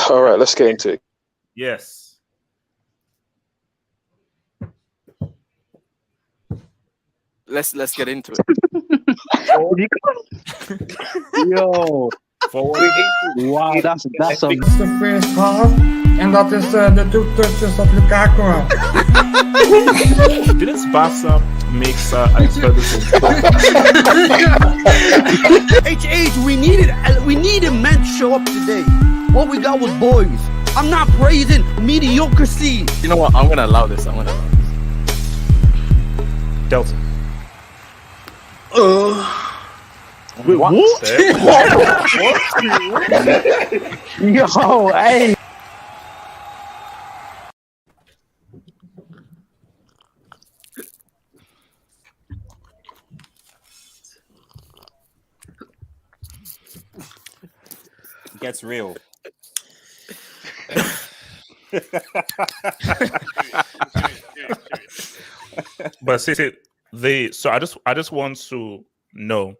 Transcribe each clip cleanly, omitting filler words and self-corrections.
All right, let's get into it. Yes. Let's get into it. Yo. Wow, that's the first half, en dat is de toeters op Lukaku. Didn't Barca make Ferguson? HH, we needed men to show up today. What we got was boys. I'm not praising mediocrity. You know what? I'm gonna allow this. Delta. Wait, what? Yo, hey. Gets real. But see, I just want to know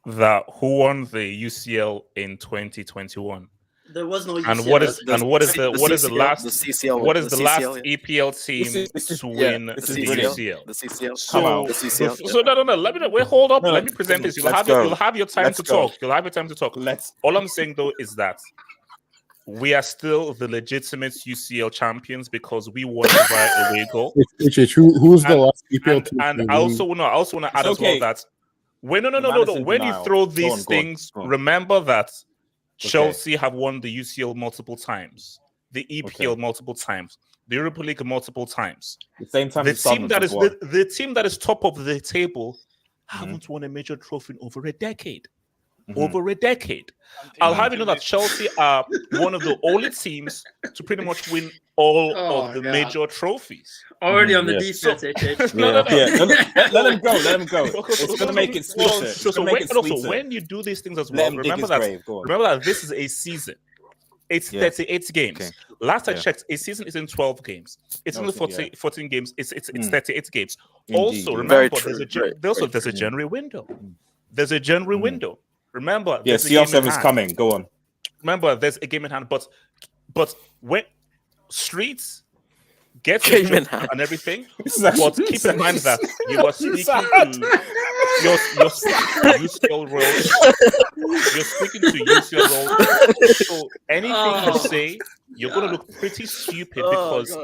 that who won the UCL in 2021. There was no UCL. And what is the last EPL team to win the UCL? The CCL. So no. Let me wait. Hold up. Let me present this. You'll have your time to talk. You'll have your time to talk. All I'm saying though is that we are still the legitimate UCL champions because we won by away goal. Who's the last EPL team? And I also want to add as well that when when you throw these things, remember that Chelsea have won the UCL multiple times, the EPL multiple times, the Europa League multiple times. The same time the team that is top of the table haven't won a major trophy in over a decade. Over a decade. I'll have you know that Chelsea are one of the only teams to pretty much win all of the major trophies. Already on the defense, Let him go. It's going to make it sweeter. So when you do these things as well, remember that this is a season. It's 38 games. Okay. Last I checked, a season is in 12 games. It's in the 14 games. It's 38 games. Indeed. Also, remember, there's a January window. There's a January window. Remember, CR7 is coming. Go on. Remember, there's a game in hand, but when Streets get your job and everything. But keep in mind that you are speaking to your UCL role. You're speaking to UCL role. So anything you say, you're going to look pretty stupid because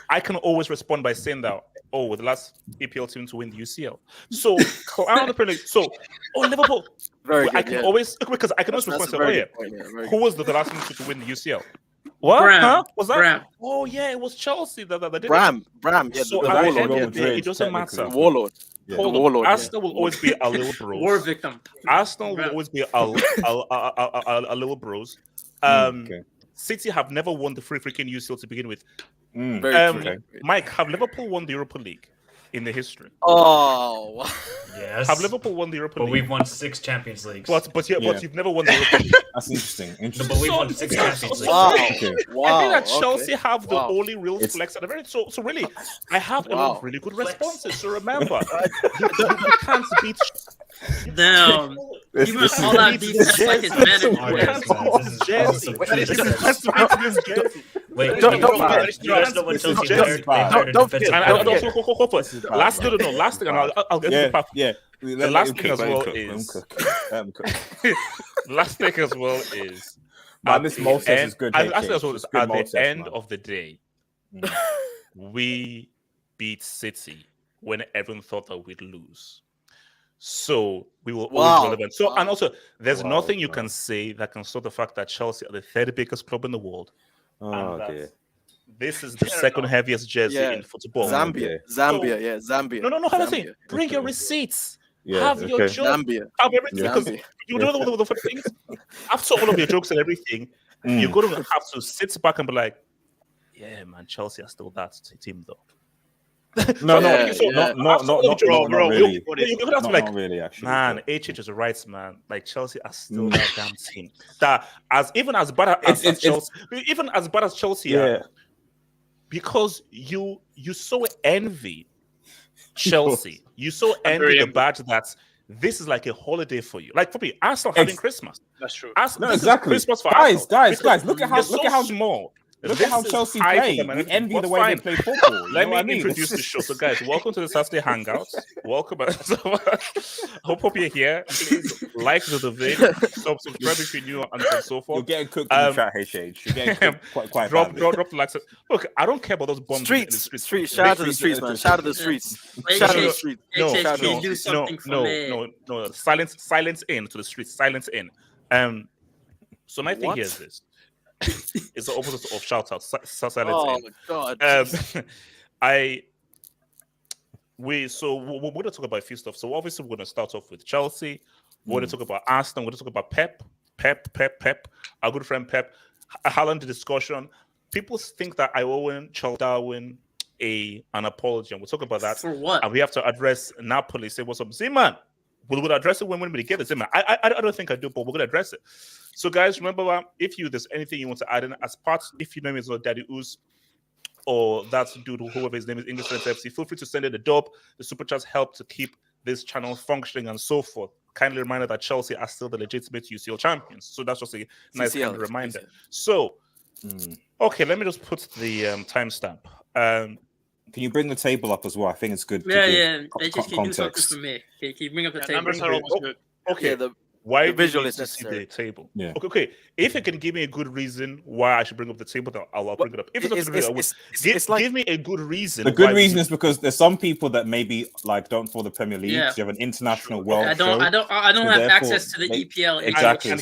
I can always respond by saying that, the last EPL team to win the UCL. So, clown the Premier League. So, Liverpool. Very good, I can always, because I can always respond to, who was the last team to win the UCL? What? Bram. Huh? Was that? Bram. Oh, yeah, it was Chelsea that did Bram. Yeah, so it doesn't matter. Warlord. Yeah. Warlord. Arsenal will always be a little bros. War victim. Arsenal will always be a little bros. City have never won the freaking UCL to begin with. Very true. Mike, have Liverpool won the Europa League in the history? Oh, yes. Have Liverpool won the Europa League? But we've won 6 Champions Leagues. But you've never won the Europa League. That's interesting. But we've won 6 Champions Leagues. Wow. I think that Chelsea have the only real flex at the very. So really, I have a lot of really good responses. So remember, you can't beat. Damn. You must call out defense like his manager. Wait, don't last thing, and I'll get to Pap. Yeah. The last thing as well is last thing as well is this Moses is good. At the end of the day, we beat City when everyone thought that we'd lose. So we will always be relevant. So and also, there's nothing you can say that can stop the fact that Chelsea are the third biggest club in the world. Oh dear. This is the second heaviest jersey in football. Zambia. No. Have a thing. Bring your receipts. Have your jokes. Have everything. Because you know the things. After all of your jokes and everything, you're going to have to sit back and be like, "Yeah, man, Chelsea are still that team, though." Not really. You're gonna have to not really, actually. Man, HH is right, man. Like Chelsea are still that damn team. That even as bad as Chelsea are, because you so envy Chelsea, you so envy the badge that this is like a holiday for you. Like for me, Arsenal having Christmas. That's true. Exactly. Christmas for guys, Arsenal. look at how small. Look at how Chelsea play. We envy the way they play football. Let me introduce the show. So, guys, welcome to the Saturday Hangout. Welcome. Hope you're here. Please like the video, subscribe if you're new, and so forth. You're getting cooked in the chat, HH. You're getting cooked quite drop the likes. Look, I don't care about those bombs. Streets. Shout out to the streets, man. Shout out to the streets. Shout out to the streets. No. Silence in to the streets. Silence in. So my thing here is this. It's the opposite of shout out. Oh God. We're going to talk about a few stuff. So obviously we're going to start off with Chelsea. We're going to talk about Arsenal. We're going to talk about Pep. Our good friend Pep. Haaland the discussion. People think that I owe Charles Darwin an apology, and we'll talk about that. For what? And we have to address Napoli. Say what's up, Z-Man. We'll address it when we get it. Z-Man. I don't think I do, but we're going to address it. So, guys, remember, if there's anything you want to add in as part, if your name is Daddy Oos or that dude, whoever his name is, English FC, feel free to send it the dope. The super chats help to keep this channel functioning and so forth. Kindly reminder that Chelsea are still the legitimate UCL champions. So that's just a nice kind of reminder. CCL. So, okay, let me just put the timestamp. Can you bring the table up as well? I think it's good. Yeah. They just can do something for me. Can you bring up the table? Numbers are almost good. Okay. Why the visual is necessary? The table. Yeah. Okay. If you can give me a good reason why I should bring up the table, then I'll bring it up. If give me a good reason. The good reason is because there's some people that maybe don't follow the Premier League. Yeah. So you have an international world. I don't have access to the EPL. Exactly. And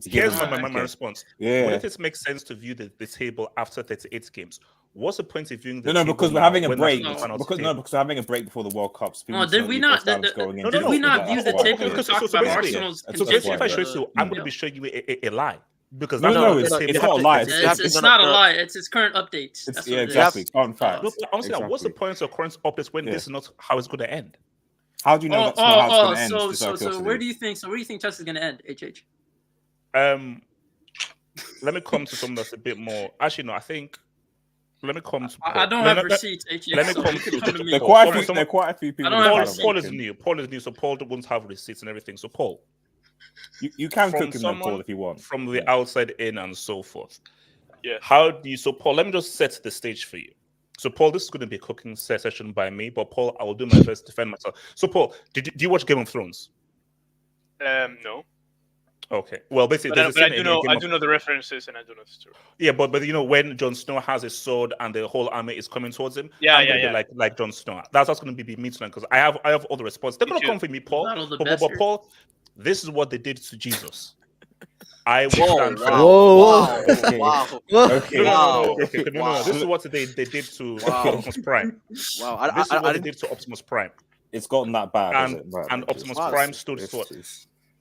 here's my response. Yeah. What if it makes sense to view the table after 38 games? What's the point of viewing the No, because we're having a break. Because we're having a break before the World Cups. Did we not view the table? So if I show you, I'm going to be showing you a lie. Because it's not a lie. It's not a lie. It's its current updates. Exactly. On fact. Honestly, what's the point of current updates when this is not how it's going to end? How do you know that's not how it's going to end? So where do you think Chelsea's going to end, HH? Let me come to something that's a bit more. Actually, no. I think. Let me come to. I don't have receipts. Let me come to. There are quite a few people. Paul is new. So Paul won't have receipts and everything. So Paul, you can cook him, Paul, if you want. From the outside in and so forth. Yeah. How do you? So, Paul, let me just set the stage for you. So, Paul, this is going to be a cooking session by me, but Paul, I will do my best to defend myself. So, Paul, do you watch Game of Thrones? No. Okay. Well, basically, but I do know the references, and I do know the story. Yeah, but when Jon Snow has his sword and the whole army is coming towards him, yeah. Be like Jon Snow. That's going to be me tonight because I have all the response. They're going to come for me, Paul. But Paul, this is what they did to Jesus. I will stand for. Wow. No. This is what they did to Optimus Prime. Wow. This is what they did to Optimus Prime. It's gotten that bad, and Optimus Prime stood for.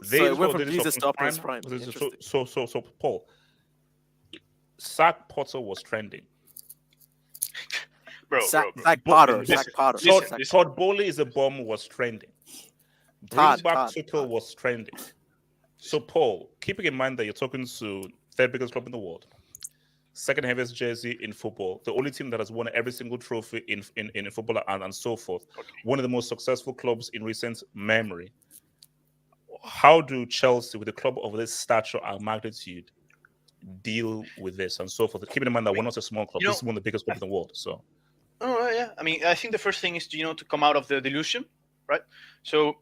So it went from Jesus to Optimus Prime. So Paul, Zach Potter was trending. Zach Potter. Todd Boehly is a bomb was trending. Bring back Tuchel was trending. So Paul, keeping in mind that you're talking to third biggest club in the world, second heaviest jersey in football, the only team that has won every single trophy in football and so forth, one of the most successful clubs in recent memory. How do Chelsea, with a club of this stature and magnitude, deal with this and so forth? Keeping in mind that we're not a small club, this is one of the biggest clubs in the world. So, I mean, I think the first thing is to come out of the delusion, right? So,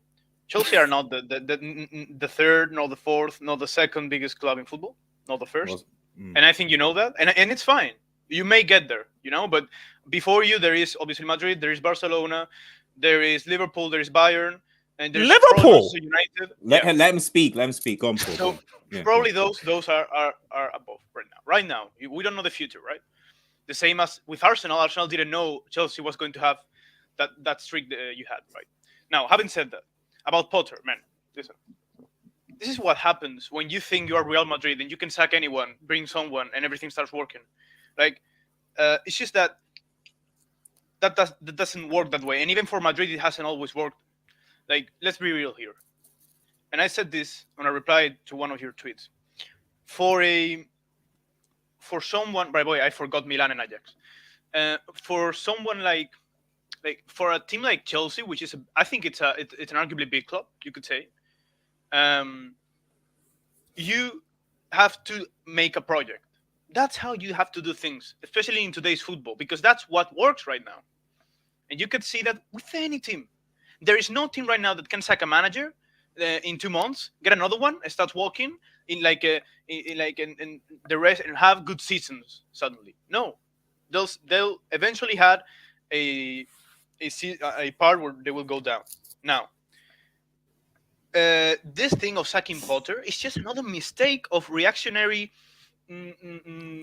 Chelsea are not the third, nor the fourth, nor the second biggest club in football, not the first. And I think you know that, and it's fine. You may get there, but before you, there is obviously Madrid, there is Barcelona, there is Liverpool, there is Bayern. And there's Liverpool United. Let him speak. Let him speak. Go on, Paul. So probably those are above right now. Right now, we don't know the future, right? The same as with Arsenal. Arsenal didn't know Chelsea was going to have that streak that you had, right? Now, having said that, about Potter, man, listen. This is what happens when you think you are Real Madrid and you can sack anyone, bring someone, and everything starts working. Like, it's just that doesn't work that way. And even for Madrid, it hasn't always worked. Like, let's be real here. And I said this when I replied to one of your tweets. For someone, by the way, I forgot Milan and Ajax. For someone like for a team like Chelsea, which is I think it's an arguably big club, you could say. You have to make a project. That's how you have to do things, especially in today's football, because that's what works right now. And you could see that with any team. There is no team right now that can sack a manager in 2 months, get another one, and start walking in in the rest and have good seasons suddenly. No, they'll eventually have a part where they will go down. Now, this thing of sacking Potter is just another mistake of reactionary.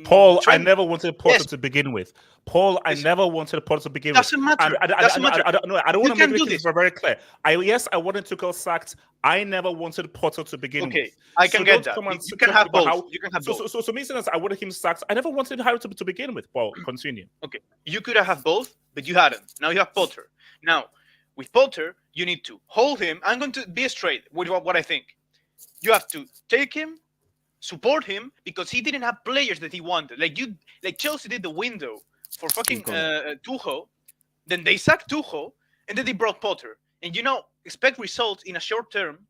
Paul, I never wanted Potter to begin with. Paul, I never wanted Potter to begin with. Doesn't matter. I don't want to make this very clear. I wanted Tuchel sacked. I never wanted Potter to begin with. Okay, I can get that. You can have both. You can have both. So me saying I wanted him sacked. I never wanted Harry to begin with. Paul, continue. Okay, you could have both, but you hadn't. Now you have Potter. Now, with Potter, you need to hold him. I'm going to be straight with what I think. You have to take him, support him, because he didn't have players that he wanted. Like Chelsea did the window for fucking Tuchel. Then they sacked Tuchel, and then they brought Potter. And expect results in a short term,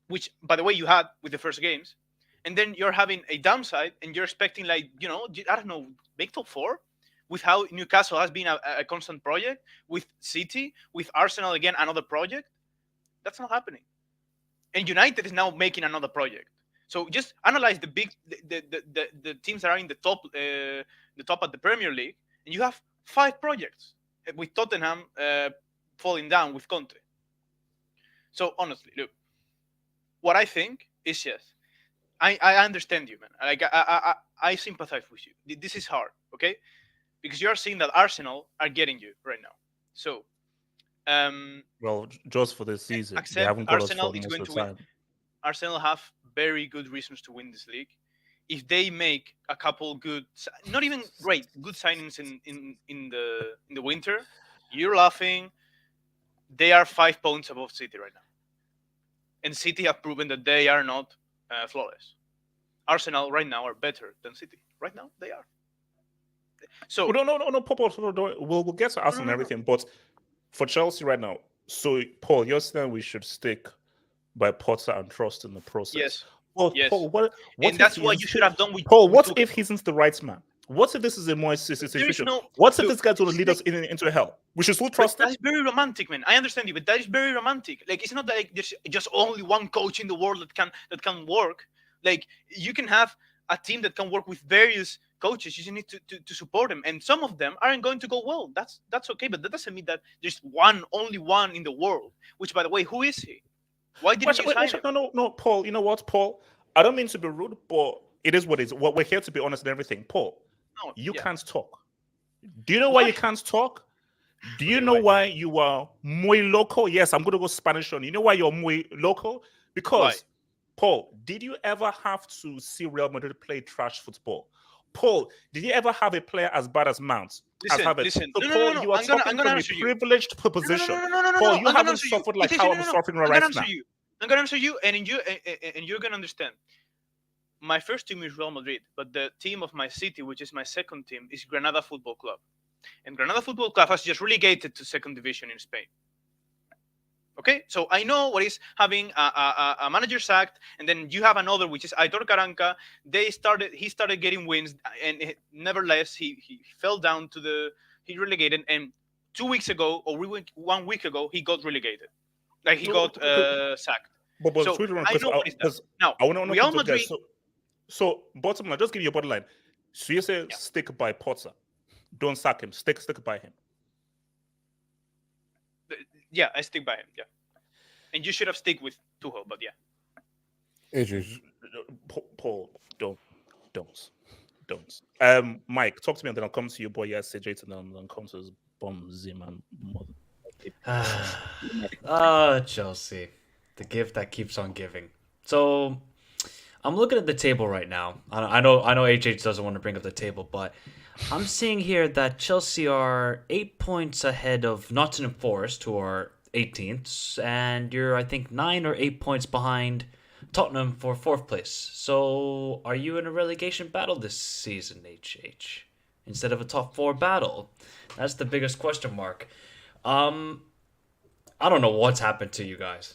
which, by the way, you had with the first games. And then you're having a downside, and you're expecting I don't know, make top 4. With how Newcastle has been a constant project, with City, with Arsenal again, another project. That's not happening. And United is now making another project. So just analyze the teams that are in the top at the Premier League, and you have 5 projects with Tottenham falling down with Conte. So honestly, look, what I think is yes, I understand you, man. Like I sympathize with you. This is hard, okay? Because you are seeing that Arsenal are getting you right now. So, well, just for this season, they haven't got Arsenal us for most of the time. Arsenal have very good reasons to win this league. If they make a couple good, not even great, good signings in the winter, you're laughing. They are 5 points above City right now, and City have proven that they are not flawless. Arsenal right now are better than City. Right now, they are. So no, Paul. We'll get to Arsenal and everything, but for Chelsea right now. So Paul, you're saying we should stick by Potter and trust in the process. Yes. Paul, Yes. Paul, what And that's what you should have done with Paul. with What Tuchel. if he's not the right man? What if this is a more There is situation? no. What if Look, this guy's going to lead it's us into hell? We should still But trust him. that's very romantic, man. I understand you, but that is very romantic. Like it's not that like, there's just only one coach in the world that can work. Like you can have a team that can work with various coaches. You just need to support them, and some of them aren't going to go well. That's okay, but that doesn't mean that there's only one in the world. Which, by the way, who is he? Why didn't you sign him? No, Paul. You know what, Paul? I don't mean to be rude, but it is what it is. We're here to be honest and everything. Paul, you can't talk. Do you know why you can't talk? Do you know why you are muy loco? Yes, I'm going to go Spanish on you. You know why you're muy loco? Because, Paul, did you ever have to see Real Madrid play trash football? Paul, did you ever have a player as bad as Mount? Listen. So, Paul, you are talking from a privileged position. Paul, you haven't suffered like how I'm suffering right now. I'm going to answer you, and you're going to understand. My first team is Real Madrid, but the team of my city, which is my second team, is Granada Football Club. And Granada Football Club has just relegated to second division in Spain. Okay, so I know what is having a manager sacked, and then you have another, which is Aitor Caranca. He started getting wins, and nevertheless, he fell down he relegated, and 2 weeks ago, or 1 week ago, he got relegated. Like he got sacked. But so I know what is that. Now, I want to know Real Madrid. So bottom line, just give you a bottom line. So you say stick by Potter. Don't sack him. Stick by him. Yeah, I stick by him. Yeah, and you should have stick with Tuchel, but yeah. Paul, don't. Mike, talk to me, and then I'll come to you, boy. Yes, CJ, and then I'll come to his bum Zeman mother. Chelsea, the gift that keeps on giving. So, I'm looking at the table right now. I know HH doesn't want to bring up the table, but I'm seeing here that Chelsea are 8 points ahead of Nottingham Forest, who are 18th, and you're, I think, 9 or 8 points behind Tottenham for 4th place. So, are you in a relegation battle this season, HH? Instead of a top 4 battle? That's the biggest question mark. I don't know what's happened to you guys.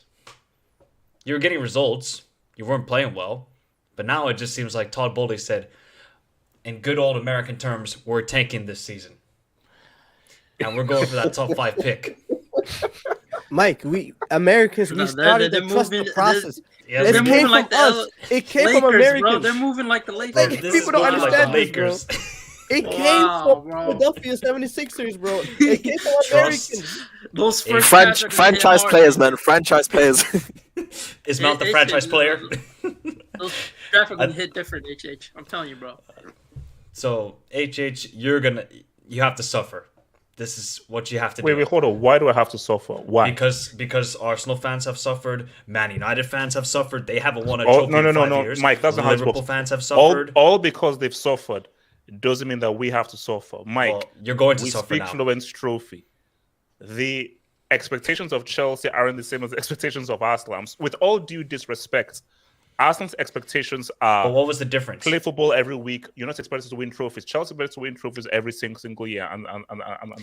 You were getting results. You weren't playing well. But now it just seems like Todd Boehly said, in good old American terms, we're tanking this season. And we're going for that top 5 pick. Mike, we started to trust the process. They're moving like the It came Lakers, from Americans. bro. They're moving like the Lakers. Like, people don't understand this, bro. It came from Philadelphia 76ers, bro. It came from Americans. Those franchise players, man. Franchise players. Is Mount the franchise player? Those traffic will hit different, HH. I'm telling you, bro. So, HH, you have to suffer. This is what you have to do. Wait, hold on. Why do I have to suffer? Why? Because Arsenal fans have suffered. Man United fans have suffered. They haven't won a trophy in 5 years. Mike, that's not how it works. Liverpool fans have suffered. All because they've suffered doesn't mean that we have to suffer. Mike, you're going to suffer now. We speak fluent trophy. The expectations of Chelsea aren't the same as the expectations of Arsenal. With all due disrespect, Arsenal's expectations are. But what was the difference? Play football every week. You're not expected to win trophies. Chelsea expected to win trophies every single year, and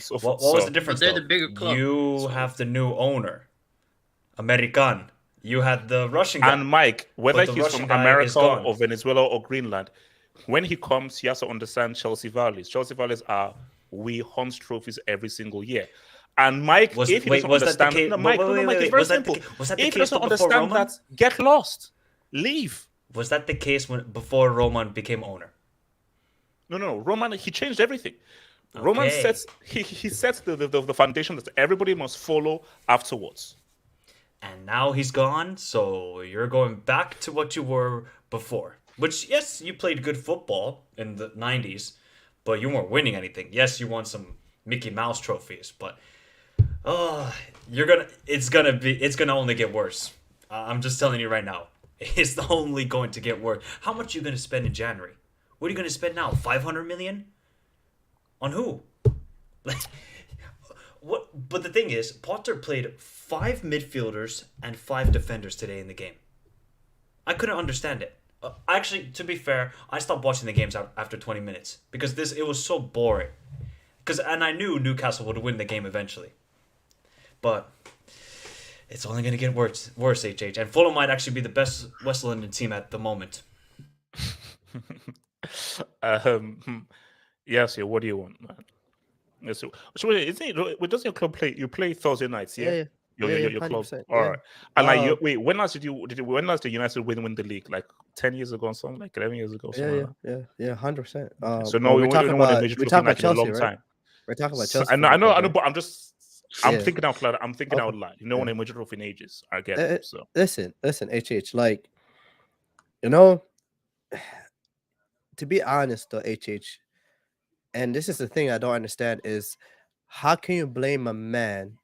so forth. What was the difference? They're the bigger club. You have the new owner, American. You had the Russian guy. And Mike, whether he's from America or Venezuela or Greenland, when he comes, he has to understand Chelsea values. Chelsea values are we hunt trophies every single year. And Mike, if he doesn't understand, Mike, it's very simple. If he doesn't understand that, get lost. Leave. Was that the case before Roman became owner? No. Roman, he changed everything. Okay. Roman sets he sets the foundation that everybody must follow afterwards. And now he's gone, so you're going back to what you were before. Which, yes, you played good football in the 90s, but you weren't winning anything. Yes, you won some Mickey Mouse trophies, but it's gonna only get worse. I'm just telling you right now. It's only going to get worse. How much are you going to spend in January? What are you going to spend now? 500 million? On who? What? But the thing is, Potter played 5 midfielders and 5 defenders today in the game. I couldn't understand it. Actually, to be fair, I stopped watching the games after 20 minutes because it was so boring. And I knew Newcastle would win the game eventually. But it's only going to get worse, HH. And Fulham might actually be the best West London team at the moment. Yes, yeah. What do you want, man? Yes, so isn't it? Doesn't your club play? You play Thursday nights, yeah? Your club. All right. And like, wait, when last when last did United win the league? Like 10 years ago or something? Like 11 years ago? Yeah, 100%. So no, we're talking about Chelsea, right? We're talking about Chelsea. I know, but I'm thinking out loud. I'm thinking out loud. You know, when a major trophy in ages. I get it. So listen, HH. Like, you know, to be honest, though, HH, and this is the thing I don't understand is how can you blame a man?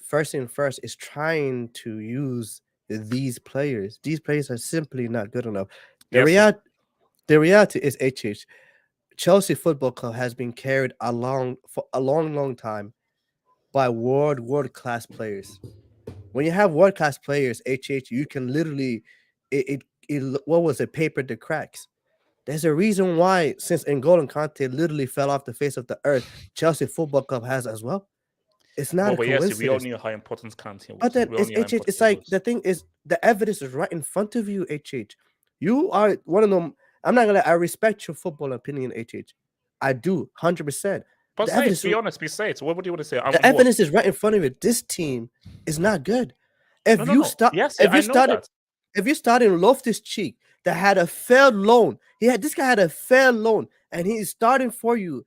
First is trying to use these players. These players are simply not good enough. The reality is, HH, Chelsea Football Club has been carried along for a long time by world class players. When you have world class players, HH, you can literally paper the cracks. There's a reason why since N'Golo Kante literally fell off the face of the earth, Chelsea Football Club has as well. It's not a coincidence. Yes, we all knew how important Kante was. But then it's like the thing is the evidence is right in front of you, HH. You are one of them. I'm not gonna. I respect your football opinion, HH. I do, 100%. But say it, be honest, say it. What would you want to say? The evidence is right in front of you. This team is not good. If you started Loftus-Cheek that had a failed loan, this guy had a failed loan, and he is starting for you.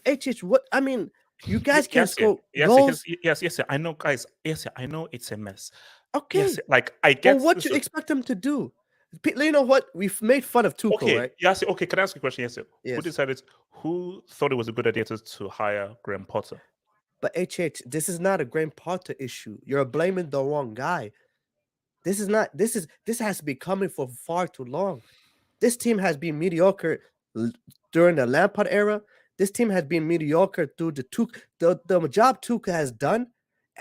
HH, what I mean, you guys can score goals. Yes, I know, guys. Yes, I know it's a mess. Okay, yes, like I get. Well, what you expect them to do? You know what? We've made fun of Tuchel, right? Yes. Okay. Can I ask you a question? Yes. Who decided? Who thought it was a good idea to hire Graham Potter? But HH, this is not a Graham Potter issue. You're blaming the wrong guy. This has been coming for far too long. This team has been mediocre during the Lampard era. This team has been mediocre through the job Tuchel has done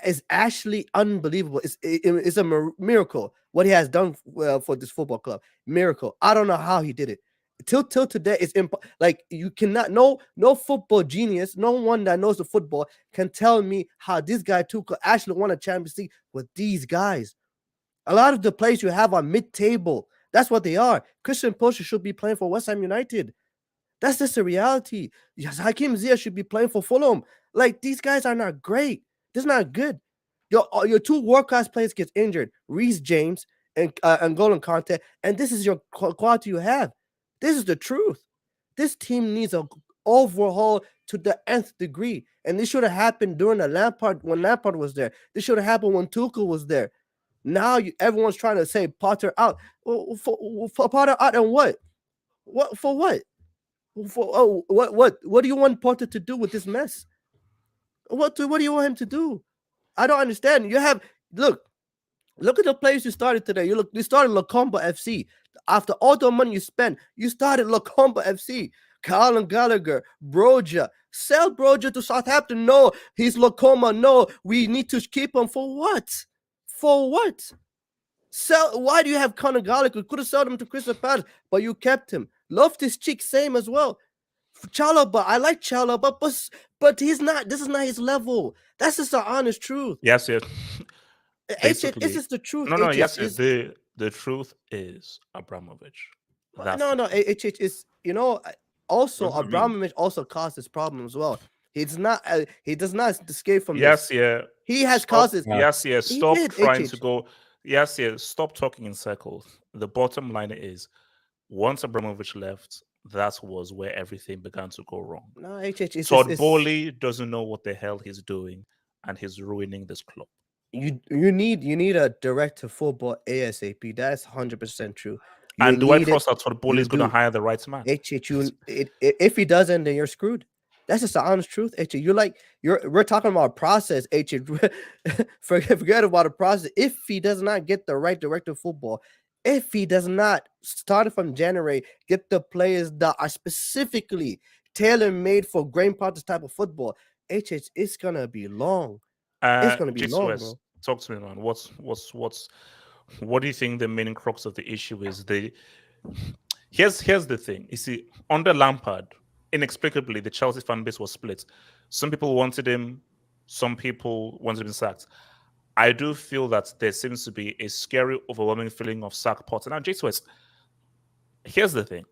is actually unbelievable. It's a miracle what he has done for this football club. Miracle. I don't know how he did it. Till today, it's like you cannot. No football genius, no one that knows the football can tell me how this guy Tuchel actually won a Champions League with these guys. A lot of the players you have are mid-table. That's what they are. Christian Pulisic should be playing for West Ham United. That's just the reality. Hakim Ziyech should be playing for Fulham. Like, these guys are not great. This is not good. Your two world-class players get injured, Reece James and N'Golo Kante, and this is your quality you have. This is the truth. This team needs an overhaul to the nth degree, and this should have happened during when Lampard was there. This should have happened when Tuchel was there. Now everyone's trying to say Potter out. For Potter out and what? What for what? What do you want Potter to do with this mess? What do you want him to do? I don't understand. Look at the players you started today. You started Lacombe FC. After all the money you spent, you started Lacombe FC. Colin Gallagher, Broja. Sell Broja to Southampton. No, he's Lacombe. No, we need to keep him. For what? For what? Why do you have Conor Gallagher? You could have sold him to Crystal Palace, but you kept him. Loftus-Cheek, same as well. Chalobah, I like Chalobah, but he's not. This is not his level. That's just the honest truth. Yes, yes. It's just the truth. No, yes, the truth is Abramovich. No, it's also Abramovich also caused this problem as well. He does not escape from this. He has caused it. Stop trying to go. Stop talking in circles. The bottom line is, once Abramovich left, that was where everything began to go wrong. No, Todd Boehly doesn't know what the hell he's doing, and he's ruining this club. You need a director of football ASAP. That's 100% true. Do I trust that Todd Boehly is going to hire the right man? If he doesn't, then you're screwed. That's just the honest truth. We're talking about a process. Forget about a process. If he does not get the right director of football, if he does not, starting from January, get the players that are specifically tailor-made for Graham Potter's type of football, it's gonna be long. It's gonna be long, bro. Talk to me, man. What do you think the main crux of the issue is? Here's the thing. You see, under Lampard, inexplicably, the Chelsea fan base was split. Some people wanted him, some people wanted him sacked. I do feel that there seems to be a scary, overwhelming feeling of sack Potter. Now, J2S, here's the thing.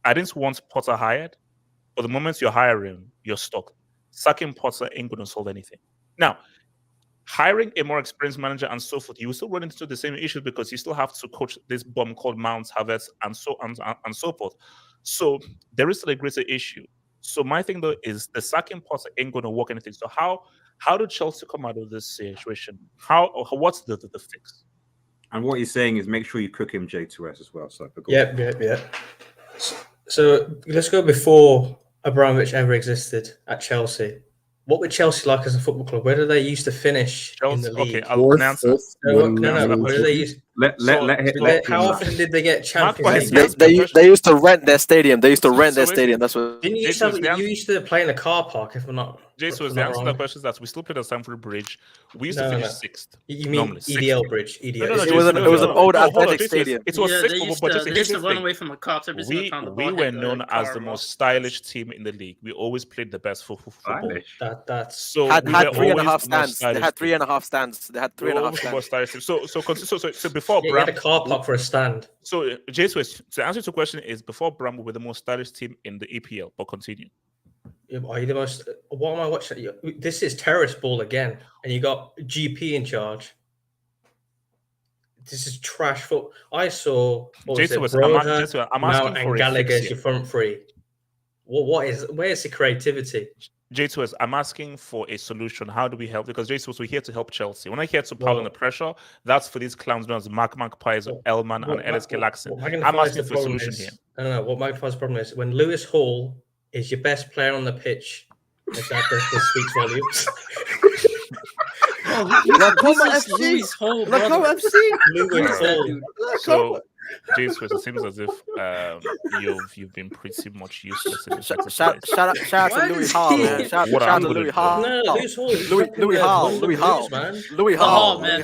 I didn't want Potter hired, but the moment you're hiring, you're stuck. Sacking Potter ain't going to solve anything. Now, hiring a more experienced manager and so forth, you will still run into the same issues because you still have to coach this bum called Mount Havertz and so forth. So there is still a greater issue. So my thing though is the sacking Potter ain't going to work anything. So how did Chelsea come out of this situation? What's the fix? And what he's saying is make sure you cook him J2S as well. So Yeah. So let's go before Abramovich ever existed at Chelsea. What were Chelsea like as a football club? Where did they used to finish in the league? Okay, I'll announce it. How often did they get Champions League? They used to rent their stadium. That's what. Didn't you used to play in the car park? If I'm not. Jason, the answer to that question is that we still played at Stamford Bridge. We used to finish sixth. You mean EDL Bridge? EDL. It was an old athletic stadium. It was they used to run away from the cops every single time the ball we were known as the most stylish team in the league. We always played the best football. That's so had 3.5 stands. They had 3.5 stands. They had 3.5 stands. So before Bram, had a car park for a stand. So Jason, to answer your question is before Bram we were the most stylish team in the EPL. But continue. Are you the most? What am I watching? This is terrorist ball again, and you got GP in charge. This is trash football. I saw. I'm asking for Gallagher as your front three. Where's the creativity? J2S, I'm asking for a solution. How do we help? Because J2S, we're here to help Chelsea. When I hear to pile on the pressure, that's for these clowns known as Magpies, Elman, and LSK Laxon. I'm asking for a solution here. I don't know what Magpie's problem is. When Lewis Hall is your best player on the pitch, that speaks volumes. Lewis Hall, Lewis Hall. So, James, it seems as if you've been pretty much useless in this exercise. Shout out to Louis Hall, man. Shout out to Louis Hall. Louis Hall, man.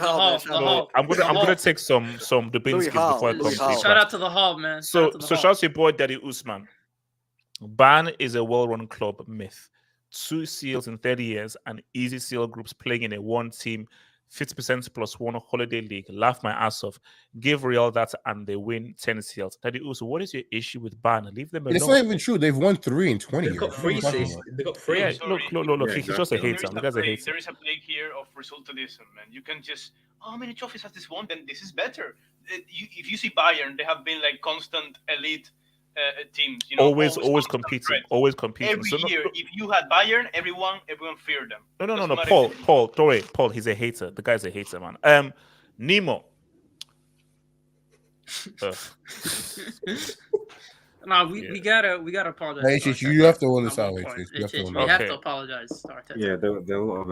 I'm gonna take some Dubinsky before I come. Shout out to the Hall, man. So shout out to your boy Daddy Usman. Ban is a well-run club myth. 2 seals in 30 years and easy seal groups playing in a one-team 50% plus 1 holiday league. Laugh my ass off. Give Real that and they win 10 seals. Daddy Uso, what is your issue with Ban? Leave them alone. It's not even true. They've won 3 in 20 years. They've got 3 seasons. They've got 3. Yeah, look. He's just a hater. The guy's a hater. There is a plague here of resultadism, man. You can just, how many trophies has this won? Then this is better. If you see Bayern, they have been like constant elite teams, always competing. Every year, if you had Bayern, everyone feared them. No. Paul, he's a hater. The guy's a hater, man. Nemo. No, we gotta apologize. Hey, you have to hold this out. We have to apologize to Arteta. Yeah,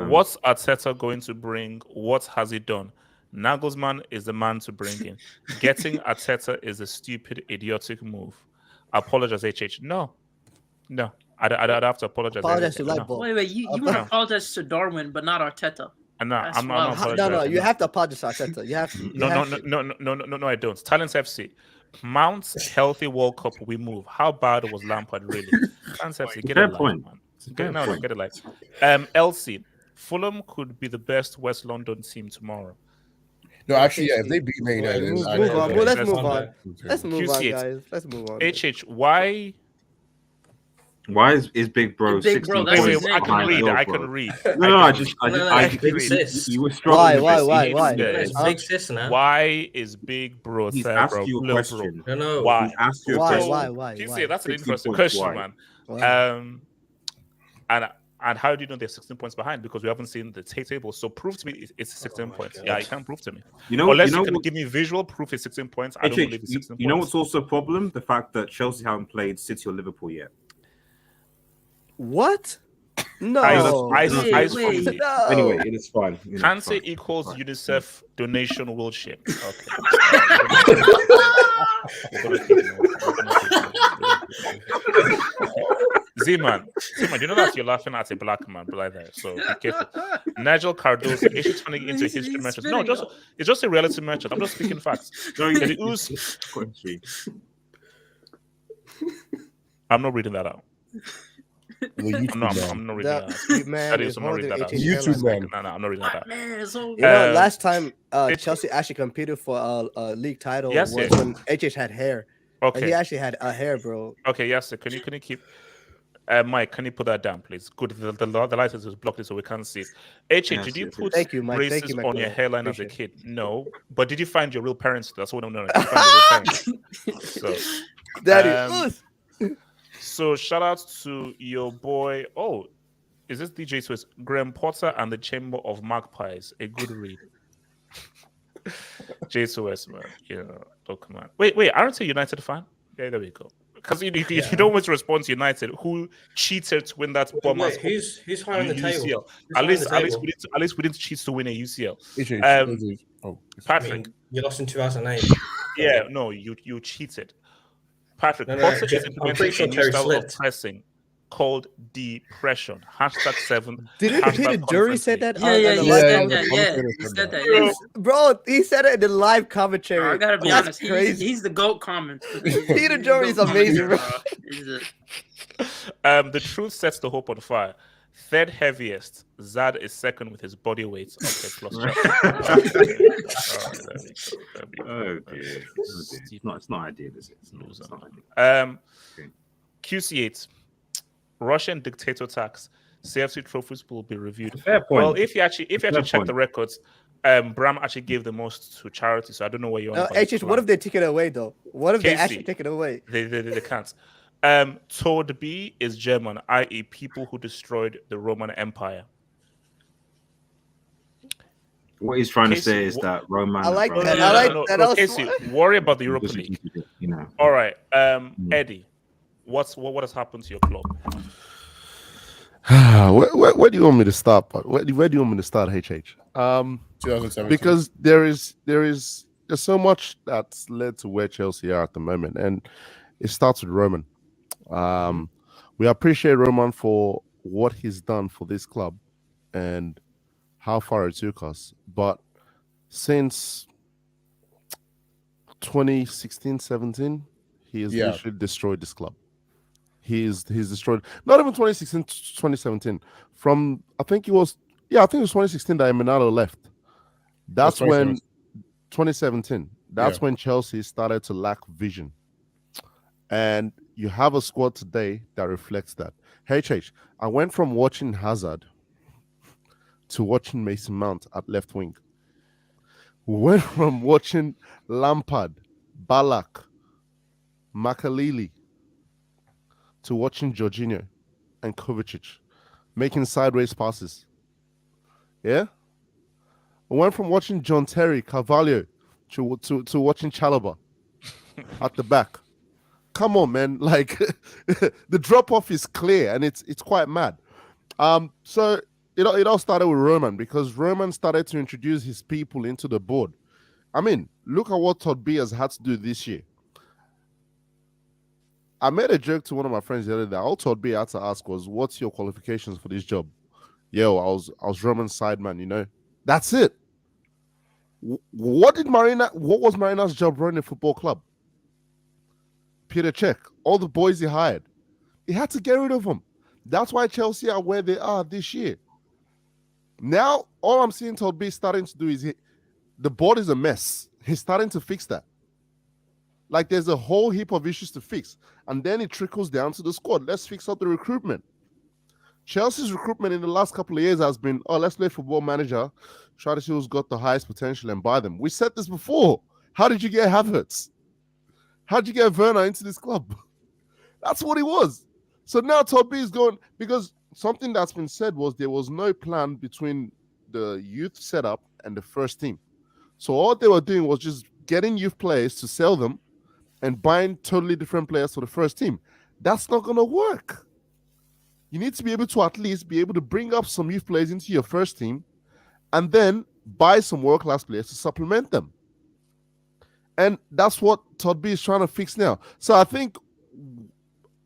what's Arteta going to bring? What has he done? Nagelsmann is the man to bring in. Getting Arteta is a stupid, idiotic move. Apologize, HH. No. I'd have to apologize. Apologize to Lightbulb. Wait. You want to apologize to Darwin, but not Arteta. I'm not apologizing. No. You have to apologize to Arteta. You have to. No. I don't. Talents FC. Mount's healthy World Cup. We move. How bad was Lampard really? Talents FC. Get it live, man. Get it live. LC. Fulham could be the best West London team tomorrow. No, actually, yeah. If they beat Man United, let's move on. Let's move on, guys. Let's move on. HH, why is Big Bro 16 points points I can read. You were struggling. Why? Big sis now. Why is Big Bro He's there, asked bro? you a question. No. Why? He's asked you a question. Why? You say that's an interesting question, man. And how do you know they're 16 points behind? Because we haven't seen the table. So prove to me it's 16 points. God. Yeah, you can't prove to me. Unless you can give me visual proof it's 16 points. I don't believe it's 16 points. You know what's also a problem? The fact that Chelsea haven't played City or Liverpool yet. What? No. Anyway, it is fine. Kante equals UNICEF donation wheelchair. Okay. Z-Man, you know that you're laughing at a black man like that, so be careful. Nigel Cardoso, is turning into a history merchant. No, it's just a reality merchant. I'm just speaking facts. I'm not reading that out. No, I'm not reading that. Man That is is, I'm not reading that. YouTube man. No, I'm not reading that. Man, it's so You know, last time Chelsea actually competed for a league title Yes, was yeah. when HH had hair. Okay. He actually had a hair, bro. Okay, yes, sir. Can you keep Mike, can you put that down, please? Good. The license is blocked so we can't see it. Yes, did you yes, put thank you, Mike. braces Thank you, Mike, on your brother. hairline as a Appreciate kid? No. But did you find your real parents? That's what I know. Did you find your real parents? So, Daddy. So shout out to your boy. Oh, is this DJ Swiss? Graham Potter and the Chamber of Magpies. A good read. J2S, man. You know, oh, come on. Wait, aren't you a United fan? Yeah, there we go. Because you don't always respond to United, who cheated to win that Bombers. Who's high on the table? At least we didn't cheat to win a UCL. Patrick, I mean, you lost in 2008. Yeah, no, you cheated. Patrick, No, Potter is I'm pretty sure implementing a new Terry style of slipped. pressing called depression. #7. Didn't Peter Jury said that? Yeah, on the he live said commentary? that. He said that. Yes. Bro, he said it in the live commentary. I gotta be That's honest. crazy. He's the GOAT comment. Peter Jury is amazing, bro. The truth sets the hope on fire. Third heaviest, Zad is second with his body weight. Okay, plus It's not ideal, is it? It's not ideal. QC8, Russian dictator tax. CFC trophies will be reviewed. Fair point. Well, if you actually check the records, Bram actually gave the most to charity, so I don't know where you're on. HH, what if they take it away though? What if they actually take it away? They can't. Toad B is German, i.e., people who destroyed the Roman Empire. What he's trying to say is that Roman. I like that. I like that. Casey, worry about the Europa League. You know. All right, Eddie, what has happened to your club? Where do you want me to start? Where do you want me to start, HH? 2017. Because there's so much that's led to where Chelsea are at the moment, and it starts with Roman. We appreciate Roman for what he's done for this club and how far it took us. But since 2016-17, he has literally destroyed this club. He's destroyed, not even 2016 to 2017. From I think it was 2016 that Eminado left. That's when 2017. That's when Chelsea started to lack vision. And you have a squad today that reflects that. HH, I went from watching Hazard to watching Mason Mount at left wing. We went from watching Lampard, Ballack, Makaleli to watching Jorginho and Kovacic making sideways passes. Yeah? We went from watching John Terry, Carvalho to watching Chalobah at the back. Come on, man. Like, the drop-off is clear, and it's quite mad. So it all started with Roman, because Roman started to introduce his people into the board. I mean, look at what Todd B has had to do this year. I made a joke to one of my friends the other day. All Todd B had to ask was, what's your qualifications for this job? Yo, I was Roman's sideman, you know? That's it. What was Marina's job running a football club? Peter Cech, all the boys he hired. He had to get rid of them. That's why Chelsea are where they are this year. Now, all I'm seeing Todd B starting to do is the board is a mess. He's starting to fix that. Like, there's a whole heap of issues to fix. And then it trickles down to the squad. Let's fix up the recruitment. Chelsea's recruitment in the last couple of years has been, let's play football manager, try to see who's got the highest potential and buy them. We said this before. How did you get Havertz? How did you get Werner into this club? That's what it was. So now Todd B is going, because something that's been said was there was no plan between the youth setup and the first team. So all they were doing was just getting youth players to sell them and buying totally different players for the first team. That's not going to work. You need to be able to at least be able to bring up some youth players into your first team and then buy some world-class players to supplement them. And that's what Todd B is trying to fix now. So I think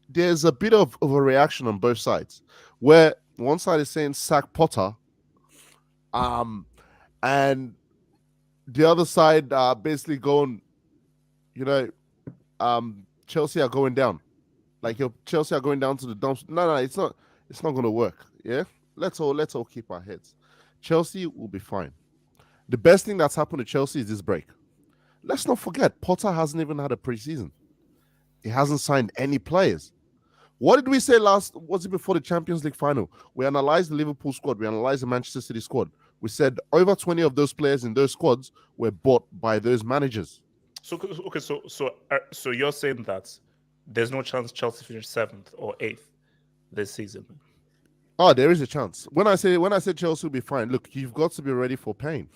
there's a bit of a reaction on both sides, where one side is saying sack Potter, and the other side basically going, Chelsea are going down. like your Chelsea are going down to the dumps. No, it's not. It's not going to work. Yeah, let's all keep our heads. Chelsea will be fine. The best thing that's happened to Chelsea is this break. Let's not forget, Potter hasn't even had a preseason. He hasn't signed any players. What did we say last? Was it before the Champions League final? We analyzed the Liverpool squad. We analyzed the Manchester City squad. We said over 20 of those players in those squads were bought by those managers. So you're saying that there's no chance Chelsea finish 7th or 8th this season? Oh, there is a chance. When I say Chelsea will be fine, look, you've got to be ready for pain.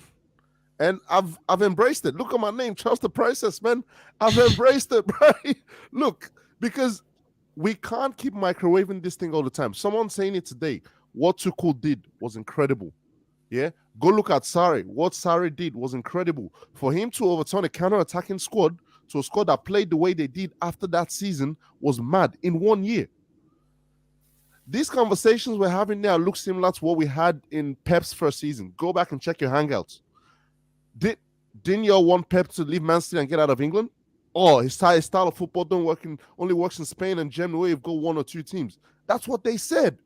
And I've embraced it. Look at my name, trust the process, man. I've embraced it, bro. Look, because we can't keep microwaving this thing all the time. Someone saying it today, what Tuchel did was incredible. Yeah? Go look at Sarri. What Sarri did was incredible. For him to overturn a counter-attacking squad to a squad that played the way they did after that season was mad in 1 year. These conversations we're having now look similar to what we had in Pep's first season. Go back and check your hangouts. Didn't you all want Pep to leave Man City and get out of England? Oh, his style of football only works in Spain and Germany where you've got 1 or 2 teams. That's what they said.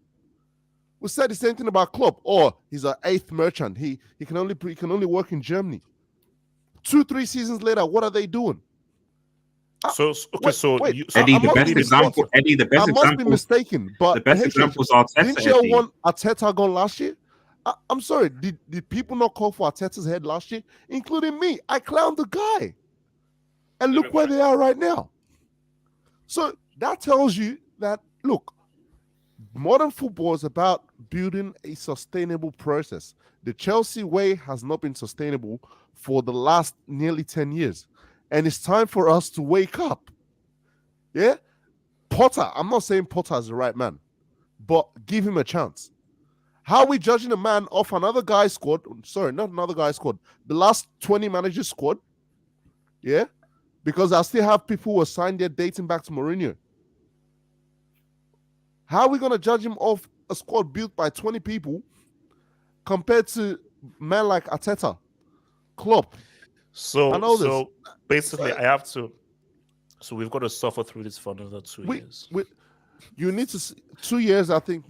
We said the same thing about Klopp. Oh, he's an 8th merchant. He can only work in Germany. 2-3 seasons later, what are they doing? Eddie, the best example. I must be mistaken, but the best example is Arteta. Didn't you want Arteta gone last year? I'm sorry. Did people not call for Arteta's head last year, including me? I clowned the guy, and look where they are right now. So that tells you that look, modern football is about building a sustainable process. The Chelsea way has not been sustainable for the last nearly 10 years. And it's time for us to wake up. Yeah? Potter, I'm not saying Potter is the right man, but give him a chance. How are we judging a man off another guy's squad? Sorry, not another guy's squad. The last 20 managers' squad. Yeah? Because I still have people who are signed there dating back to Mourinho. How are we going to judge him off a squad built by 20 people compared to men like Arteta, Klopp? So basically, I have to. So we've got to suffer through this for another 2 years. You need to 2 years. I think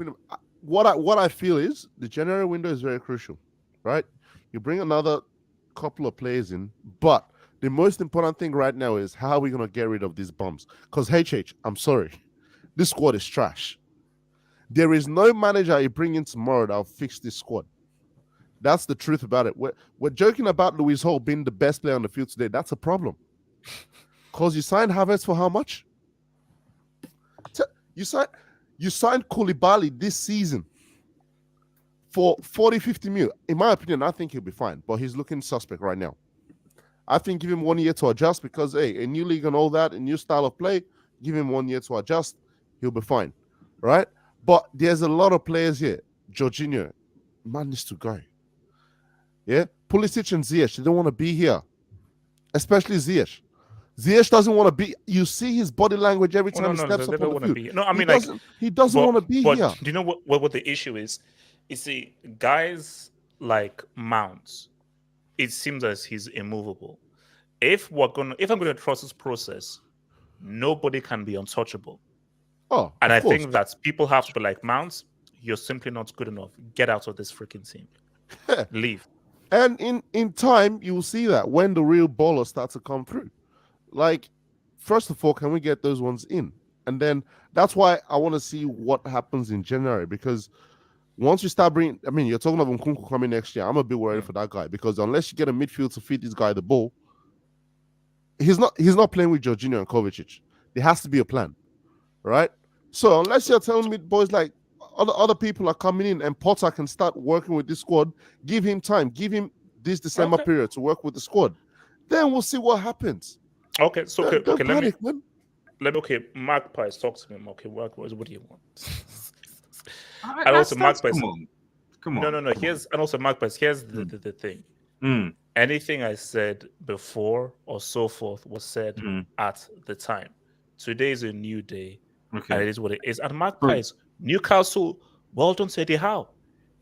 what I feel is the January window is very crucial, right? You bring another couple of players in, but the most important thing right now is how are we going to get rid of these bums? Because I'm sorry, this squad is trash. There is no manager you bring in tomorrow that'll fix this squad. That's the truth about it. We're joking about Luis Hall being the best player on the field today. That's a problem. Because you signed Havertz for how much? You signed Koulibaly this season for 40-50 mil. In my opinion, I think he'll be fine, but he's looking suspect right now. I think give him 1 year to adjust because, hey, a new league and all that, a new style of play, give him 1 year to adjust, he'll be fine, right? But there's a lot of players here. Jorginho, man needs to go. Yeah? Pulisic and Ziyech, they don't want to be here, especially Ziyech. Ziyech doesn't want to be. You see his body language every time he steps up on the field. No, I mean, he doesn't want to be here. Do you know what the issue is? You see, guys like Mount, it seems as he's immovable. If I'm going to trust this process, nobody can be untouchable. Oh, and I think that people have to be like, Mount, you're simply not good enough. Get out of this freaking team. Leave. And in time, you will see that when the real ballers start to come through. Like, first of all, can we get those ones in? And then that's why I want to see what happens in January, because once you start bringing, I mean, you're talking about Nkunku coming next year. I'm a bit worried for that guy, because unless you get a midfield to feed this guy the ball, he's not playing with Jorginho and Kovacic. There has to be a plan, right? So unless you're telling me, boys, like other people are coming in and Potter can start working with this squad, give him time, give him this December period to work with the squad, then we'll see what happens. Okay, so okay, panic, Magpies, talk to me. Okay, what do you want? And also Magpies. Come on. No. Magpies. Here's the thing. Anything I said before or so forth was said at the time. Today is a new day. Okay. And it is what it is. And Magpies, Newcastle, well done, Eddie Howe.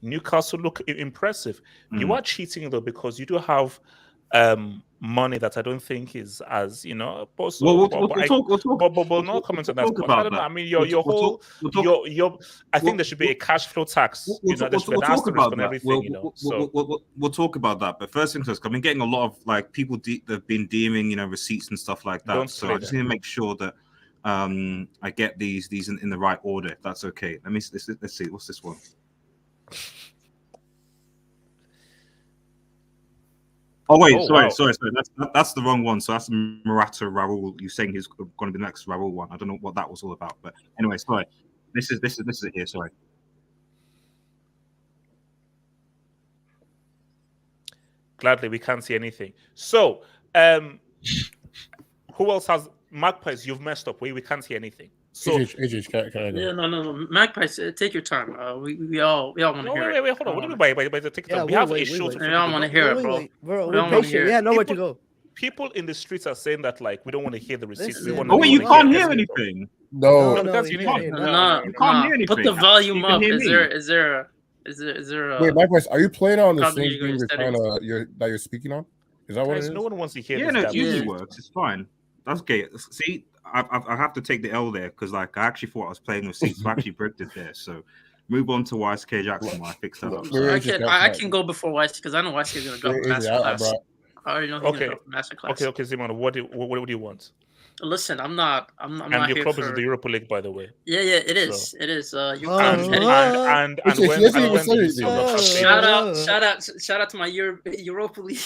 Newcastle look impressive. You are cheating though, because you do have money that I don't think is as We'll not comment on that. I mean, I think there should be a cash flow tax. We'll talk about that. We'll talk about that. But first things first, I've been getting a lot of like people that've been DMing, receipts and stuff like that. So I just need to make sure that I get these in the right order. If that's okay. Let's see. What's this one? Oh wait, sorry. That's the wrong one. So that's Morata Raul. You're saying he's going to be the next Raul one. I don't know what that was all about, but anyway, sorry. This is it here. Sorry. Gladly, we can't see anything. So, who else has Magpies? You've messed up. We can't see anything. So, can I go? Yeah, no. Magpies, take your time. We all want to hear it. Wait, hold on. What do you mean by the TikTok? We have a show. We all want to hear it, bro. We're patient. Yeah, nowhere to go. People in the streets are saying that like we don't want to hear the receipts. You can't hear anything. No, you can't hear anything. Put the volume up. Is there a wait, Magpies, are you playing on the same thing you're speaking on? Is that what it is? No one wants to hear this. Yeah, no, it usually works. It's fine. That's okay. See, I have to take the L there because like I actually thought I was playing with seats. I actually bricked it there. So move on to YSK Jackson while I fix that up. I can go before YSK because I know YSK is going to drop masterclass. I already know he's going to drop masterclass. Okay, Simon, what do you want? Listen, I'm not your here club for... is the Europa League, by the way. Yeah, it is. It is. Shout out to my Europa League.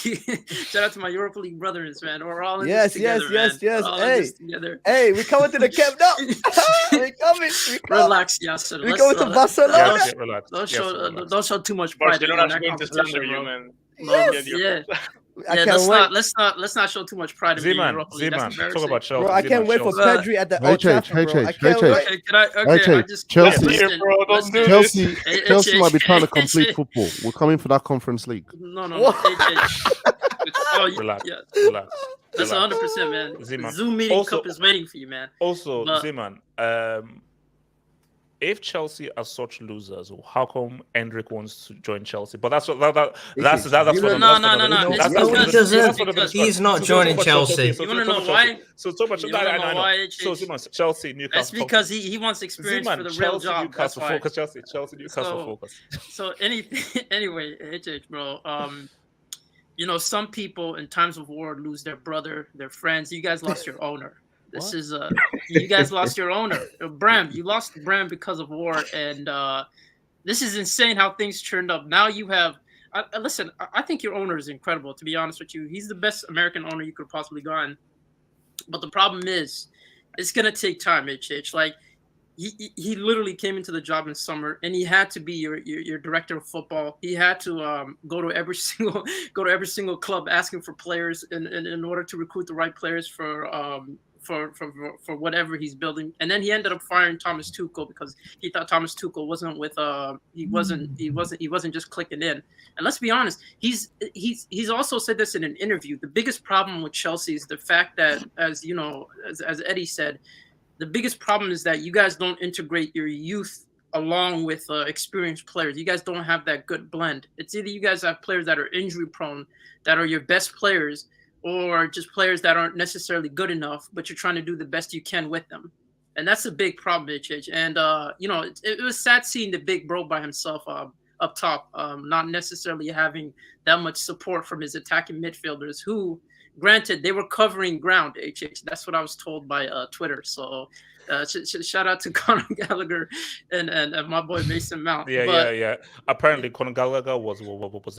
Shout out to my Europa League brothers, man. We're all in this together, yes. Hey, we coming to the Camp Nou. we coming. Relax, Yasser. We going to Barcelona. Relax. Don't show too much pride. Barcelona's going to slander you, man. Let's not show too much pride in the Europa League. Talk about Chelsea. Bro, I can't wait for Pedri at the Old Trafford, bro. Chelsea might be trying to complete football. We're coming for that Conference League. No. Relax. That's 100%, man. Zeman. Zoom meeting cup is waiting for you, man. Also, Zeman, if Chelsea are such losers, how come Endrick wants to join Chelsea? But that's what he's not joining Chelsea. You want to know why? So much. So Chelsea, Newcastle. That's because he wants experience for the real job. Newcastle focus. Chelsea, Newcastle focus. So anyway, HH, bro. Some people in times of war lose their brother, their friends. You guys lost your owner. This is you guys lost your owner, Bram. You lost Bram because of war, and this is insane how things turned up. Now you have. Listen, I think your owner is incredible. To be honest with you, he's the best American owner you could possibly gotten. But the problem is, it's gonna take time. HH, like he literally came into the job in summer, and he had to be your director of football. He had to go to every single club asking for players in order to recruit the right players for whatever he's building. And then he ended up firing Thomas Tuchel because he thought Thomas Tuchel wasn't with he wasn't just clicking in. And let's be honest, he's also said this in an interview. The biggest problem with Chelsea is the fact that, as Eddie said, the biggest problem is that you guys don't integrate your youth along with experienced players. You guys don't have that good blend. It's either you guys have players that are injury prone, that are your best players, or just players that aren't necessarily good enough, but you're trying to do the best you can with them. And that's a big problem, HH. And, it was sad seeing the big bro by himself up top, not necessarily having that much support from his attacking midfielders who, granted, they were covering ground, HH. That's what I was told by Twitter. So shout out to Conor Gallagher and my boy Mason Mount. Yeah. Apparently, Conor Gallagher was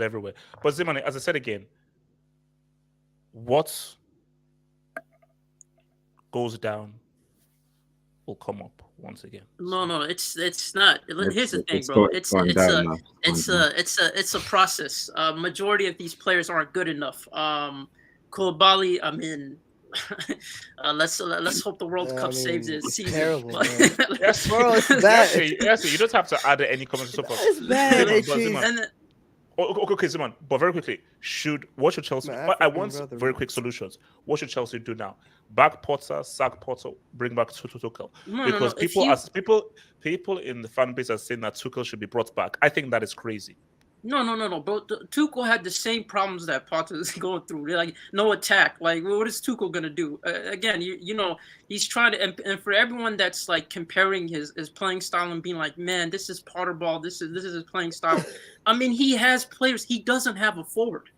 everywhere. But Zeman, as I said again, what goes down will come up once again. No, it's not. Here's the thing, bro. It's a process. Majority of these players aren't good enough. Koulibaly, I mean, let's hope the World Cup saves his season. Terrible, Yes, bro, it's bad. Yes, you don't have to add any comments so far. It's bad. Okay, Simon, but very quickly, what should Chelsea? I want very quick solutions. What should Chelsea do now? Back Potter, sack Potter, bring back Tuchel. Because people in the fan base are saying that Tuchel should be brought back. I think that is crazy. No. But Tuchel had the same problems that Potter is going through. Like no attack. Like what is Tuchel gonna do? Again, you know he's trying to. And for everyone that's like comparing his playing style and being like, man, this is Potter ball. This is his playing style. I mean, he has players. He doesn't have a forward.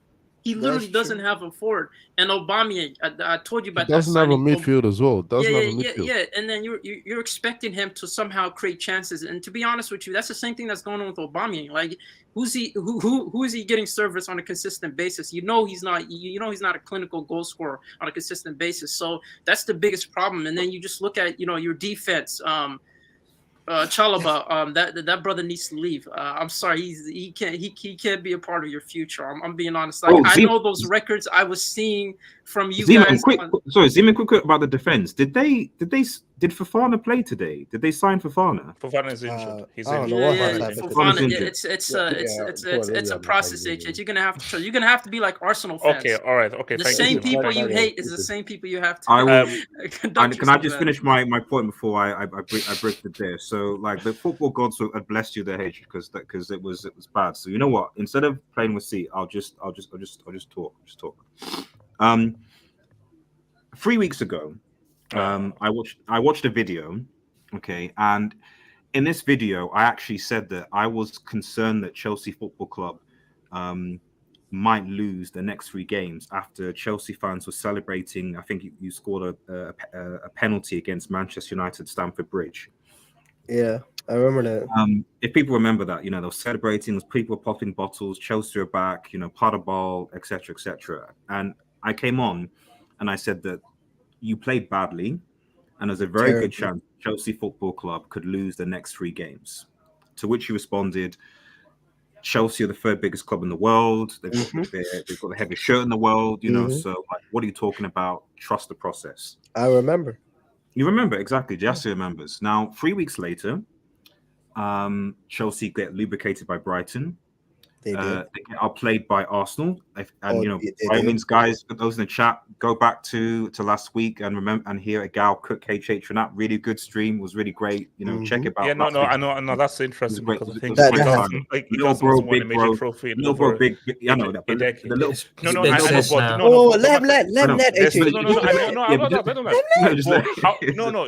He literally doesn't have a forward. And Aubameyang, I told you about that. Doesn't have a midfield as well. Yeah. And then you're expecting him to somehow create chances. And to be honest with you, that's the same thing that's going on with Aubameyang. Like, who is he getting service on a consistent basis? You know he's not. You know he's not a clinical goal scorer on a consistent basis. So that's the biggest problem. And then you just look at your defense. Chalaba, that brother needs to leave. I'm sorry, he can't be a part of your future. I'm being honest. Like, I know those records I was seeing from you guys. Zeman, quick about the defense. Did Fofana play today? Did they sign Fofana? Fofana is injured. He's injured. Fofana, it's a process. You're gonna have to be like Arsenal fans. Okay, all right, okay. The same people you hate is the same people you have to. Can I just finish my point before I break the there? So like the football gods had blessed you there, H, because it was bad. So you know what? Instead of playing with C, I'll just talk. 3 weeks ago, I watched a video, okay, and in this video, I actually said that I was concerned that Chelsea Football Club might lose the next 3 games after Chelsea fans were celebrating. I think you scored a penalty against Manchester United, Stamford Bridge. Yeah, I remember that. If people remember that, they were celebrating, people were popping bottles, Chelsea are back, part of ball, etc., etc. And I came on and I said that you played badly, and there's a very good chance Chelsea Football Club could lose the next 3 games. To which you responded, Chelsea are the 3rd biggest club in the world. They've got the heaviest shirt in the world, So, like, what are you talking about? Trust the process. I remember. You remember exactly. Jesse remembers. Now, 3 weeks later, Chelsea get lubricated by Brighton. They get outplayed by Arsenal, and by all means, guys, for those in the chat, go back to last week and remember and hear a gal cook HH for that really good stream. It was really great. Check it out. Yeah, I know. That's interesting because I think he doesn't win a major trophy. Let him let.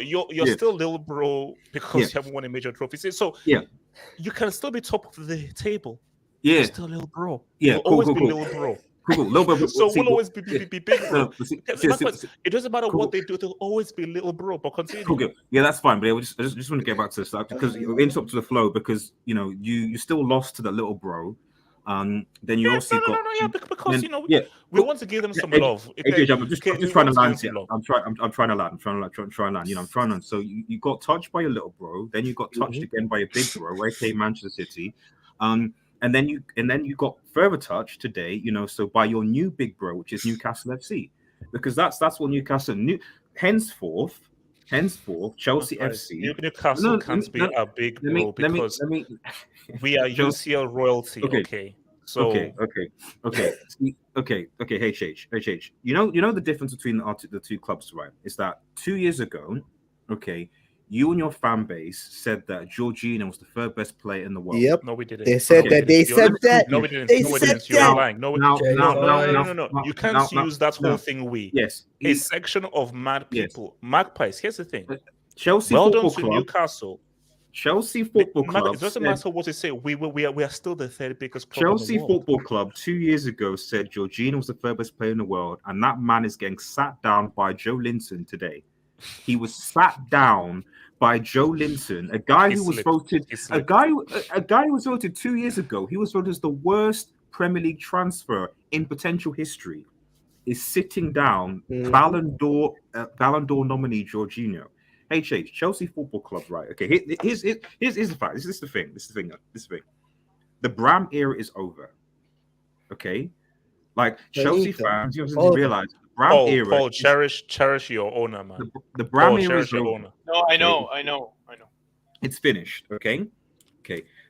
You're still little bro because you haven't won a major trophy. So you can still be top of the table. Yeah, you're still little bro. Yeah, you'll always be little bro. Cool. So we'll always be big bro. It doesn't matter what they do; they'll always be little bro. But continue. Cool. Yeah, that's fine. But I just want to get back to this because you interrupt to the flow because you still lost to the little bro. Then you also got because we want to give them some love. I'm just trying to land here. I'm trying to land. I'm trying to land. So you got touched by your little bro. Then you got touched again by a big bro. aka Manchester City. And then you got further touched today, so by your new big bro, which is Newcastle FC, because that's what Newcastle henceforth Chelsea FC. Newcastle can't be a big bro because we are UCL royalty. Okay. So okay. HH. You know the difference between the 2 clubs, right? Is that 2 years ago, you and your fan base said that Jorginho was the 3rd best player in the world. Yep. No, we didn't. They said that. They said that. No, we didn't. They no, we said didn't. You're lying. No. You can't use that whole thing. Yes. A section of mad people. Yes. Magpies. Here's the thing. Chelsea well Football done to Club. Newcastle. Chelsea Football Club. It doesn't matter what they say. We are still the 3rd biggest club. Chelsea Football Club 2 years ago said Jorginho was the 3rd best player in the world, and that man is getting sat down by Joe Linton today. He was sat down by Joe Linton, a guy who was voted, a guy who was voted 2 years ago. He was voted as the worst Premier League transfer in potential history. Is sitting down Ballon d'Or nominee Jorginho. Chelsea Football Club, right? Okay, here's the fact. This is the thing. The Bram era is over. Okay, like Chelsea fans, you have to realize. Paul, cherish your owner, man. The Bram era is over. No, I know. It's finished. Okay.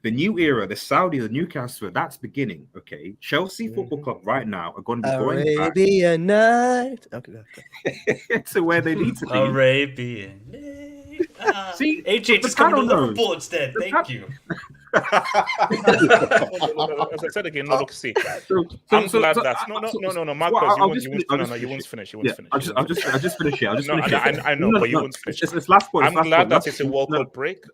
The new era, the Saudi, the Newcastle, that's beginning. Okay. Chelsea Football Club right now are going to be going back. Arabian Night. Okay. To where they need to be. Arabian Night. See, AJ just coming to Liverpool instead. Thank you. As I said again, no, look, see, I'm glad that no, Marcos, you won't finish. I'll just finish here. I know, but you won't finish. It's last point. I'm glad that it's a World Cup break.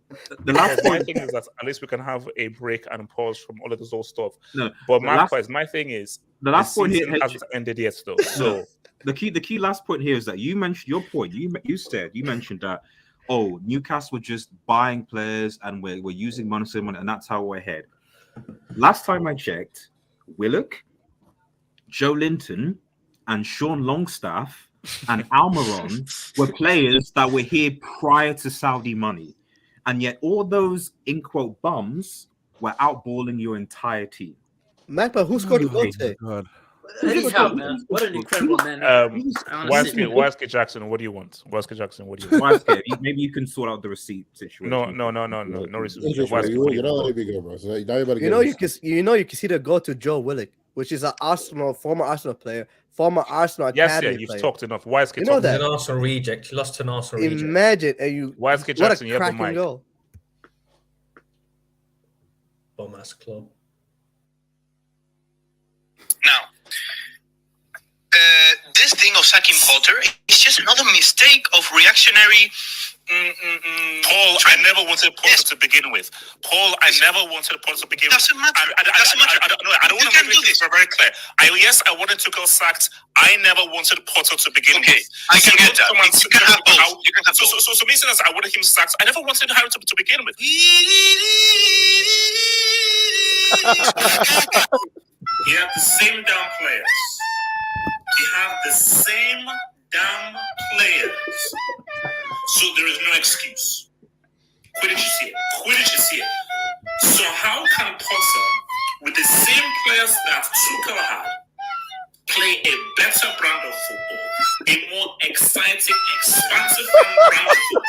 The last point thing is that at least we can have a break and pause from all of this old stuff. No, but Marcos, my thing is the last point here hasn't ended yet, though. So the key last point here is that you mentioned your point. You mentioned that. Oh, Newcastle were just buying players and we're using money, and that's how we're ahead. Last time I checked, Willock, Joe Linton, and Sean Longstaff and Almiron were players that were here prior to Saudi money. And yet all those, in quote, bums were outballing your entire team. Mac, but who scored the goal today? Man. What an incredible man. Wesley Jackson, what do you want? Wesley Jackson, what do you want? Maybe you can sort out the receipt situation. No receipt. You know you can see the goal to Joe Willock, which is former Arsenal player, former Arsenal academy you've player. talked enough. Wesley, you know that? An Arsenal reject. You lost to an Arsenal reject. Imagine, and you. Wesley Jackson, you have the mic. Goal. Bomb-ass club. Now, this thing of sacking Potter is just another mistake of reactionary. Paul, I never wanted Potter to begin with. I never wanted Potter to begin with. Doesn't matter. I don't want to make this very clear. Yes, I wanted Tuchel sacked. I never wanted Potter to begin with. I can get that. You can have both. So me saying I wanted him sacked. I never wanted Harry to begin with. He had the same damn players. So there is no excuse. Quidditch is here. So how can Potter, with the same players that Tuchel had, play a better brand of football, a more exciting, expansive brand of football,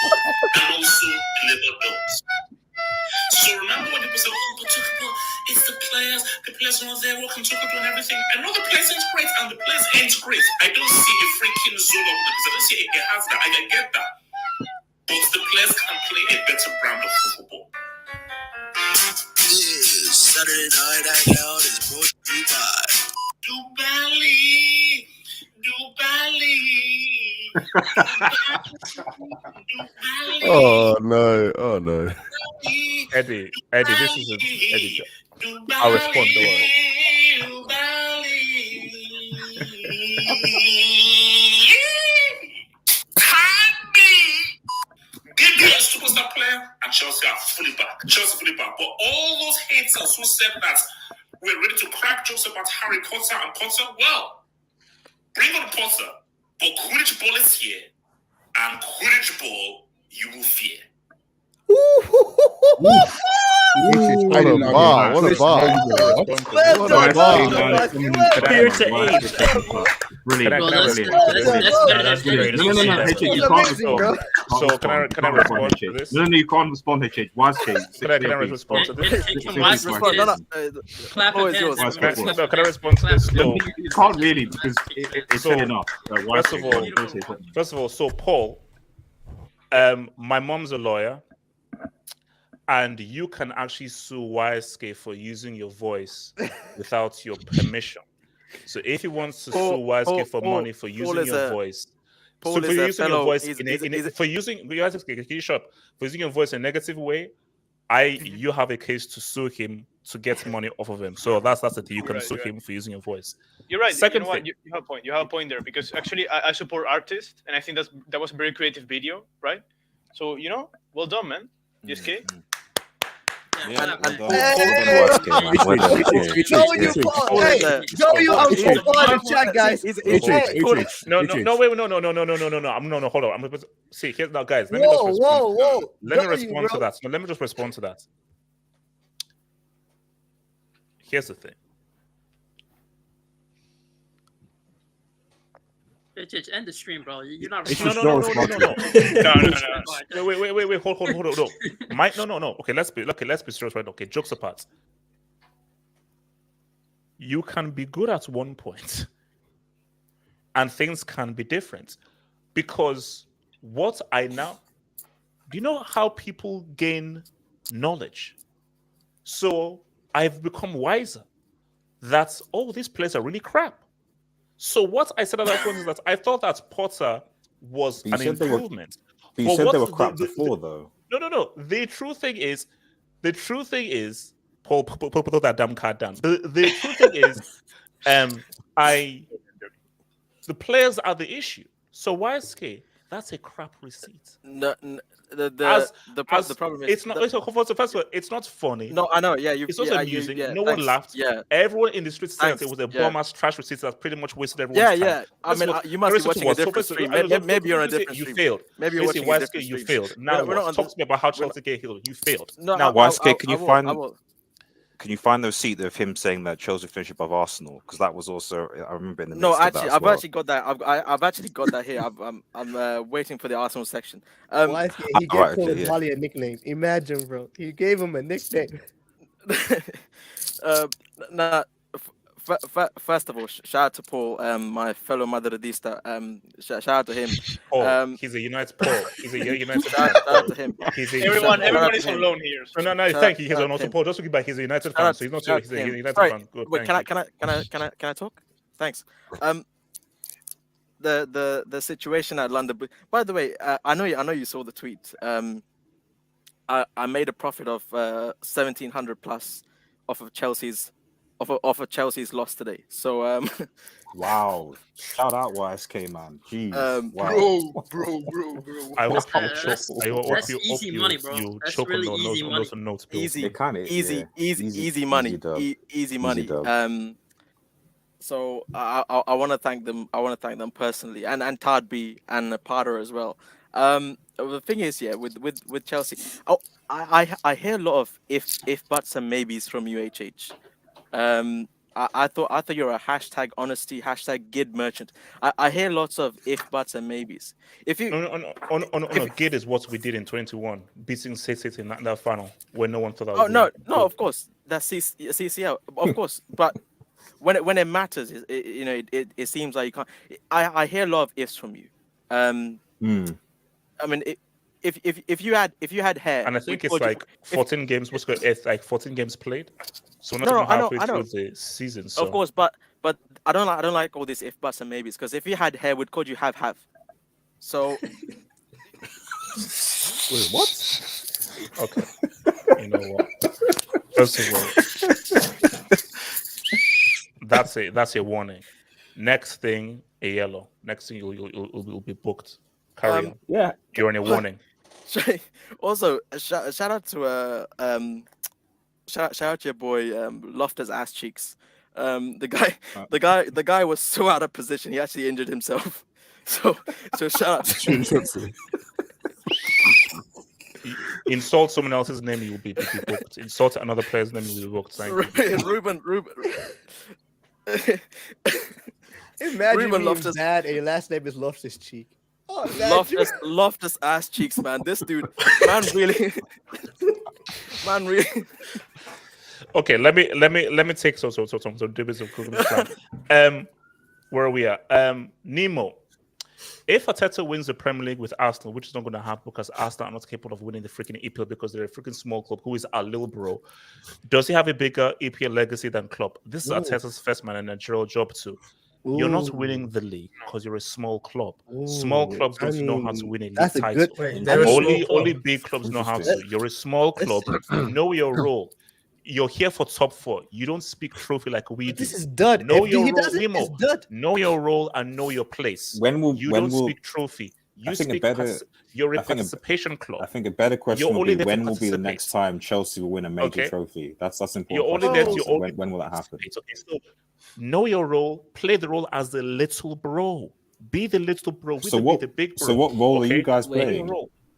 and also deliver goals? So remember when people say, but Tuchel, it's the players are not there, what can Tuchel do and everything? I know the players ain't great, and the players ain't great. I don't see a freaking Zola with them, because I don't see a Hazard. I can get that. But the players can play a better brand of football. This Saturday Night Hangout is brought to you by Oh no. Eddie, this is Eddie. I'll respond to it. Give me a superstar player and Chelsea are fully back. But all those haters who said that we're ready to crack jokes about Harry Potter and Potter, well, bring on Potter. But Quidditch ball is here, and Quidditch ball you will fear. What a bar! Fear to age. Brilliant. That's great. No, you can't respond. So can I respond to this? No, you can't respond, HH. Why is Can I respond to this? Can I respond to this? You can't really, because it's fair enough. First of all, so Paul, my mom's a lawyer, and you can actually sue YSK for using your voice without your permission. So if he wants to sue YSK for money for using your voice, for using your voice in a negative way, you have a case to sue him to get money off of him. So that's the thing. You can sue him for using your voice. You're right. Second you know what? You have a point. You have a point there, because actually I support artists, and I think that was a very creative video, right? So well done, man. YSK. Chat, guys. No, hold on. See, here's now, guys. Let me respond to that. No, let me just respond to that. Here's the thing. Just end the stream, bro. You're not. No. Wait. Hold on. Mike, no. Okay, let's be serious, right? Okay, jokes apart. You can be good at one point, and things can be different, because do you know how people gain knowledge? So I've become wiser that these players are really crap. So what I said at that point is that I thought that Potter was an improvement. But you said they were crap before, though. No. The true thing is, Paul, put that damn card down. The true thing is, the players are the issue. So YSK, that's a crap receipt. No, the problem is it's not. First of all, it's not funny. No, I know. Yeah, it's also amusing. No one laughed. Yeah, everyone in the street said it was a bomb-ass trash receipt that pretty much wasted everyone's time. Yeah. I mean, you must be watching a different stream. Maybe you're on a different stream. You failed. Maybe you're watching a different stream. You failed. Now talk to me about how Chelsea get healed. You failed. Now, YSK, can you find the receipt of him saying that Chelsea finished above Arsenal? Because that was also, I remember in the midst of that I've actually got that. I've actually got that here. I'm waiting for the Arsenal section. He gave Boehly a nickname. Imagine, bro. He gave him a nickname. First of all, shout out to Paul, my fellow Madridista. Shout out to him. He's a United Paul. He's a United. Shout out to him. Everyone is on loan here. No. Thank you. He's on also Paul. Just to give back, he's a United fan, so he's not. He's a United fan. Good. Wait, can I talk? Thanks. The situation at London. By the way, I know you saw the tweet. I made a profit of 1,700 plus off of Chelsea's loss today. So wow, shout out YSK, man. Jeez, wow. Bro. I hope you choke. That's easy money, bro. That's really easy money. Easy money. Easy money. So I want to thank them. I want to thank them personally, and Tadby and Potter as well. The thing is, with Chelsea, I hear a lot of if buts and maybes from UHH. I thought you're a hashtag honesty, hashtag Gid merchant. I hear lots of if buts and maybes. If you Gid is what we did in 2021, beating City in that final when no one thought that. Oh no, of course that's CCL, of course, but. When it matters, it seems like you can't. I hear a lot of ifs from you. I mean, if you had hair, and I think it's like 14 games. It's like 14 games played. So not even halfway through the season. So. Of course, but I don't like all this if buts and maybes, because if you had hair, we'd call you have. So. Wait, what? Okay. You know what? First of all. That's a warning. Next thing, a yellow. Next thing, you'll be booked. Carry on. Yeah, you're on a warning. Also, shout out to shout out to your boy Loftus ass cheeks. The guy was so out of position. He actually injured himself. So shout out to Insult someone else's name, you will be booked. Insult another player's name, you will be booked. Thank you. Ruben. Imagine being bad and your last name is Loftus Cheek. Loftus ass cheeks, man. This dude, man, really. Okay, let me take some dibs of cooking time. Where are we at? Nemo. If Arteta wins the Premier League with Arsenal, which is not going to happen because Arsenal are not capable of winning the freaking EPL because they're a freaking small club who is our little bro, does he have a bigger EPL legacy than Klopp? This is Arteta's first managerial job too. You're not winning the league because you're a small club. Small clubs don't know how to win a league title. Only big clubs know how to. You're a small club. Know your role. You're here for top 4. You don't speak trophy like we do. This is dud. Know your role, Nemo. Know your role and know your place. You don't speak trophy. You speak you're a participation club. I think a better question will be when will be the next time Chelsea will win a major trophy? That's important. You're only there when will that happen? Okay, so know your role. Play the role as the little bro. Be the little bro. Be the big bro. So what role are you guys playing?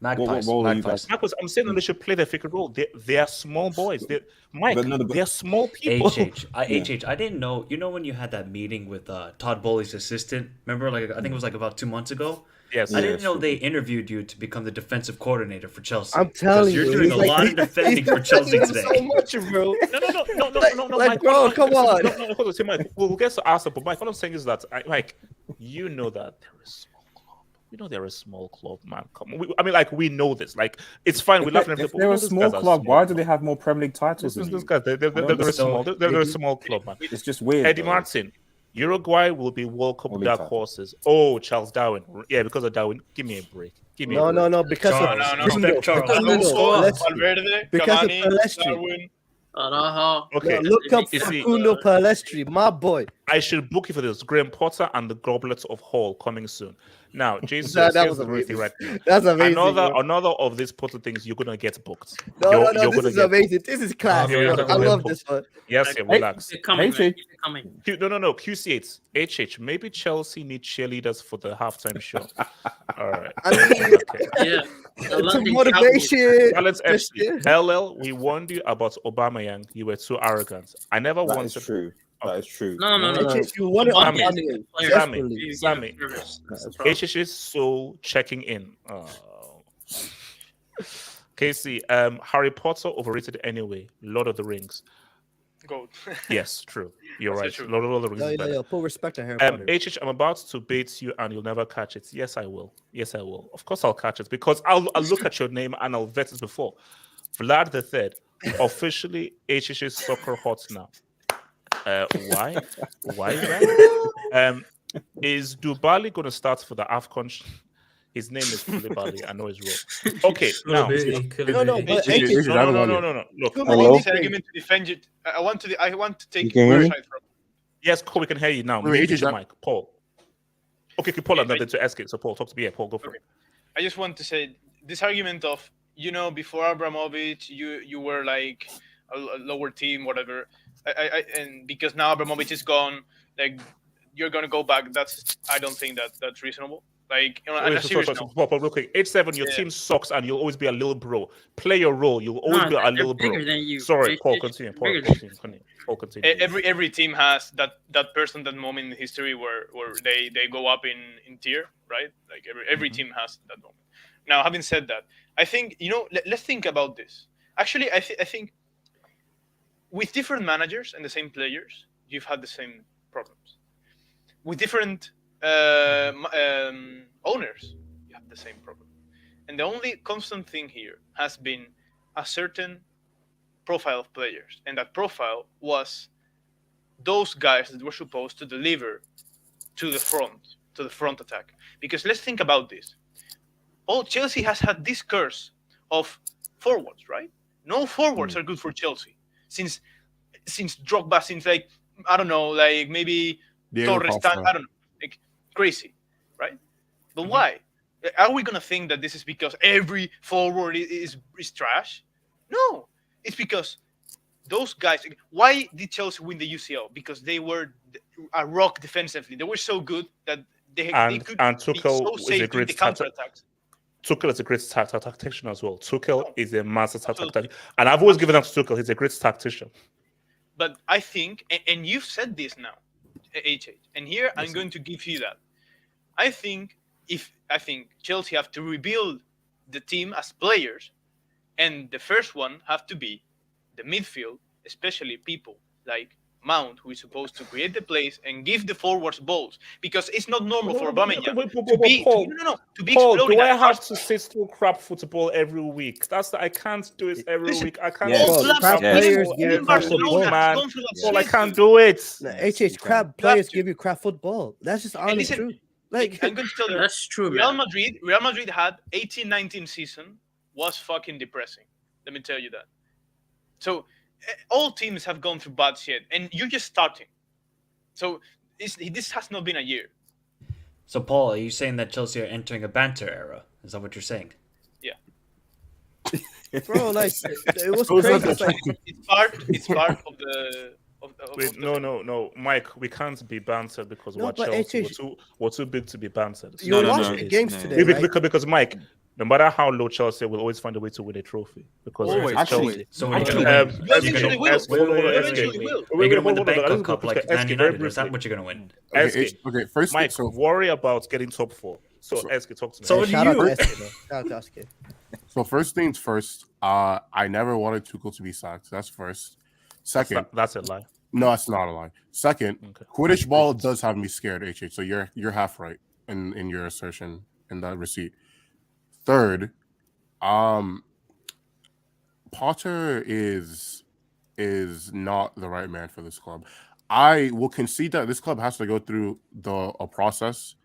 Magpies. What role are you guys? Magpies. I'm saying that they should play their freaking role. They are small boys. They're small people. HH, I didn't know. You know when you had that meeting with Todd Boehly's assistant? Remember, like I think it was like about 2 months ago. Yes. I didn't know they interviewed you to become the defensive coordinator for Chelsea. I'm telling you, you're doing a lot of defending for Chelsea today. So much, bro. No, like, Mike, bro, come on. No, hold on, Mike. We'll get to Arsenal, but Mike, what I'm saying is that, Mike, you know that there is small club. We know they're a small club, man. Come on. I mean, like, we know this. Like, it's fine. We're laughing at If they're a small club, why do they have more Premier League titles than These you? guys, they're a small club, man. It's just weird. Eddie Martin, Uruguay will be World Cup dark horses. Oh, Charles Darwin. Yeah, because of Darwin. Give me a break. Give me a break. No, because Charles. Valverde, Cavani, Darwin. Okay, look up Facundo Palestri, my boy. I should book you for this. Graham Potter and the Goblets of Hall coming soon. Now, Jesus, that was amazing. Right now. That's amazing. Another of these Potter things, you're gonna get booked. No, this is amazing. This is class. I love this one. Yes, relax. Coming. No. QC8, HH. Maybe Chelsea need cheerleaders for the halftime show. All right. Yeah. It's motivation. Alex FC. LL, we warned you about Aubameyang. You were too arrogant. I never wanted. That is true. That is true. No. You want it, Sammy. HH is so checking in. Casey, Harry Potter overrated anyway. Lord of the Rings. Gold. Yes, true. You're right. Lord of the Rings. Yeah. Put respect to Harry Potter. HH, I'm about to bait you and you'll never catch it. Yes, I will. Of course, I'll catch it because I'll look at your name and I'll vet it before. Vlad the Third, officially HH's soccer hot now. Why? Why is that? Is Dubali going to start for the AFCON? His name is Koulibaly. I know he's wrong. Okay, now. No. Look, argument to defend it. I want to take your side from. Yes, Paul, we can hear you now. Mute your mic, Paul. Okay, Paul, and then to ask it. So, Paul, talk to me. Yeah, Paul, go for it. I just want to say this argument of before Abramovich, you were like a lower team, whatever. And because now Abramovich is gone, like you're gonna go back. I don't think that's reasonable. Like, real quick. 8-7, your team sucks, and you'll always be a little bro. Play your role. You'll always be a little bro. Than you. Sorry, Paul. Continue. Paul, continue. Every team has that person, that moment in history where they go up in tier, right? Like every team has that moment. Now, having said that, I think let's think about this. Actually, I think with different managers and the same players, you've had the same problems. With different owners, you have the same problem. And the only constant thing here has been a certain profile of players. And that profile was those guys that were supposed to deliver to the front attack. Because let's think about this. Chelsea has had this curse of forwards, right? No forwards are good for Chelsea. Since Drogba, since I don't know, maybe Torres, I don't know, crazy, right? But why? Are we gonna think that this is because every forward is trash? No, it's because those guys. Why did Chelsea win the UCL? Because they were a rock defensively. They were so good that they could be so safe in the counterattacks. Tuchel is a great tactician as well. Tuchel is a master tactician, and I've always given up to Tuchel. He's a great tactician. But I think, and you've said this now, HH, and here I'm going to give you that. I think Chelsea have to rebuild the team as players, and the first one have to be the midfield, especially people like Mount, who is supposed to create the plays and give the forwards balls, because it's not normal for Aubameyang to be Paul, do I have to sit through crap football every week? I can't do it every week. I can't. Crap players give you crap football, man. Paul, I can't do it. Crap players give you crap football. That's just honest truth. Like, I'm going to tell you, that's true. Real Madrid had 18-19 season was fucking depressing. Let me tell you that. So all teams have gone through bad shit, and you're just starting. So this has not been a year. So, Paul, are you saying that Chelsea are entering a banter era? Is that what you're saying? Yeah. Bro, it was crazy. It's part of the. Wait, no, Mike. We can't be bantered because we're Chelsea. We're too big to be bantered. You watched the games today, right? Because Mike, no matter how low Chelsea, will always find a way to win a trophy. Because it's Chelsea. So when you're going to win the Bank Cup like Man United, is that what you're going to win? Okay, first, Mike, worry about getting top 4. So Eski, talk to me. So shout out to Eski. So first things first, I never wanted Tuchel to be sacked. That's first. Second, that's a lie. No, it's not a lie. Second, Quidditch ball does have me scared, HH. So you're half right in your assertion. receipt. Third, Potter is not the right man for this club. I will concede that this club has to go through a process,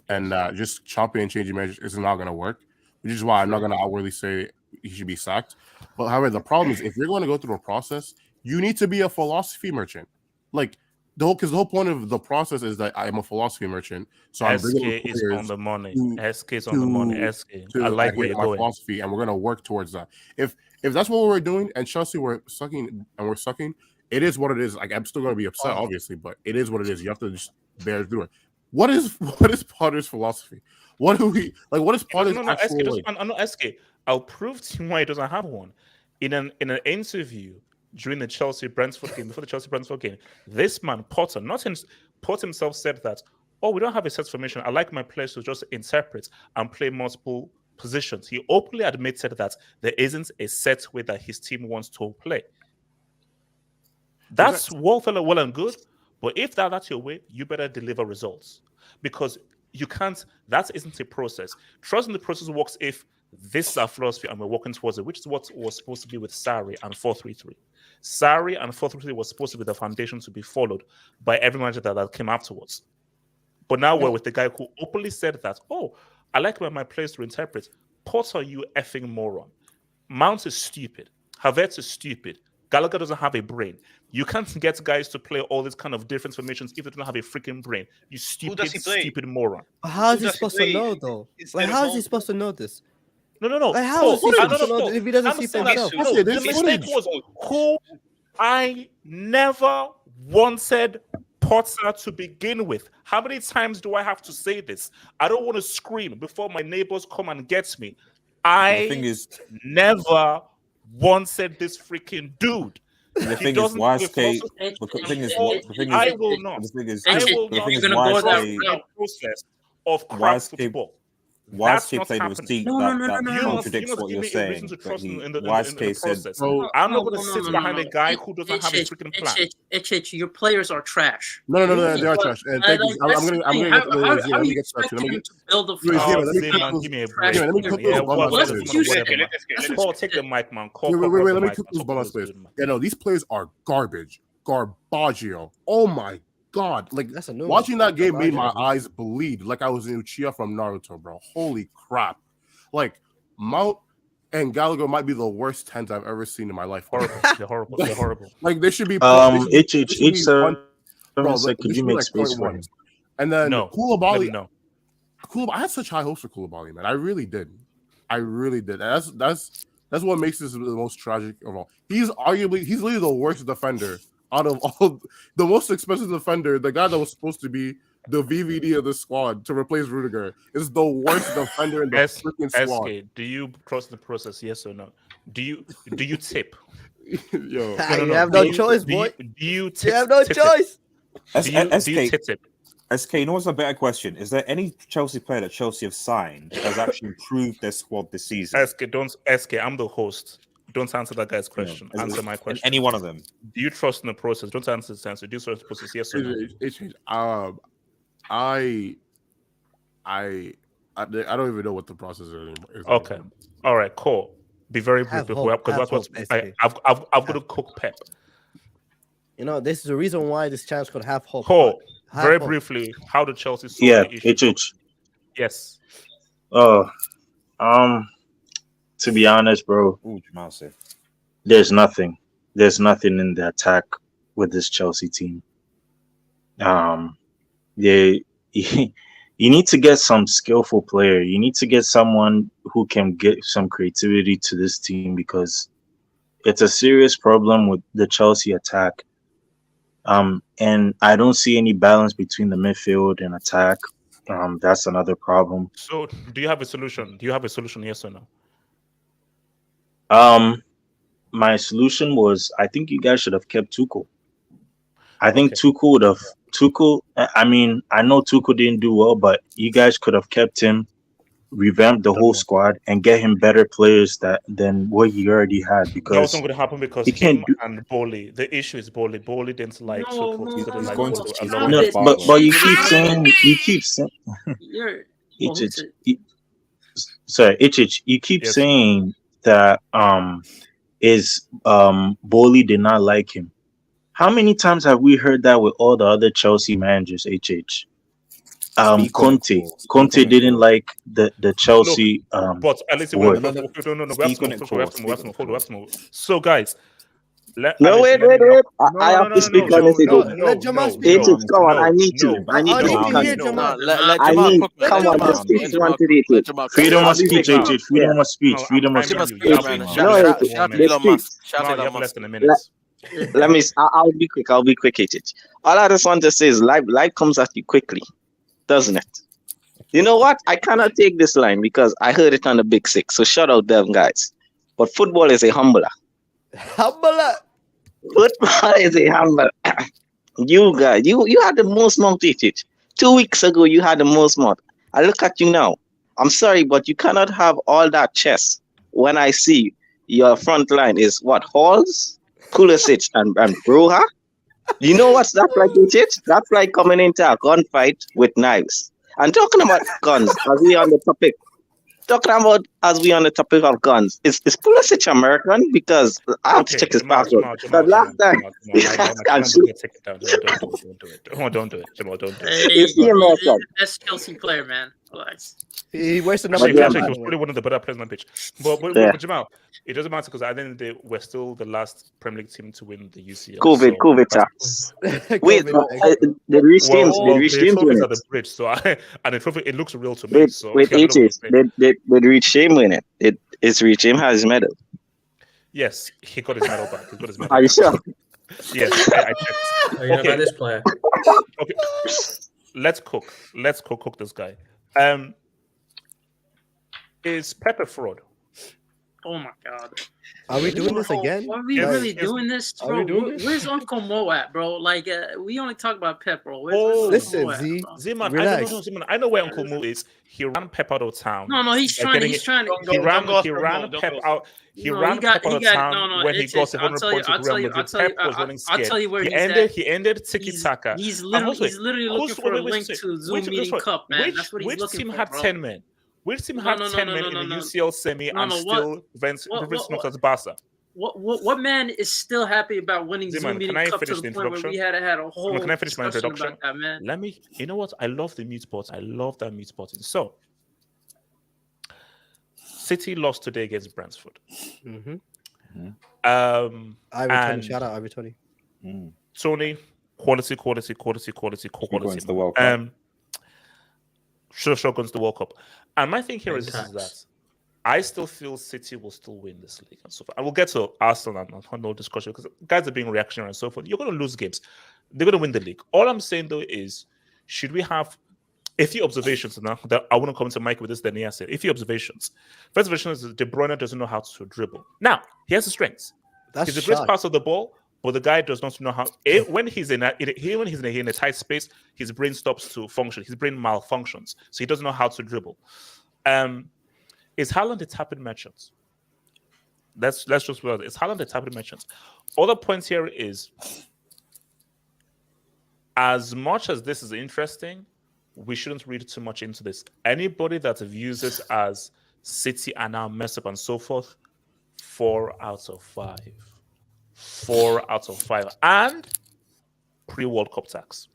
and just chopping and changing measures is not going to work, which is why I'm not going to outwardly say he should be sacked. But however, the problem is if you're going to go through a process, you need to be a philosophy merchant. Like because the whole point of the process is that I'm a philosophy merchant, so I'm bringing is on the money. SK is on to, the money. SK, I like where you're my going. philosophy, and we're going to work towards that. If that's what we're doing, and Chelsea we're sucking, it is what it is. Like I'm still going to be upset, obviously, but it is what it is. You have to just bear through it. What is Potter's philosophy? What do we like? What is Potter's actual? SK. I'll prove to you why he doesn't have one. In an interview during the Chelsea-Brentford game, before the Chelsea-Brentford game, this man, Potter, Potter himself said that, we don't have a set formation. I like my players to just interpret and play multiple positions. He openly admitted that there isn't a set way that his team wants to play. That's well and good, but if that's your way, you better deliver results. Because you can't, that isn't a process. Trust in the process works if this is our philosophy and we're working towards it, which is what was supposed to be with Sarri and 4-3-3. Sarri and 4-3-3 was supposed to be the foundation to be followed by every manager that came afterwards. But now we're with the guy who openly said that, I like my players to interpret. Potter, you effing moron. Mount is stupid. Havertz is stupid. Gallagher doesn't have a brain. You can't get guys to play all these kind of different formations if they don't have a freaking brain. You stupid moron. How is he supposed to know, though? How is he supposed to know this? No. Like, how is he supposed to know if he doesn't see for himself? The mistake was I never wanted Potter to begin with. How many times do I have to say this? I don't want to scream before my neighbors come and get me. I never wanted this freaking dude. The thing is, YSK. The thing is, I will not. The thing is, YSK process of crap football. YSK played a receipt that contradicts what you're saying. YSK said, I'm not going to sit behind a guy who doesn't have a freaking plan. Your players are trash. No, they are trash. And thank you. I'm going to get started. Let me take the mic, man. Wait, let me cook those balance players. Yeah, no, these players are garbage. Garbaggio. Oh my God, like that's watching that game made my eyes bleed like I was in Uchiha from Naruto, bro. Holy crap. Like Mount and Gallagher might be the worst 10s I've ever seen in my life. They're horrible. Like they should be sir. Could you make space for him? And then Koulibaly. I had such high hopes for Koulibaly, man. I really did. And that's what makes this the most tragic of all. He's literally the worst defender out of all, the most expensive defender, the guy that was supposed to be the VVD of the squad to replace Rudiger, is the worst defender in the freaking squad. SK, do you trust the process? Yes or no? Do you tip? Yo, you have no choice, boy. Do you tip? You have no choice. Do you tip? SK, you know what's a better question? Is there any Chelsea player that Chelsea have signed that has actually improved their squad this season? SK, I'm the host. Don't answer that guy's question. Answer my question. Any one of them. Do you trust in the process? Don't answer this answer. Do you trust the process? Yes or no? I don't even know what the process is anymore. Okay. All right. Cool. Be very brief because that's what I've got to cook Pep. You know, this is the reason why this chance could have hope. Cool. Very briefly, how did Chelsea solve the issue? Yes. To be honest, bro, there's nothing. There's nothing in the attack with this Chelsea team. You need to get some skillful player. You need to get someone who can get some creativity to this team because it's a serious problem with the Chelsea attack. And I don't see any balance between the midfield and attack. That's another problem. So, do you have a solution? Yes or no? My solution was I think you guys should have kept Tuchel. I think Tuchel would have. I mean, I know Tuchel didn't do well, but you guys could have kept him, revamp the whole squad, and get him better players than what he already had. Because that wasn't going to happen because he can't and Boehly. The issue is Boehly. Boehly didn't like Tuchel. But you keep saying. sorry, HH, you keep Yes. saying that Boehly did not like him. How many times have we heard that with all the other Chelsea managers, HH? Conte didn't like the Chelsea but at least work. no, we have to move. So guys, wait. I have to speak on this. Let Jamal speak. Come on, I need to. I need to hear Jamal. Let Jamal cook, man. Come on, Jamal just speak cook. one today. Freedom of speech, HH. Freedom of speech. Freedom of speech. Shout Elon Musk. Shout you have Elon less Musk. than a minute. Let me. I'll be quick. HH. All I just want to say is life comes at you quickly, doesn't it? You know what? I cannot take this line because I heard it on the Big Six. So shout out them guys. But football is a humbler. Humbler. Football is a humbler. You guys, you had the most mouth, HH. 2 weeks ago, you had the most mouth. I look at you now. I'm sorry, but you cannot have all that chest when I see your front line is what? Halls, Pulisic, and Broha. You know what's that like, HH? That's like coming into a gunfight with knives. And talking about guns, as we on the topic of guns, is Pulisic American? Because I have to check his passport. But last time, don't do it. Jamal, don't do Is it. he American? Best Chelsea player, man. Relax. He wears the number. Actually, he was probably one of the better players on the pitch. But Jamal, it doesn't matter because at the end of the day, we're still the last Premier League team to win the UCL. COVID tax. Wait, did Reece James win at the it? bridge, so and it looks real to me. Wait, HH, did Reece James win it? Is Reece James has his medal? Yes, he got his medal back. Are you sure? Yes, I checked. Oh, you know about this player? Okay, let's cook this guy. Is Pep a fraud? Oh my God. Are we doing this again? Are we really doing this, Are bro? we doing this? Where's Uncle Mo at, bro? Like, we only talk about Pep, bro. Listen, Mo at, Z. bro? Z-Man, Relax. I know where Uncle Mo is. He ran Pep out of town. No, he's trying. He's trying to. He ran Pep out. He ran Pep out of town when he got the vulnerable to Real Madrid. Pep was running scared. I'll tell you where He ended tiki taka. He's literally looking for a link to Zoom Meeting Cup, man. That's what he's looking for. Which team had 10 men? Which team had 10 men in the UCL semi and still Vince as Barca? What man is still happy about winning Zoom Meeting Cup to the point where we had a whole can I finish my introduction? about that, man? Let me. You know what? I love the mute pot. I love that mute potting. So, City lost today against Brentford. Ivy Shout out Ivy Tony. Tony, quality. Shotguns the World Cup. And my thing here is that I still feel City will still win this league and so forth. And we'll get to Arsenal and no discussion because guys are being reactionary and so forth. You're going to lose games. They're going to win the league. All I'm saying though is, should we have a few observations now that I want to come to Mike with this? Then he has said a few observations. First observation is that De Bruyne doesn't know how to dribble. Now he has the strengths. He's a great pass of the ball, but the guy does not know how. When he's in a tight space, his brain stops to function. His brain malfunctions, so he doesn't know how to dribble. Is Haaland a tapping merchant? Let's just word it. Is Haaland a tapping merchant? Other points here is, as much as this is interesting, we shouldn't read too much into this. Anybody that views this as City are now messed up and so forth, 4 out of 5. 4 out of 5. And pre-World Cup tax.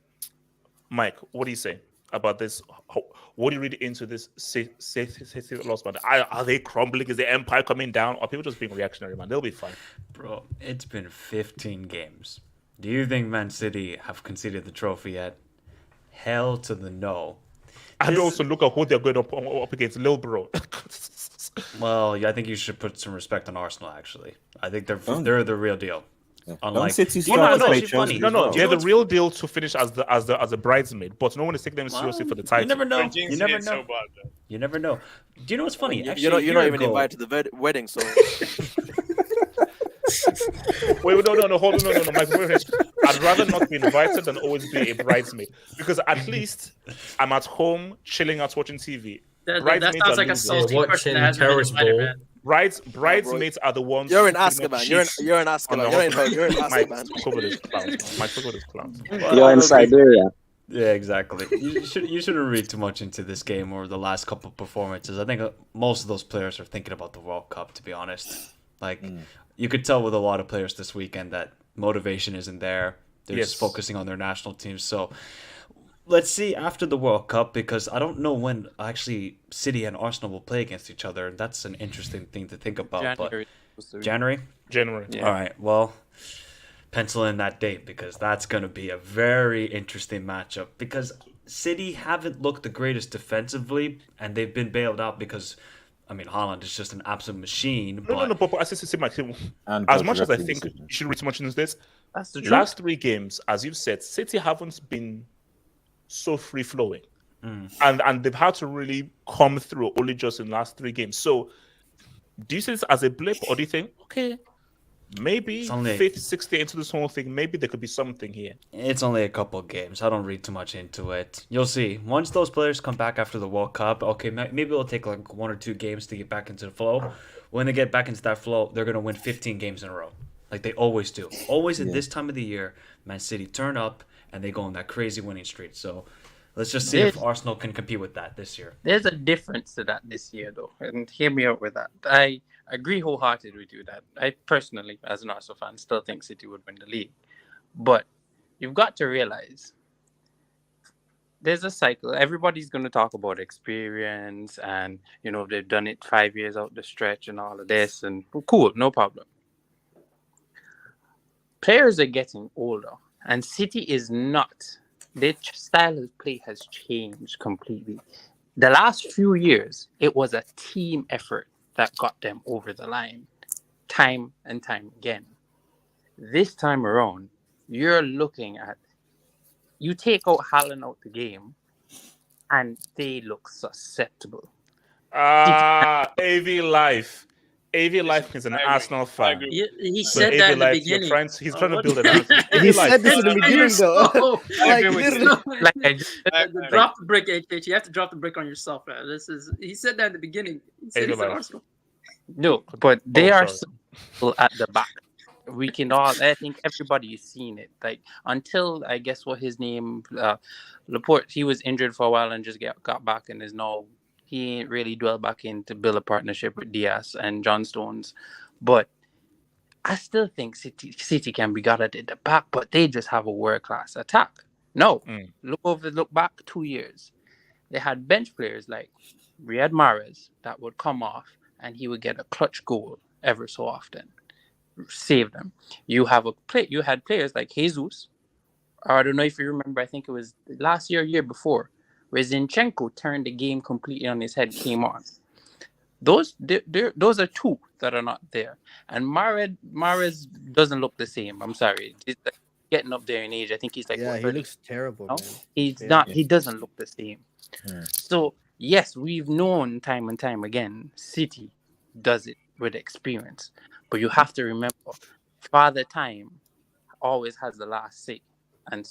Mike, what do you say about this? What do you read into this City loss, man? Are they crumbling? Is the empire coming down? Or people just being reactionary, man? They'll be fine. Bro, it's been 15 games. Do you think Man City have conceded the trophy yet? Hell to the no. And also look at who they're going up against, Lil Bro. Well, yeah, I think you should put some respect on Arsenal. Actually, I think they're the real deal. Unlike City they're the real deal to finish as a bridesmaid, but no one is taking them seriously for the title. You never know. You never know. You never know. Do you know what's funny? Actually, you're not even invited to the wedding, so. Wait, no, hold on, no. I'd rather not be invited than always be a bridesmaid, because at least I'm at home chilling out watching TV. That sounds like a salty person that has been invited, man. Bridesmaids are the ones. You're an Azkaban. You're an Azkaban. You're in Azkaban. Mike, look at this clown. You're in Siberia. Yeah, exactly. You shouldn't read too much into this game or the last couple of performances. I think most of those players are thinking about the World Cup, to be honest. Like, you could tell with a lot of players this weekend that motivation isn't there. They're just focusing on their national teams. So let's see after the World Cup, because I don't know when actually City and Arsenal will play against each other. And that's an interesting thing to think about. January. But January? Yeah. All right. Well, pencil in that date, because that's going to be a very interesting matchup, because City haven't looked the greatest defensively, and they've been bailed out because, I mean, Haaland is just an absolute machine. No, but as much as I think you should read too much into this, that's the truth. Last 3 games, as you've said, City haven't been so free-flowing. And they've had to really come through only just in the last 3 games. So do you see this as a blip, or do you think, okay, maybe 5th, 6th day into this whole thing, maybe there could be something here? It's only a couple of games. I don't read too much into it. You'll see. Once those players come back after the World Cup, okay, maybe it'll take like 1 or 2 games to get back into the flow. When they get back into that flow, they're going to win 15 games in a row. Like they always do. Always at this time of the year, Man City turn up and they go on that crazy winning streak. So let's just see if Arsenal can compete with that this year. There's a difference to that this year, though. And hear me out with that. I agree wholeheartedly with you that I personally, as an Arsenal fan, still think City would win the league. But you've got to realize there's a cycle. Everybody's going to talk about experience and, you know, they've done it 5 years out the stretch and all of this. And cool, no problem. Players are getting older. And City is not. Their style of play has changed completely. The last few years, it was a team effort that got them over the line, time and time again. This time around, you're looking at, you take out Haaland out the game, and they look susceptible. AV Life. AV Life is an Arsenal fan. He said that in the beginning. He's trying to build an argument. He said this in the beginning, though. Drop the brick, HH. You have to drop the brick on yourself, man. He said that in the beginning. He said he's an Arsenal. No, but they are still at the back. We can all, I think everybody has seen it. Like, until, I guess what his name, Laporte, he was injured for a while and just got back and is now, he ain't really dwelled back in to build a partnership with Diaz and John Stones. But I still think City can be got at the back, but they just have a world-class attack. No, look back 2 years. They had bench players like Riyad Mahrez that would come off and he would get a clutch goal ever so often. Save them. You had players like Jesus, or I don't know if you remember, I think it was last year, year before, where Zinchenko turned the game completely on his head, came on. Those are 2 that are not there. And Mahrez doesn't look the same. I'm sorry. He's like getting up there in age. I think he's like, he looks terrible. No? He's not. He doesn't look the same. So yes, we've known time and time again, City does it with experience. But you have to remember, Father Time always has the last say. And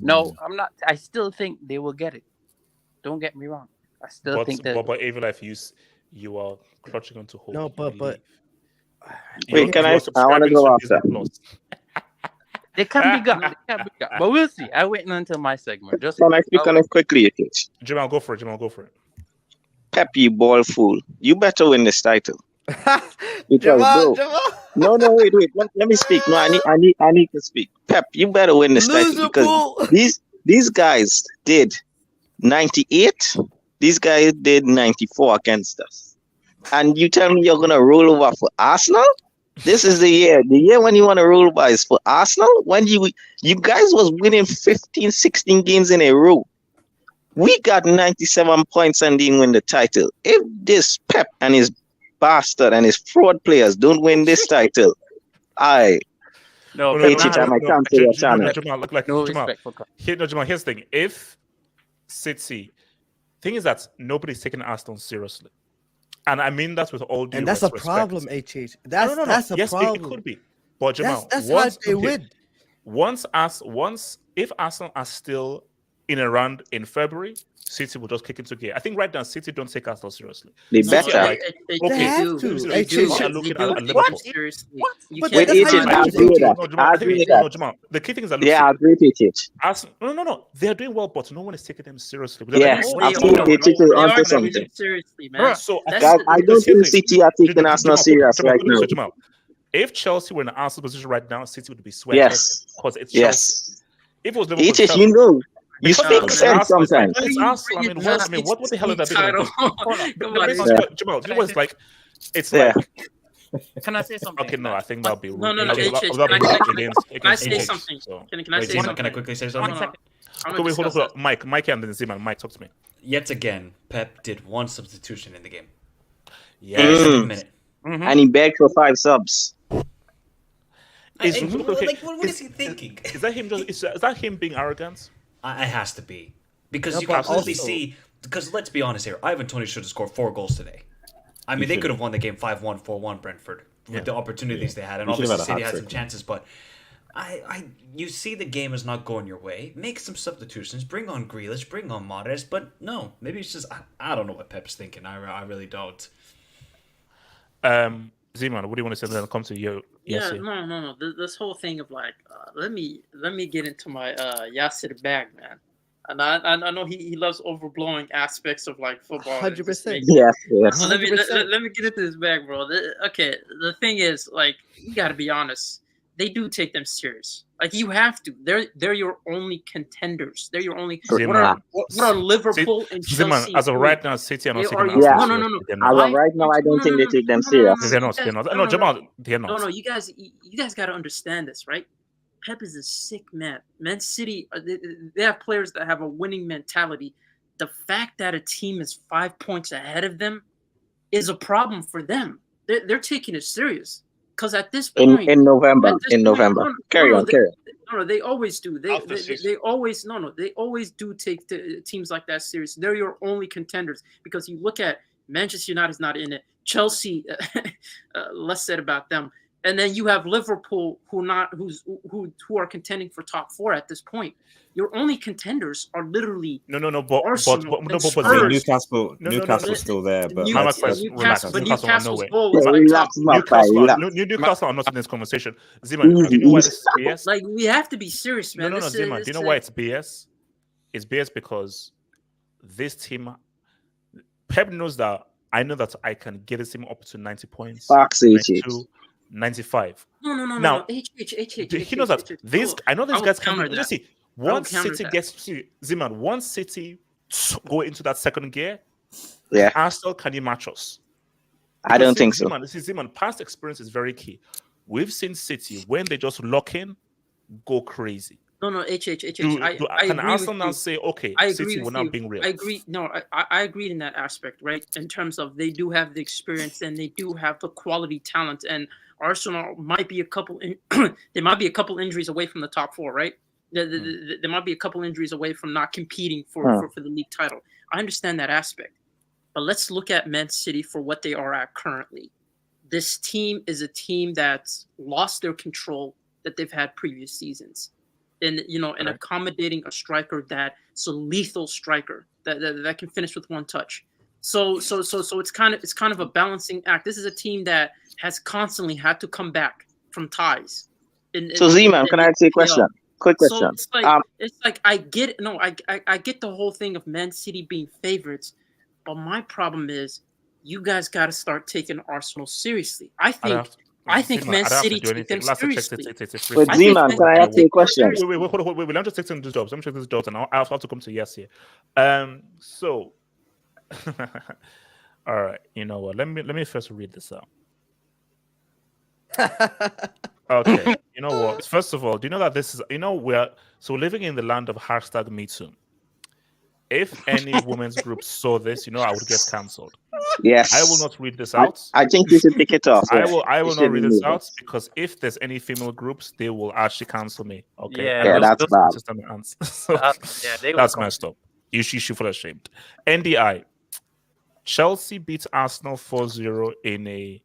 no, I'm not. I still think they will get it. Don't get me wrong. I still think that. But AV Life, you are clutching onto hope. No, but wait, I want to go after. They can be got. But we'll see. I'm waiting until my segment. Can I speak on it quickly, Itch? Jamal, go for it. Pep, you ball fool. You better win this title. Jamal. No, wait. Let me speak. No, I need to speak. Pep, you better win this title because these guys did 98. These guys did 94 against us. And you tell me you're gonna roll over for Arsenal? This is the year. The year when you want to roll over is for Arsenal. When you guys was winning 15, 16 games in a row. We got 97 points and didn't win the title. If this Pep and his bastard and his fraud players don't win this title, Jamal, here's the thing. If City, thing is that nobody's taking Arsenal seriously, and I mean that with all due and that's a respect. problem, HH. That's a yes, problem. It could be, but Jamal, that's how they win. If Arsenal are still in a round in February, City will just kick into gear. I think right now City don't take Arsenal seriously. They City better. are like, They have to. City are looking at Liverpool. Seriously. But With that's how H, you I lose, agree with AJ. that. Jamal, I agree with that. Jamal. The key thing is that Yeah, I agree with H. No. They're doing well, but no one is taking them seriously. Yes, absolutely. H is onto something. Seriously, man. So Guys, I don't think City are taking Arsenal serious right now. Jamal, if Chelsea were in an Arsenal position right now, City would be sweating. Yes. Because it's Chelsea. If it was Liverpool, H, you know, you speak sense sometimes. It's Arsenal. What the hell is that doing? Jamal, do you know what it's like? It's like. Can I say something? Okay, no, I think that'll be rude. No. Can I say something? Can I say something? Can I quickly say something? Okay, wait, hold on. Mike and then Zeman. Mike, talk to me. Yet again, Pep did one substitution in the game. Yes. And he begged for 5 subs. What is he thinking? Is that him? Is that him being arrogant? It has to be, because you can clearly see. Because let's be honest here, Ivan Toney should have scored 4 goals today. I mean, they could have won the game 5-1, 4-1, Brentford, with the opportunities they had, and obviously City had some chances. But you see the game is not going your way. Make some substitutions. Bring on Grealish. Bring on Mahrez. But no, maybe it's just I don't know what Pep's thinking. I really don't. Zeman, what do you want to say? Then come to you. Yeah, no. This whole thing of like, let me get into my Yasser bag, man. And I know he loves overblowing aspects of like football. 100%. Yes. Let me get into this bag, bro. Okay, the thing is, like, you got to be honest. They do take them serious. Like, you have to. They're your only contenders. They're your only. What are Liverpool and Chelsea? As of right now, City are not taking them serious. No. As of right now, I don't think they take them serious. They're not. No, Jamal, they're not. No. You guys got to understand this, right? Pep is a sick man. Man City, they have players that have a winning mentality. The fact that a team is 5 points ahead of them is a problem for them. They're taking it serious. Because at this point, in November, carry on. No, they always do. They always do take teams like that serious. They're your only contenders, because you look at Manchester United's not in it. Chelsea, less said about them. And then you have Liverpool, who are contending for top 4 at this point. Your only contenders are literally but Newcastle's still there, but Newcastle's goal Newcastle are not in this conversation. Zeman, do you know why this is BS? Like, we have to be serious, man. No, Zeman, do you know why it's BS? It's BS because this team, Pep knows that I know that I can get this team up to 90 points. 95. No. Now, He knows that these. I know these guys can. Just see, once City go into that second gear, Arsenal, can you match us? I don't think so. Zeman, past experience is very key. We've seen City when they just lock in, go crazy. No. Can Arsenal now say, okay, City will not being real? I agree. No, I agree in that aspect, right? In terms of they do have the experience and they do have the quality talent, and Arsenal might be a couple. There might be a couple injuries away from the top 4, right? There might be a couple injuries away from not competing for the league title. I understand that aspect, but let's look at Man City for what they are at currently. This team is a team that's lost their control that they've had previous seasons. And accommodating a striker that's a lethal striker that can finish with one touch. So it's kind of a balancing act. This is a team that has constantly had to come back from ties. So Z-Man, can I ask you a question? Quick question. So it's like I get I get the whole thing of Man City being favorites, but my problem is you guys got to start taking Arsenal seriously. I think Man City take them seriously. But Z-Man, can I ask you a question? Wait. Let me just take some of these jobs. Let me check these jobs, and I'll have to come to yes here. So, all right. You know what? Let me first read this out. Okay. You know what? First of all, do you know that this is? We're living in the land of #MeToo. If any women's group saw this, I would get cancelled. Yes. I will not read this out. I think you should pick it off. I will not read this out because if there's any female groups, they will actually cancel me. Okay. Yeah, that's bad. So, that's messed up. You should feel ashamed. NDI. Chelsea beat Arsenal 4-0 in a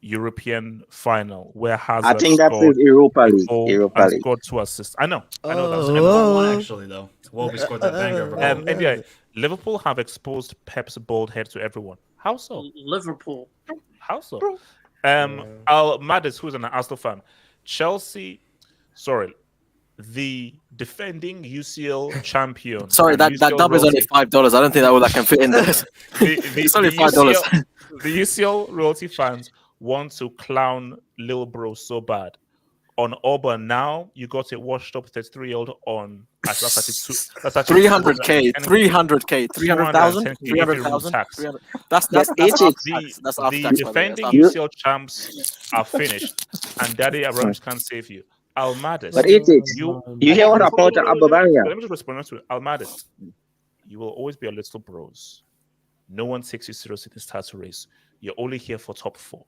European final where Hazard I think that's scored Europa a League. goal Europa and League. scored 2 assists. I know that's one actually though. Wolves scored that banger of a goal. And yeah, Liverpool have exposed Pep's bald head to everyone. How so? Liverpool. How so? Al Madis, who's an Arsenal fan, Chelsea. Sorry, the defending UCL champion. Sorry, that dub is only $5. I don't think that can fit in there. It's only $5. The UCL royalty fans want to clown Lil Bro so bad. On Auburn now, you got it washed up 33-year-old on. That's 300K, 300K, 300,000, 300,000. That's after tax. That's after the tax. defending UCL champs are finished, and Daddy Abrams can't save you. Almadis, but you hear what about Aubameyang? Let me just respond to it. Almadis, you will always be a little bros. No one takes you seriously in this title race. You're only here for top 4.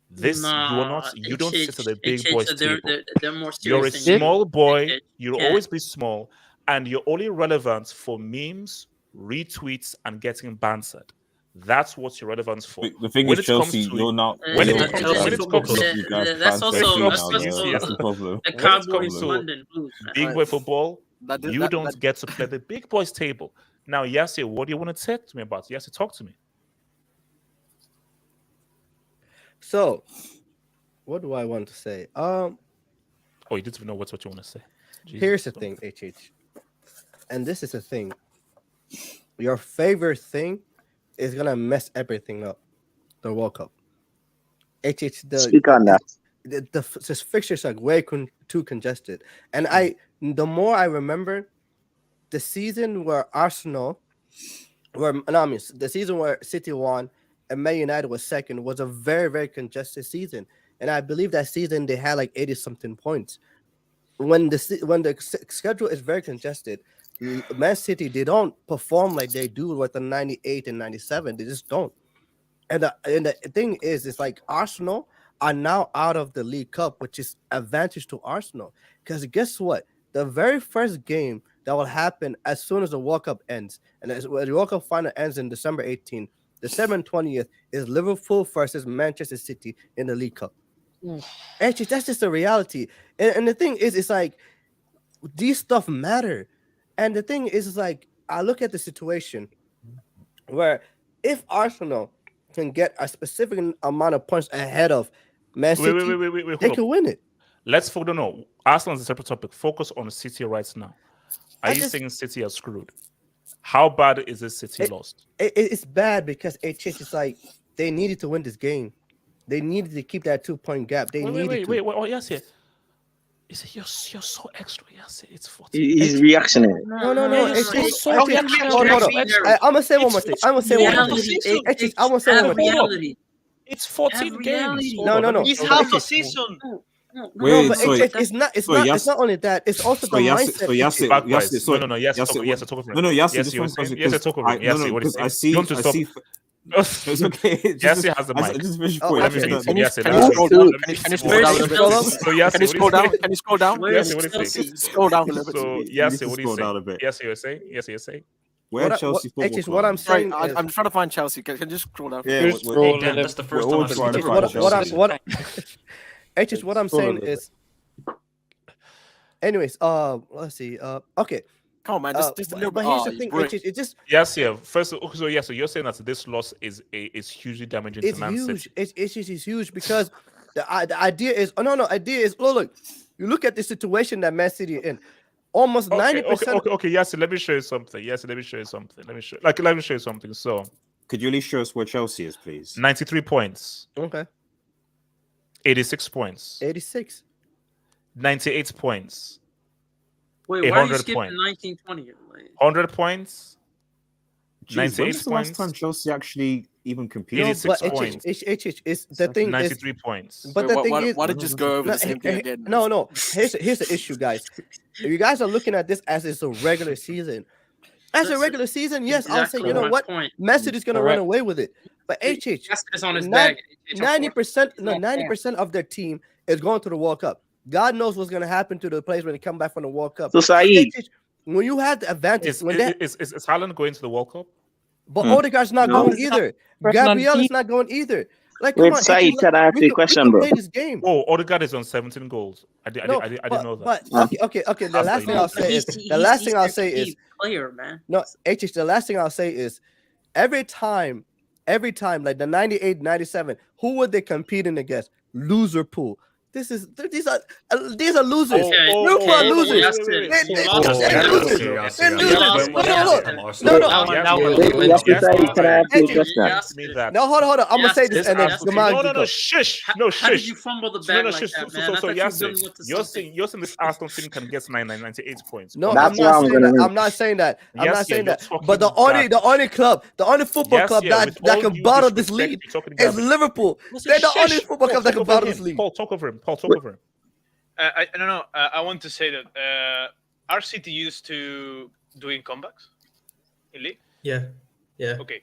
This you are not. You don't sit at the big boys table. They're more You're a serious small boy. You'll Yeah. always be small, and you're only relevant for memes, retweets, and getting bantered. That's what you're relevant for. The thing When is, it comes Chelsea, to you're not. when it you're comes not when it football comes club, to you guys that's fans also especially that's now, also that's the problem. the when it Cowboys comes to London Blues, man. big boy football, That- you that- don't that- get to play the big boys table. Now, Yasir, what do you want to talk to me about? Yasir, talk to me. So, what do I want to say? Oh, you didn't even know what you want to say. Jesus. Here's the thing, HH. And this is the thing. Your favorite thing is gonna mess everything up. The World Cup. HH, Speak on that. The fixtures are way too congested. And the more I remember, the season where the season where City won and Man United was second was a very, very congested season. And I believe that season they had like 80-something points. When the schedule is very congested, Man City, they don't perform like they do with the 98 and 97. They just don't. And the thing is, it's like Arsenal are now out of the League Cup, which is advantage to Arsenal. Because guess what? The very first game that will happen as soon as the World Cup ends, and as the World Cup final ends in December 18th, December 20th is Liverpool versus Manchester City in the League Cup. Actually, that's just the reality. And the thing is, it's like these stuff matter. And the thing is, it's like I look at the situation where if Arsenal can get a specific amount of points ahead of Man City, wait, they can win it. Let's focus. No, Arsenal is a separate topic. Focus on City right now. Are you saying City are screwed? How bad is this City lost? It's bad because it's like they needed to win this game. They needed to keep that 2-point gap. They needed to. Oh, yes, yeah. You're so extra. Yes, it's 14. He's reactionary. No. It's so Hold on. I'm gonna say one more thing. I'm gonna say one more thing. I'm gonna say one more thing. It's 14 games. No. It's half a season. No, but it's not. It's not only that. It's also the mindset. I see. It's okay. Yassi has the mic. Can you scroll down a little bit? Can you scroll down? Can you scroll down? Yassi, what do you say? Scroll down a little bit. So, Yassi, what do you say? Yassi, you say? Yassi, you say? Where Chelsea football club? What I'm saying, I'm trying to find Chelsea. Can you just scroll down? Yeah, that's the first time I've seen it. What I'm saying is, anyways, let's see. Okay. Come on, man. Just a little bit. But here's the thing. It just First, so you're saying that this loss is hugely damaging to Man City. It's huge because the idea is look. You look at the situation that Man City in. Almost 90%. Okay. Yes, let me show you something. Let me show you something. So, could you at least show us where Chelsea is, please? 93 points. Okay. 86 points. 86. 98 points. Wait, why are you skipping 1920? 100 points. Jeez, 98 when was the last time Chelsea actually even competed? 86 points. It's the thing 93 points. But the thing is, why did you just go over the same thing again? No. Here's the issue, guys. If you guys are looking at this as it's a regular season, yes, exactly I'll say, you know what, Man City's gonna run away with it. But is on his bag. 90% of their team is going to the World Cup. God knows what's gonna happen to the players when they come back from the World Cup. So Saeed, when you have the advantage, is Haaland going to the World Cup? But Odegaard's not going either. Gabriel is not going either. Like, come on, Said, can I ask you a question, bro? play this game. Oh, Odegaard is on 17 goals. I didn't know that. But okay. The last thing I'll say is player, man. No, HH. The last thing I'll say is every time, like the 98, 97, who would they competing against? Loser pool. These are losers. Liverpool are losers. They're losers. No, hold on. I'm gonna say this and then no, shush. How did you fumble the bag like that, man? So you're saying this Arsenal team can get 98 points. No, I'm not saying that. But the only football club that can battle this league is Liverpool. They're the only football club that can battle this league. Paul, talk over him. I don't know. I want to say that our City used to doing comebacks in league. Yeah. Okay.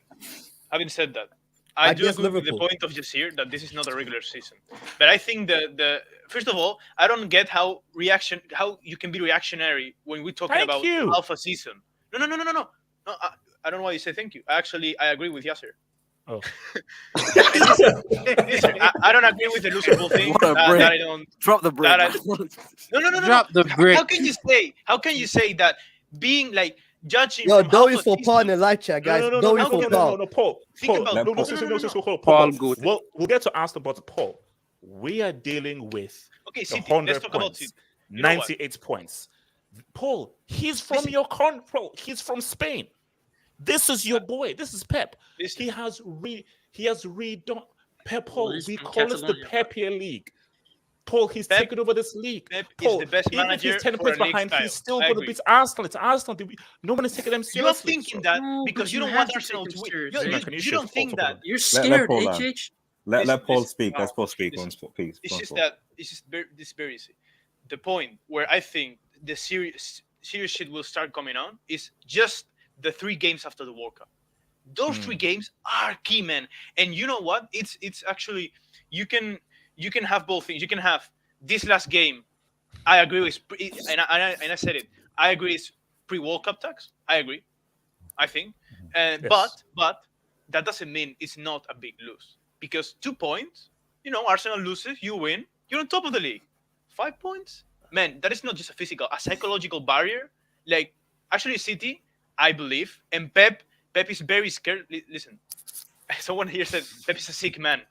Having said that, I do agree with the point of Jasir that this is not a regular season. But I think the first of all, I don't get how you can be reactionary when we're talking about alpha season. No. I don't know why you say thank you. Actually, I agree with Yasser. Oh. Listen, I don't agree with the loser ball thing. That I don't drop the brick. No. Drop the brick. How can you say that being like judging? Yo, Dowie for Paul in the live chat, guys. Dowie for Paul. No, Paul. Paul. We'll get to ask about Paul. We are dealing with City. 100 Let's talk about points, 98 points. Paul, he's from your country. He's from Spain. This is your boy. This is Pep. He has redone Pep. Paul, we call this the Pepier League. Paul, he's taken over this league. Pep Paul, is the best manager. If he's 10 for points a league behind, style. he's still going to beat Arsenal. It's Arsenal. No one is taking them seriously. You're thinking that because you don't want Arsenal to win. You don't think that. You're scared, HH. Let Paul speak. Let Paul speak. Please. It's just that this is very easy. The point where I think the serious shit will start coming on is just the 3 games after the World Cup. Those 3 games are key, man. And you know what? It's actually you can have both things. You can have this last game. I agree with, and I said it. I agree it's pre-World Cup tax. I agree. I think, Yes. but that doesn't mean it's not a big lose because 2 points. Arsenal loses, you win, you're on top of the league. 5 points, man. That is not just a psychological barrier. Like actually, City, I believe, and Pep is very scared. Listen, someone here said Pep is a sick man.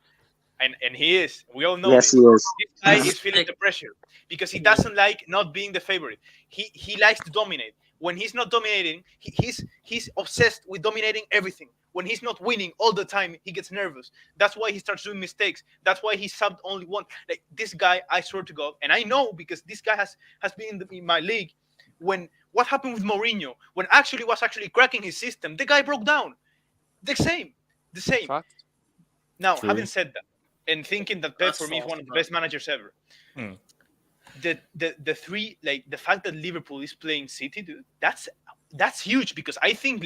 And he is. We all know yes, this. He is. This guy is feeling the pressure because he doesn't like not being the favorite. He likes to dominate. When he's not dominating, he's obsessed with dominating everything. When he's not winning all the time, he gets nervous. That's why he starts doing mistakes. That's why he subbed only one. Like this guy, I swear to God, and I know because this guy has been in my league. When what happened with Mourinho? When was actually cracking his system, the guy broke down. The same. Fact. Now, having said that, and thinking that Pep for me is one of the best managers ever. The 3, like the fact that Liverpool is playing City, dude, that's huge because I think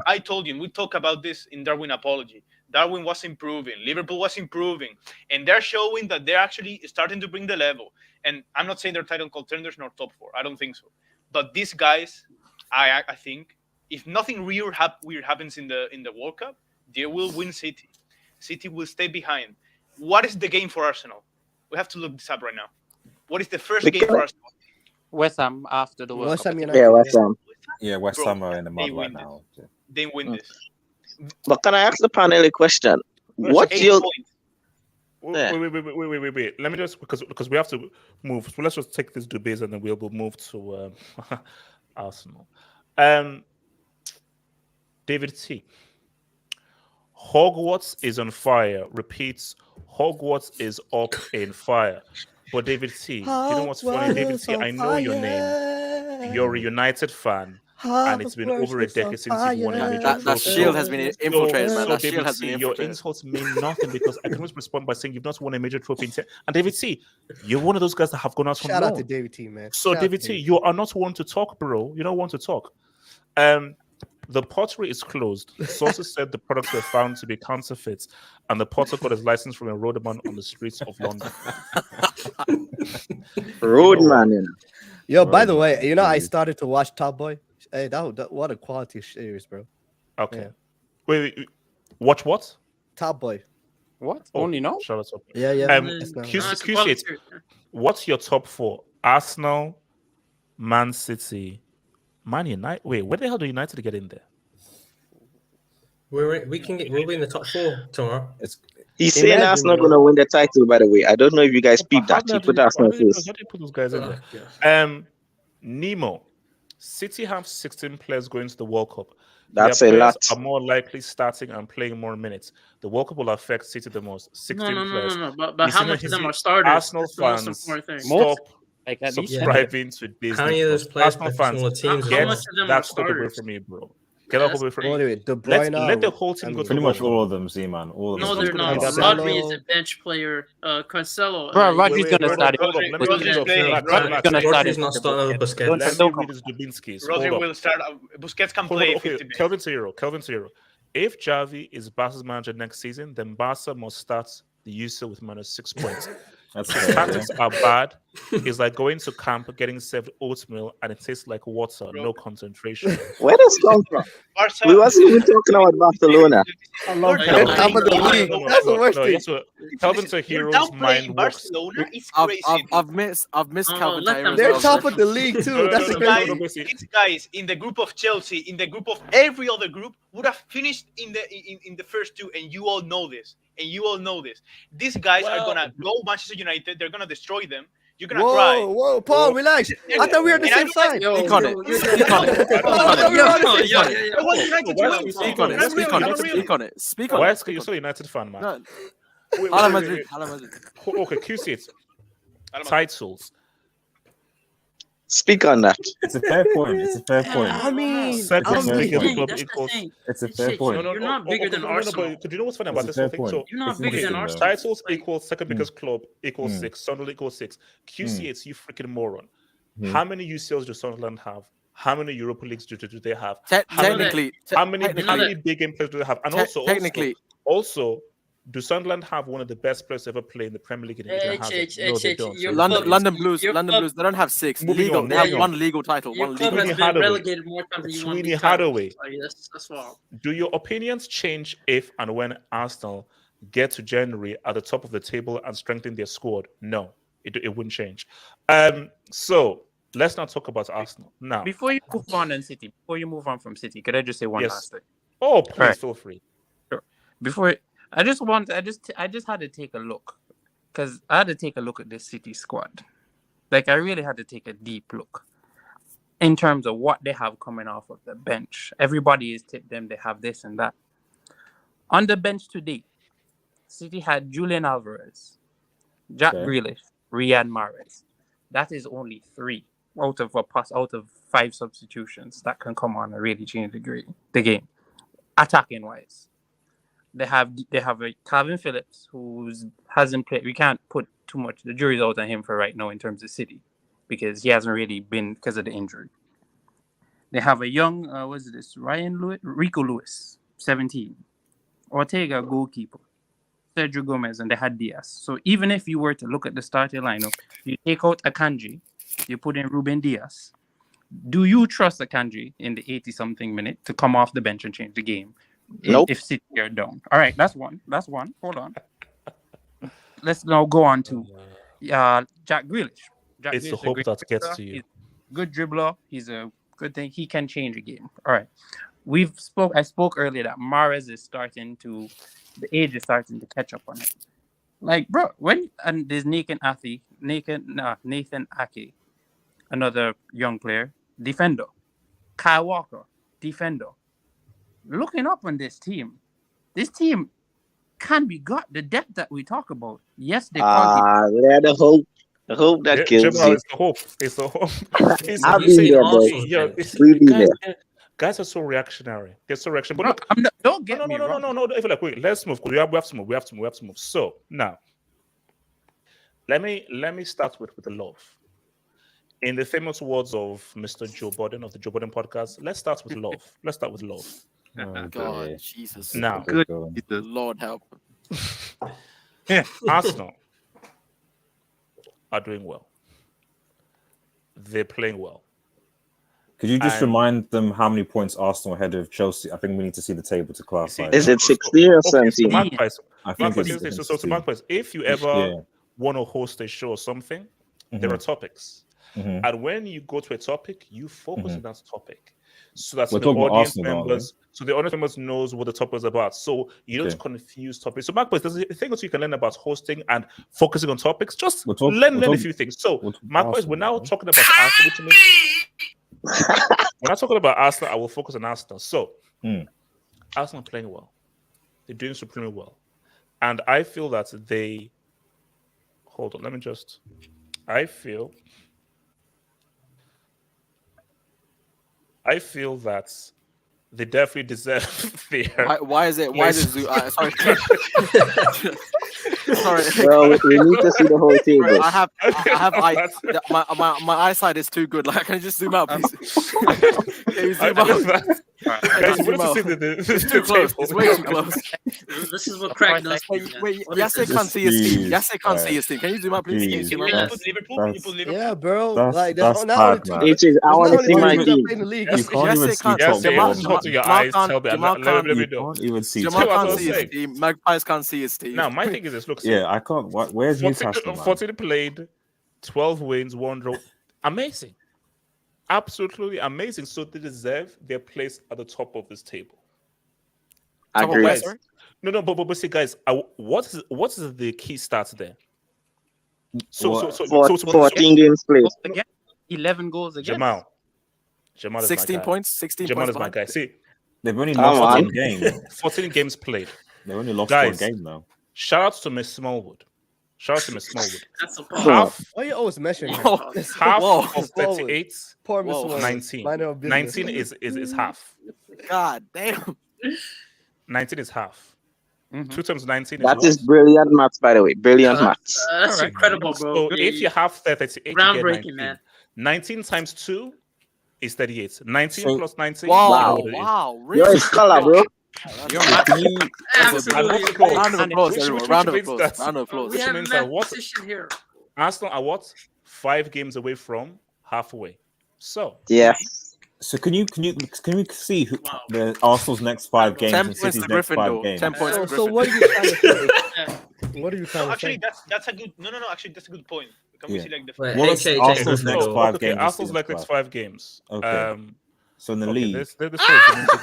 I told you, we talk about this in Darwin Apology. Darwin was improving, Liverpool was improving, and they're showing that they're actually starting to bring the level. And I'm not saying they're title contenders nor top 4. I don't think so. But these guys, I think, if nothing weird happens in the World Cup, they will win City. City will stay behind. What is the game for Arsenal? We have to look this up right now. What is the first game for Arsenal? West Ham after the World Cup. West Ham. Yeah, West Ham are in the mud right now. They win this. But can I ask the panel a question? What's your... Wait. Let me just because we have to move. So let's just take this debate and then we'll move to Arsenal. David T. Hogwarts is on fire. Repeats. Hogwarts is up in fire. But David T, you know what's funny? David T, I know your name. You're a United fan. And it's been over a decade since you've won a major trophy. That shield has been infiltrated, man. That shield has been infiltrated. Your insults mean nothing because I can always respond by saying you've not won a major trophy. And David T, you're one of those guys that have gone out from Shout out to David T, man. So David T, you are not one to talk, bro. You don't want to talk. The pottery is closed. Sources said the products were found to be counterfeits, and the potter got his license from a roadman on the streets of London. Roadman, Yo, by the way, I started to watch Top Boy. Hey, that what a quality series, bro. Okay. Yeah. Wait, watch what? Top boy. What? Only now? Shut us up. Yeah. QC, what's your top 4? Arsenal, Man City, Man United. Wait, where the hell do United get in there? We'll be in the top 4 tomorrow. He's saying Arsenal going to win the title, by the way. I don't know if you guys peeped that. He put Arsenal first. How do you put those guys in there? Nemo, City have 16 players going to the World Cup. That's Their a lot. Are more likely starting and playing more minutes. The World Cup will affect City the most. 16 players. No. But how much of them are starters? Arsenal fans, stop subscribing to Disney. How many of those players Arsenal fans, teams? get that stuff away from me, bro. Get off away from me. Anyway, De Bruyne, let the whole team go to pretty much all of them, Z-Man. All of them. No, they're not. Rodri is a bench player. Cancelo. Bro, Rodri's going to start it. Rodri's not starting over Busquets. Let me read this Dubinsky's. Rodri will start. Busquets can play 50 minutes. Kelvin Zero. If Javi is Barca's manager next season, then Barca must start the UCL with -6 points. His tactics are bad. It's like going to camp, getting served oatmeal, and it tastes like water, no concentration. Where does it come from? We wasn't even talking about Barcelona. Top of the league. That's the worst thing. Calvin's a hero's mind works. Barcelona is crazy. I've missed Calvin. They're top of the league too. That's these guys in the group of Chelsea, in the group of every other group, would have finished in the first 2, and you all know this. These guys are gonna go Manchester United. They're gonna destroy them. You're gonna cry. Whoa, Paul, relax. I thought we were on the same side. Speak on it. Speak on it. Why is you're so United fan, man? Hala Madrid. Okay, QC it. Titles. Speak on that. It's a fair point. I mean, Second biggest club That's equals. the thing. It's a fair point. You're not bigger than Arsenal. Do you know what's funny about It's this a whole fair thing? So point. You're not bigger than Arsenal. titles equals second biggest club equals 6. Sunderland equals 6. QC, it's you freaking moron. How many UCLs do Sunderland have? How many Europa Leagues do they have? Technically, how many big game players do they have? And also, do Sunderland have one of the best players to ever play in the Premier League? No, they don't. London Blues. They don't have 6. Legal. They have one legal title. Your club has been relegated more times than you won Sweeney Hathaway. That's wild. Do your opinions change if and when Arsenal get to January at the top of the table and strengthen their squad? No, it wouldn't change. So let's not talk about Arsenal now. Before you move on from City, could I just say one last thing? Oh, please feel free. Sure. Before I just had to take a look, because I had to take a look at this City squad. Like, I really had to take a deep look in terms of what they have coming off of the bench. Everybody is tipped them, they have this and that. On the bench today, City had Julian Alvarez, Jack Grealish, Riyad Mahrez. That is only 3 out of 5 substitutions that can come on and really change the game, attacking wise. They have a Calvin Phillips who hasn't played. We can't put too much. The jury's out on him for right now in terms of City, because he hasn't really been because of the injury. They have a young Rico Lewis, 17, Ortega goalkeeper, Sergio Gomez, and they had Diaz. So even if you were to look at the starting lineup, you take out Akanji, you put in Ruben Diaz. Do you trust Akanji in the 80-something minute to come off the bench and change the game? Nope. If City are down. All right, that's one. Hold on. Let's now go on to Jack Grealish. It's the hope that gets to you. He's a good dribbler. He's a good thing. He can change a game. All right. I spoke earlier that Mahrez is the age is starting to catch up on him. Like, bro, and there's Nathan Ake, another young player, defender. Kyle Walker, defender. Looking up on this team can be got. The depth that we talk about. Yes, they can't. Yeah, the hope that kills you. It's the hope. I'll be there, Guys are so reactionary. They're so reactionary. But look, don't get me wrong. No. If you're like, wait, let's move. We have to move. So now, let me start with the love. In the famous words of Mr. Joe Budden of the Joe Budden podcast, let's start with love. Oh, God, Jesus. Now, good Lord help. Arsenal are doing well. They're playing well. Could you just remind them how many points Arsenal ahead of Chelsea? I think we need to see the table to clarify. Is it 60 or 17? I think it's so Magpies, if you ever want to host a show or something, there are topics. And when you go to a topic, you focus on that topic. So that the audience members knows what the topic is about. So you don't confuse topics. So Magpies, there's a thing that you can learn about hosting and focusing on topics. Just learn a few things. So Magpies, we're now talking about Arsenal, which means we're not talking about Arsenal. I will focus on Arsenal. So Arsenal are playing well. They're doing supremely well. And I feel that they hold on, I feel that they definitely deserve their. Why is it? Sorry. Sorry. Well, we need to see the whole table. Sorry, I have my eyesight is too good. Like, can you just zoom out, please? Can you zoom out? It's too close. It's way too close. This is what Craig does. Wait, Yasse can't see his team. Yasse can't see his team. Can you zoom out, please? Can you zoom out? Yeah, bro. Like that's not bad, only man. It is. I want to see my team. You can't even see Jamal can't see his team. Magpies can't see his team. Now, my thing is this. Look, I can't. Where's Newcastle? 14 played, 12 wins, 1 draw. Amazing. Absolutely amazing. So they deserve their place at the top of this table. I agree. Guys, no, but see, guys, what is the key stats there? 14 games played. 11 goals against. Jamal is 16 my guy. points. 16 Jamal points. is my guy. See, they've only lost 14 games. 14 games played. They only lost Guys, 1 game now. Shout out to Miss Smallwood. That's a Half. Why you always mention her? Half of 38. Poor Miss Wall. 19. 19 is half. God damn. 19 is half. 2 times 19 That is is brilliant maths, by the way. Brilliant maths. That's incredible, bro. So if you have 38, you get Groundbreaking, 19. man. 19 times 2 is 38. 19 plus 19. Wow, you know what it is. wow, You're a really? scholar, bro. Absolutely. Round of applause, everyone. Round of applause. Round of applause. We have means that what- position here. Arsenal are what? 5 games away from halfway. So Yes. So can you see who the Arsenal's next 5 games 10 and points City's to next 5 Gryffindor. games? 10 points to So Gryffindor. what are you trying to say? What are you trying to Actually, say? that's a good. No. Actually, that's a good point. Can we Yeah. see like the? Wait, What is HH, Arsenal's next so- 5 okay, games? Arsenal's next 5 games. Okay. So in the league, This show is going to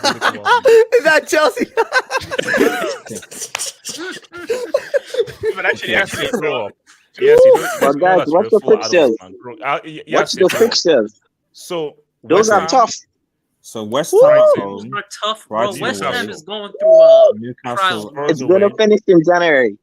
take a little while. Is that Chelsea? But actually, Yes, grow up. Yes, you don't. But guys, what's the fixtures? What's the fixtures? So Those are tough. so West Woo! Ham, Those are tough, bro. Brighton West away. Ham is going through Newcastle. trials. It's going to finish in January.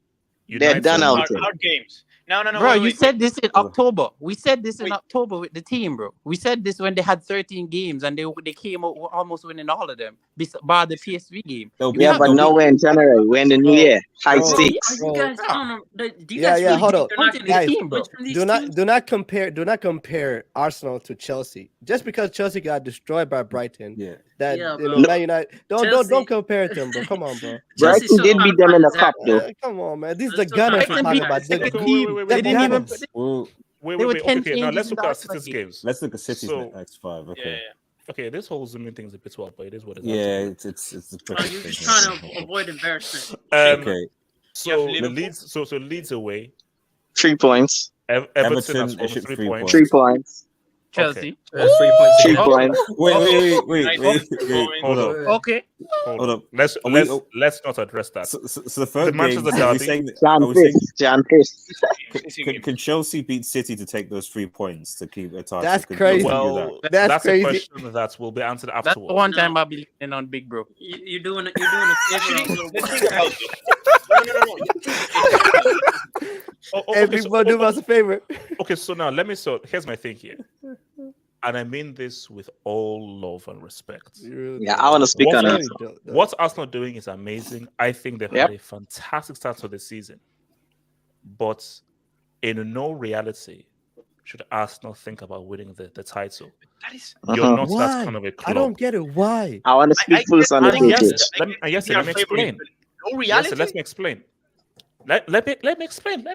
They're done out. hard games. No. Bro, wait, you wait, said this in October. We said this in Wait. October with the team, bro. We said this when they had 13 games and they came out almost winning all of them, bar the PSV game. Yeah, but now we're in January. We're in the new year. High stakes. You guys, I don't know. Do you Yeah, guys yeah. really Hold think up, they're not gonna guys. get points from these teams? Do not compare Arsenal to Chelsea. Just because Chelsea got destroyed by Brighton, Yeah. that Yeah, you know, bro. Man United. Don't Chelsea- compare them, bro. Come on, bro. Chelsea's Brighton still did beat them in the trying cup, to though. Yeah, come on, man. These are the Let's Gunners go we're back. talking about. They The didn't the even- Gunners. Well, Wait, They were 10 okay, now let's changes look in at that City's game. games. let's look at City's So- next 5. Okay. Okay, this whole zooming thing is a bit wild, but it is what it is. Yeah, it's a Oh, pretty you're just thing. trying to avoid embarrassment. Okay. So You have the Liverpool. Leeds away. 3 points. Everton has Everton scored issued 3 3 points. 3 points. Chelsea. 3 points. 3 again. points. Wait. Hold up. Okay. Hold up. Let's not address that. So the third game, Manchester are we derby. saying that, Jan are we saying Piss. Jan Piss. can Chelsea beat City to take those 3 points to keep a title? That's Could crazy. Chelsea do Well, that? That's a crazy. question that will be answered That's afterwards. the one time I'll be leaning on Big Bro. You're doing a favor. Let's think about it. No. Hey, Big Bro, do us a favor. Okay, so now here's my thing here. And I mean this with all love and respect. Yeah, I want to speak on it. What Arsenal are doing is amazing. I think they've had a fantastic start to the season. But in no reality should Arsenal think about winning the title. That is. You're not Why? that kind of a club. I don't get it. Why? I want to speak full on the Yes, pitch. let me explain. No reality. Yes, let me explain. Let me explain.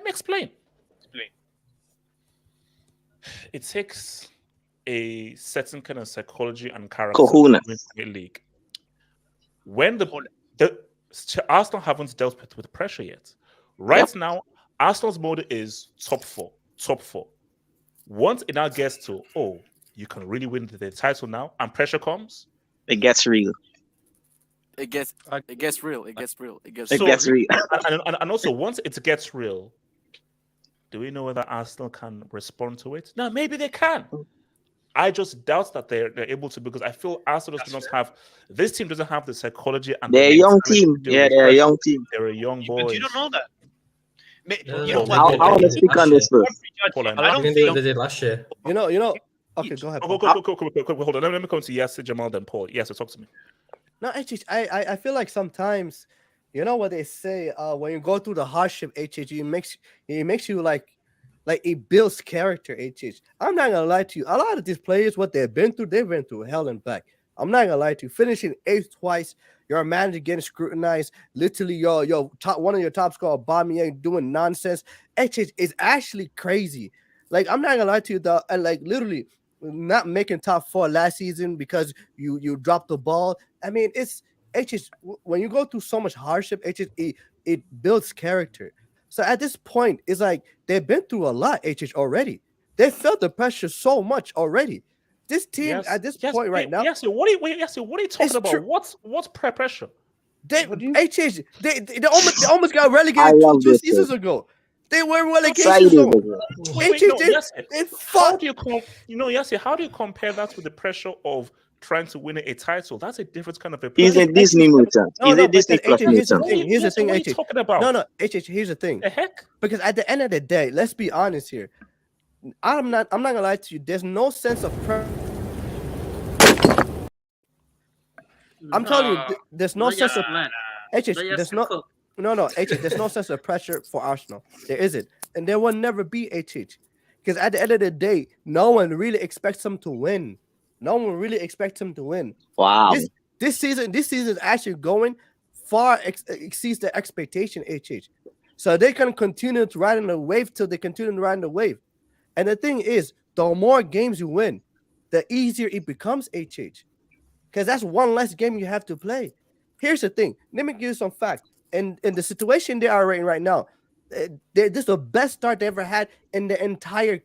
Explain. It takes a certain kind of psychology and character Kahuna. in the league. When the Arsenal haven't dealt with pressure yet. Right now, Arsenal's mode is top four. Once it now gets to, you can really win the title now, and pressure comes, it gets real. It gets real. It gets real. And also, once it gets real, do we know whether Arsenal can respond to it? No, maybe they can. I just doubt that they're able to, because I feel Arsenal does not have, this team doesn't have the psychology and they're a young team. Yeah, they're a young team. They're a young boy. But you don't know that. You know I want to speak on this first. I don't think they did last year. You know. Okay, go ahead. Hold on. Let me come to Yasser, Jamal, then Paul. Yes, talk to me. No, I feel like sometimes, you know what they say, when you go through the hardship, it makes you like it builds character. I'm not gonna lie to you. A lot of these players, what they've been through hell and back. I'm not gonna lie to you. Finishing 8th twice, your manager getting scrutinized. Literally, your one of your top scorer, Aubameyang, doing nonsense. Is actually crazy. Like, I'm not gonna lie to you, though, and like literally not making top 4 last season because you dropped the ball. I mean, it's when you go through so much hardship, it builds character. So at this point, it's like they've been through a lot, already. They felt the pressure so much already. This team at this point right now. What are you talking about? What's pressure? They almost got relegated 2 seasons ago. They were relegated. How do you compare that with the pressure of trying to win a title? That's a different kind of a. He's a Disney mutant. He's a Disney plus mutant. Here's the thing. What are you talking about? No, here's the thing. The heck? Because at the end of the day, let's be honest here. I'm not gonna lie to you. There's no sense of I'm telling you, there's no sense of there's no sense of pressure for Arsenal. There isn't, and there will never be because at the end of the day, no one really expects them to win. Wow. This season is actually going far exceeds the expectation. So they can continue to ride in the wave till they continue to ride in the wave. And the thing is, the more games you win, the easier it becomes. Because that's one less game you have to play. Here's the thing. Let me give you some facts. And in the situation they are in right now, this is the best start they ever had in the entire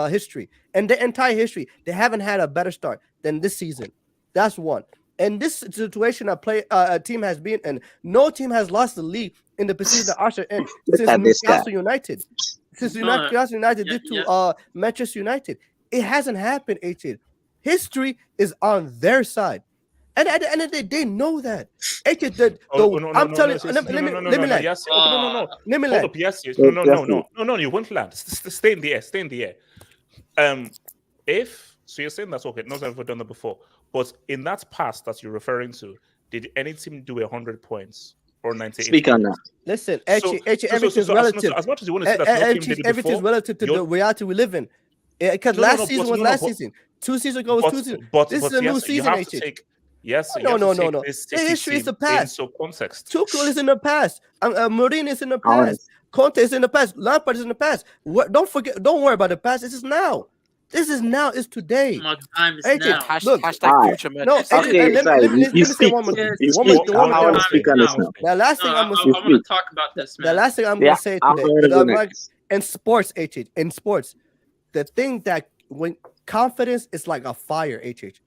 history. In the entire history, they haven't had a better start than this season. That's one. And this situation a team has been in, no team has lost the league in the position that Arsenal in since Newcastle United. Since Newcastle United did to Manchester United. It hasn't happened, History is on their side. And at the end of the day, they know that. I'm telling you, let me land. No, you won't land. Stay in the air. So you're saying that's okay. No one's ever done that before. But in that past that you're referring to, did any team do 100 points or 98? Speak on that. Listen, everything's relative. As much as you want to say that no team did it everything's before, relative to the reality we live in. Because last season was last season. 2 seasons ago was 2 seasons. This is a new season, No. The history is the past. So context. Tuchel is in the past. Mourinho is in the past. Conte is in the past. Lampard is in the past. Don't worry about the past. This is now. This is now. It's today. Time is now. Look, hashtag future man. No, let me say one more thing. The last thing I'm going to talk about this, man. The last thing I'm going to say today. In sports, in sports, the thing that when confidence is like a fire, it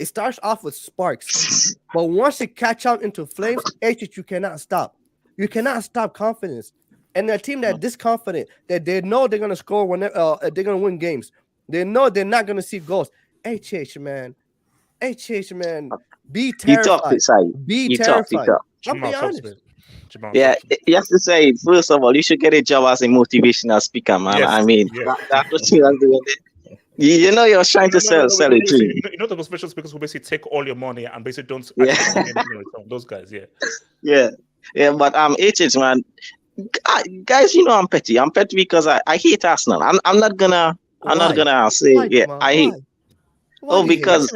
starts off with sparks, but once it catch on into flames, you cannot stop. You cannot stop confidence. And a team that this confident, that they know they're gonna score when they're gonna win games. They know they're not gonna see goals. man, be terrified. Be terrified. I'll be honest. Yeah, you have to say, first of all, you should get a job as a motivational speaker, man. Yes, I mean, that's what you are doing. You know, you're trying to sell a dream. You know the motivational speakers who basically take all your money and basically don't. Those guys, yeah. But man, guys, you know I'm petty. I'm petty because I hate Arsenal. I'm not gonna say I hate. Because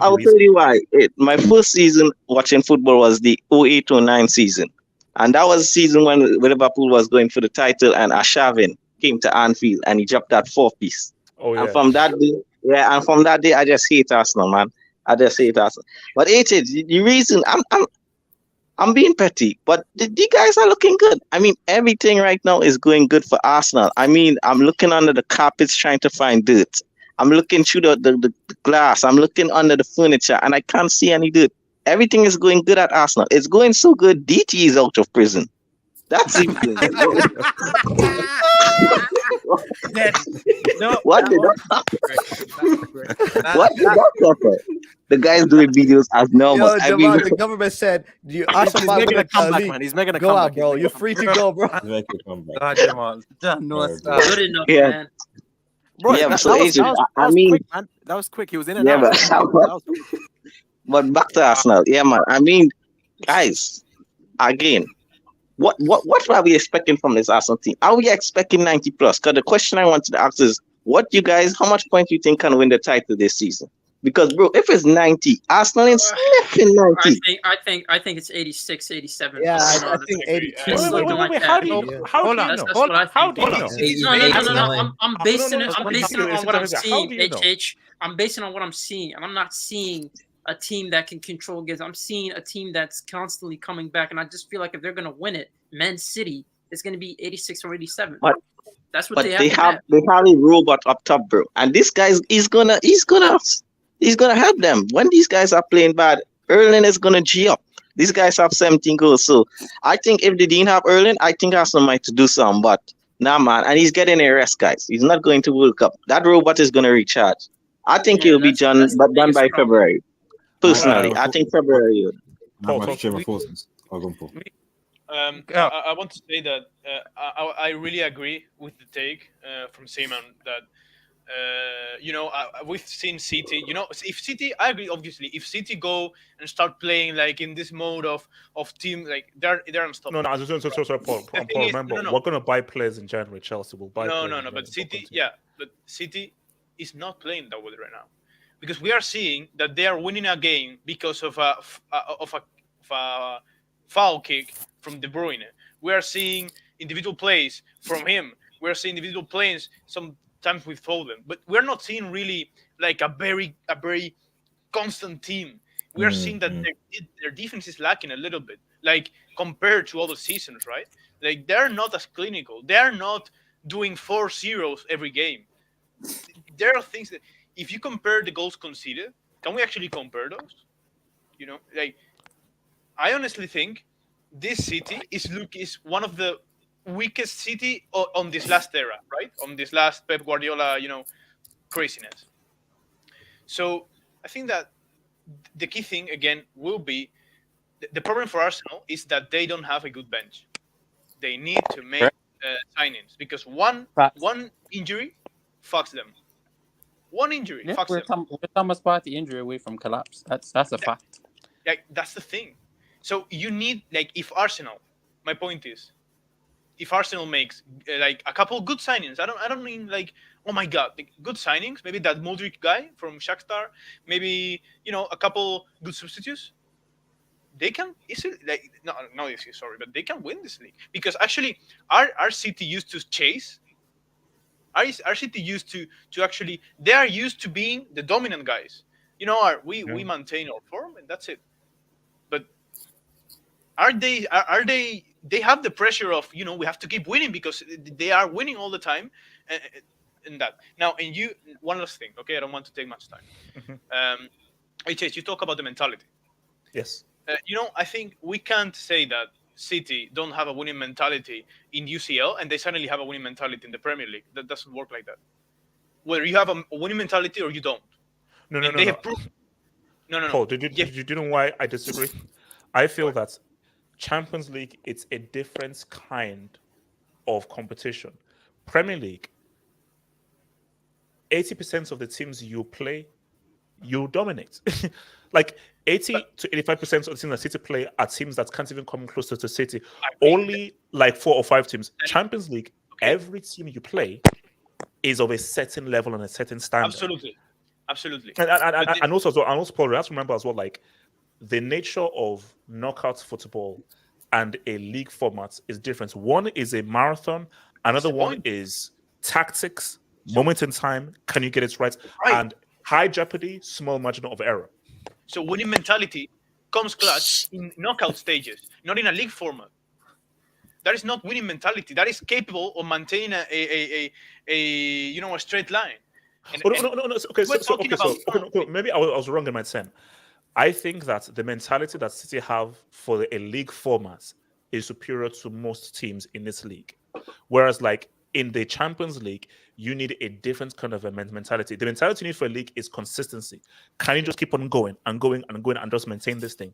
I'll tell you why. My first season watching football was the 08-09 season, and that was the season when Liverpool was going for the title, and Arshavin came to Anfield and he dropped that 4-piece. Oh yeah. And from that day, I just hate Arsenal, man. I just hate Arsenal. But the reason I'm being petty, but the guys are looking good. I mean, everything right now is going good for Arsenal. I mean, I'm looking under the carpets trying to find dirt. I'm looking through the glass. I'm looking under the furniture, and I can't see any dirt. Everything is going good at Arsenal. It's going so good. DT is out of prison. That's even good. What did that happen? The guy's doing videos as normal. Yo, Jamal, the government said Arsenal He's making a comeback, man. He's making a go comeback. out, bro. You're free to go, bro. Make a comeback. Jamal. Good enough, Yeah. man. Bro, Yeah, that, so that was, Agent, that was, I that was mean, quick, man. That was quick. He was in and yeah, out. but back to Arsenal. Yeah, man. I mean, guys, again, what are we expecting from this Arsenal team? Are we expecting 90 plus? Because the question I wanted to ask is, how much points do you think can win the title this season? Because, bro, if it's 90, Arsenal is sniffing 90. I think it's 86, 87. Yeah, I think 80. Wait, how do you know? How do you know? How do you know? No. I'm basing it on what I'm seeing. How do you know? I'm basing on what I'm seeing, and I'm not seeing a team that can control games. I'm seeing a team that's constantly coming back, and I just feel like if they're going to win it, Man City is going to be 86 or 87. That's what But they they have. have a robot up top, bro. And this guy he's gonna help them. When these guys are playing bad, Erling is gonna G up. These guys have 17 goals. So I think if they didn't have Erling, I think Arsenal might do something. But nah, man, and he's getting a rest, guys. He's not going to World Cup. That robot is gonna recharge. I think it'll be done by February. Personally, I think February. I want to say that I really agree with the take from Simon that we've seen City. If City, I agree. Obviously, if City go and start playing like in this mode of team, like they're unstoppable. No, sorry, Paul. Remember, we're gonna buy players in January. Chelsea will buy. No. But City is not playing that way right now, because we are seeing that they are winning a game because of a foul kick from De Bruyne. We are seeing individual plays from him. We are seeing individual plays sometimes with Foden, but we're not seeing really like a very constant team. We are seeing that their defense is lacking a little bit, like compared to other seasons, right? Like they're not as clinical. They're not doing 4-0 every game. There are things that, if you compare the goals conceded, can we actually compare those? Like I honestly think this City is one of the weakest City on this last era, right? On this last Pep Guardiola, craziness. So I think that the key thing again will be the problem for Arsenal is that they don't have a good bench. They need to make signings because one injury fucks them. One injury fucks them. We're Thomas Partey injury away from collapse. That's a fact. Like that's the thing. So you need, like, if Arsenal, my point is, if Arsenal makes like a couple good signings, I don't mean like, oh my god, like, good signings, maybe that Modric guy from Shakhtar, maybe a couple good substitutes, they can easily but they can win this league because actually our City used to chase. Our City used to actually, they are used to being the dominant guys. We maintain our form and that's it. But are they have the pressure of we have to keep winning because they are winning all the time and that now. And one last thing, okay, I don't want to take much time. HS, you talk about the mentality. Yes. I think we can't say that City don't have a winning mentality in UCL and they suddenly have a winning mentality in the Premier League. That doesn't work like that. Whether you have a winning mentality or you don't. No. No. Paul, did you know why I disagree? I feel that Champions League, it's a different kind of competition. Premier League, 80% of the teams you play, you dominate. Like 80 to 85% of the teams that City play are teams that can't even come closer to City. Only like 4 or 5 teams. Champions League, every team you play is of a certain level and a certain standard. Absolutely. And also Paul, you have to remember as well, like the nature of knockout football and a league format is different. One is a marathon, another one is tactics, Moment in time, can you get it right? And high jeopardy, small margin of error. So winning mentality comes clutch in knockout stages, not in a league format. That is not winning mentality. That is capable of maintaining a straight line. No. Okay, maybe I was wrong in my term. I think that the mentality that City have for a league format is superior to most teams in this league. Whereas, like in the Champions League, you need a different kind of a mentality. The mentality you need for a league is consistency. Can you just keep on going and going and going and just maintain this thing?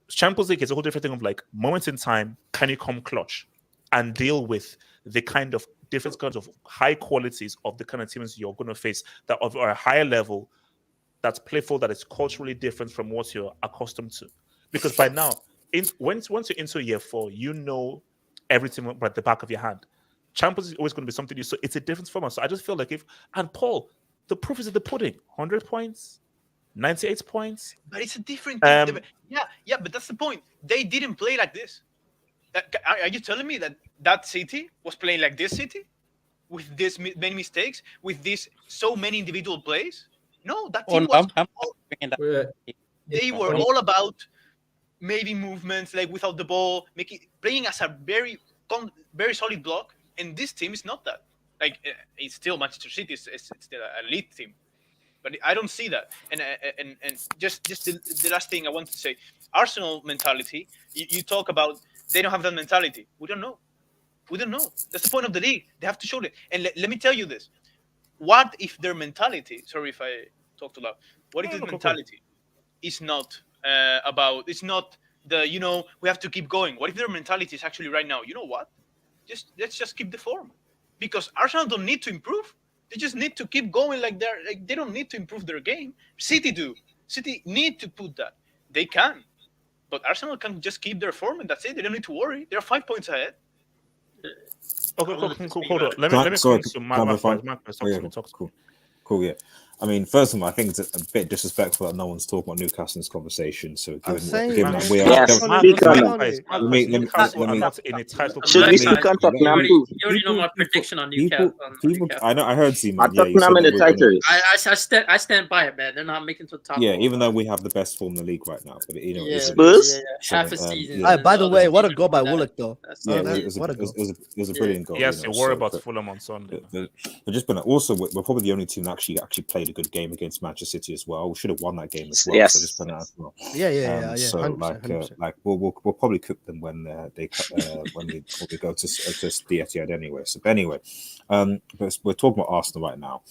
Champions League is a whole different thing of like moments in time. Can you come clutch and deal with the kind of different kinds of high qualities of the kind of teams you're going to face that are a higher level, that's playful, that is culturally different from what you're accustomed to? Because by now, once you're into year 4, you know everything at the back of your hand. Champions is always going to be something new, so it's a different format. So I just feel like Paul, the proof is in the pudding. 100 points, 98 points. But it's a different thing. Yeah, but that's the point. They didn't play like this. Are you telling me that City was playing like this City? With this many mistakes? With this so many individual plays? No, that team they were all about maybe movements, like without the ball, playing as a very solid block. And this team is not that. Like, it's still Manchester City. It's still an elite team. But I don't see that. And just the last thing I want to say, Arsenal mentality. You talk about they don't have that mentality. We don't know. That's the point of the league. They have to show it. And let me tell you this: what if their mentality? Sorry if I talk too loud. What if their mentality is not about? It's not the we have to keep going. What if their mentality is actually right now? You know what? Let's just keep the form, because Arsenal don't need to improve. They just need to keep going they don't need to improve their game. City do. City need to put that. They can. But Arsenal can just keep their form and that's it. They don't need to worry. They're 5 points ahead. Okay, cool. Hold on. Let me Sorry, to Marcus. Cool, yeah. I mean, first of all, I think it's a bit disrespectful that no one's talking about Newcastle in this conversation. So, given that we are, You already know my prediction on Newcastle. I know. I heard Z-Man. I stand by it, man. They're not making to the top. Yeah, even though we have the best form in the league right now, but Spurs. Half a season. By the way, what a goal by Willock, though. Yeah, it was a brilliant goal. Yes, you worry about Fulham on Sunday. But just also, we're probably the only team that actually played a good game against Manchester City as well. We should have won that game as well. Yes. So just put that as well. Yeah. So 100%. we'll probably cook them when they go to the Etihad anyway. So but anyway, but we're talking about Arsenal right now.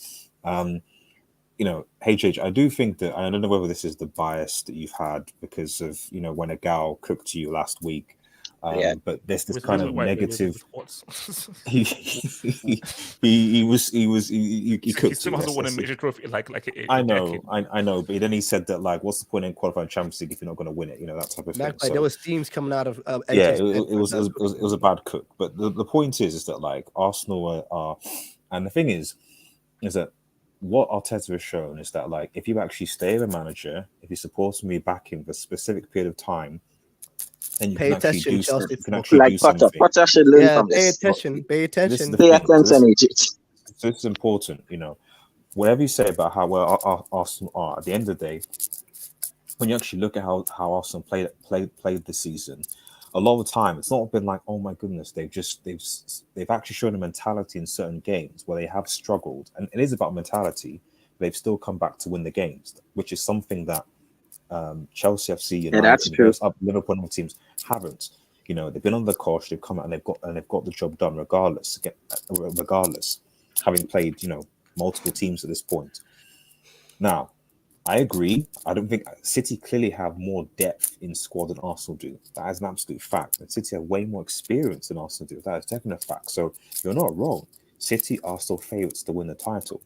HH, I do think that, I don't know whether this is the bias that you've had because of when a gal cooked to you last week. But there's this kind of negative. He cooked. He hasn't won a major trophy I know. But then he said that what's the point in qualifying Champions League if you're not going to win it? That type of thing. So, there was steams coming out of. It was a bad cook. But the point is that Arsenal are, and the thing is that what Arteta has shown is that if you actually stay as a manager, if you support me back in for a specific period of time. And you pay can attention, do Chelsea. Like Potter should learn from this. Pay attention. Pay attention, So it's important, whatever you say about how well Arsenal are. At the end of the day, when you actually look at how Arsenal played this season, a lot of the time it's not been like, oh my goodness, they've actually shown a mentality in certain games where they have struggled, and it is about mentality. They've still come back to win the games, which is something that. Chelsea FC, United, Liverpool, and other teams haven't. They've been on the course. They've come out and they've got the job done, regardless, having played multiple teams at this point. Now, I agree. I don't think City clearly have more depth in squad than Arsenal do. That is an absolute fact. And City have way more experience than Arsenal do. That is definitely a fact. So you're not wrong. City are still favourites to win the title.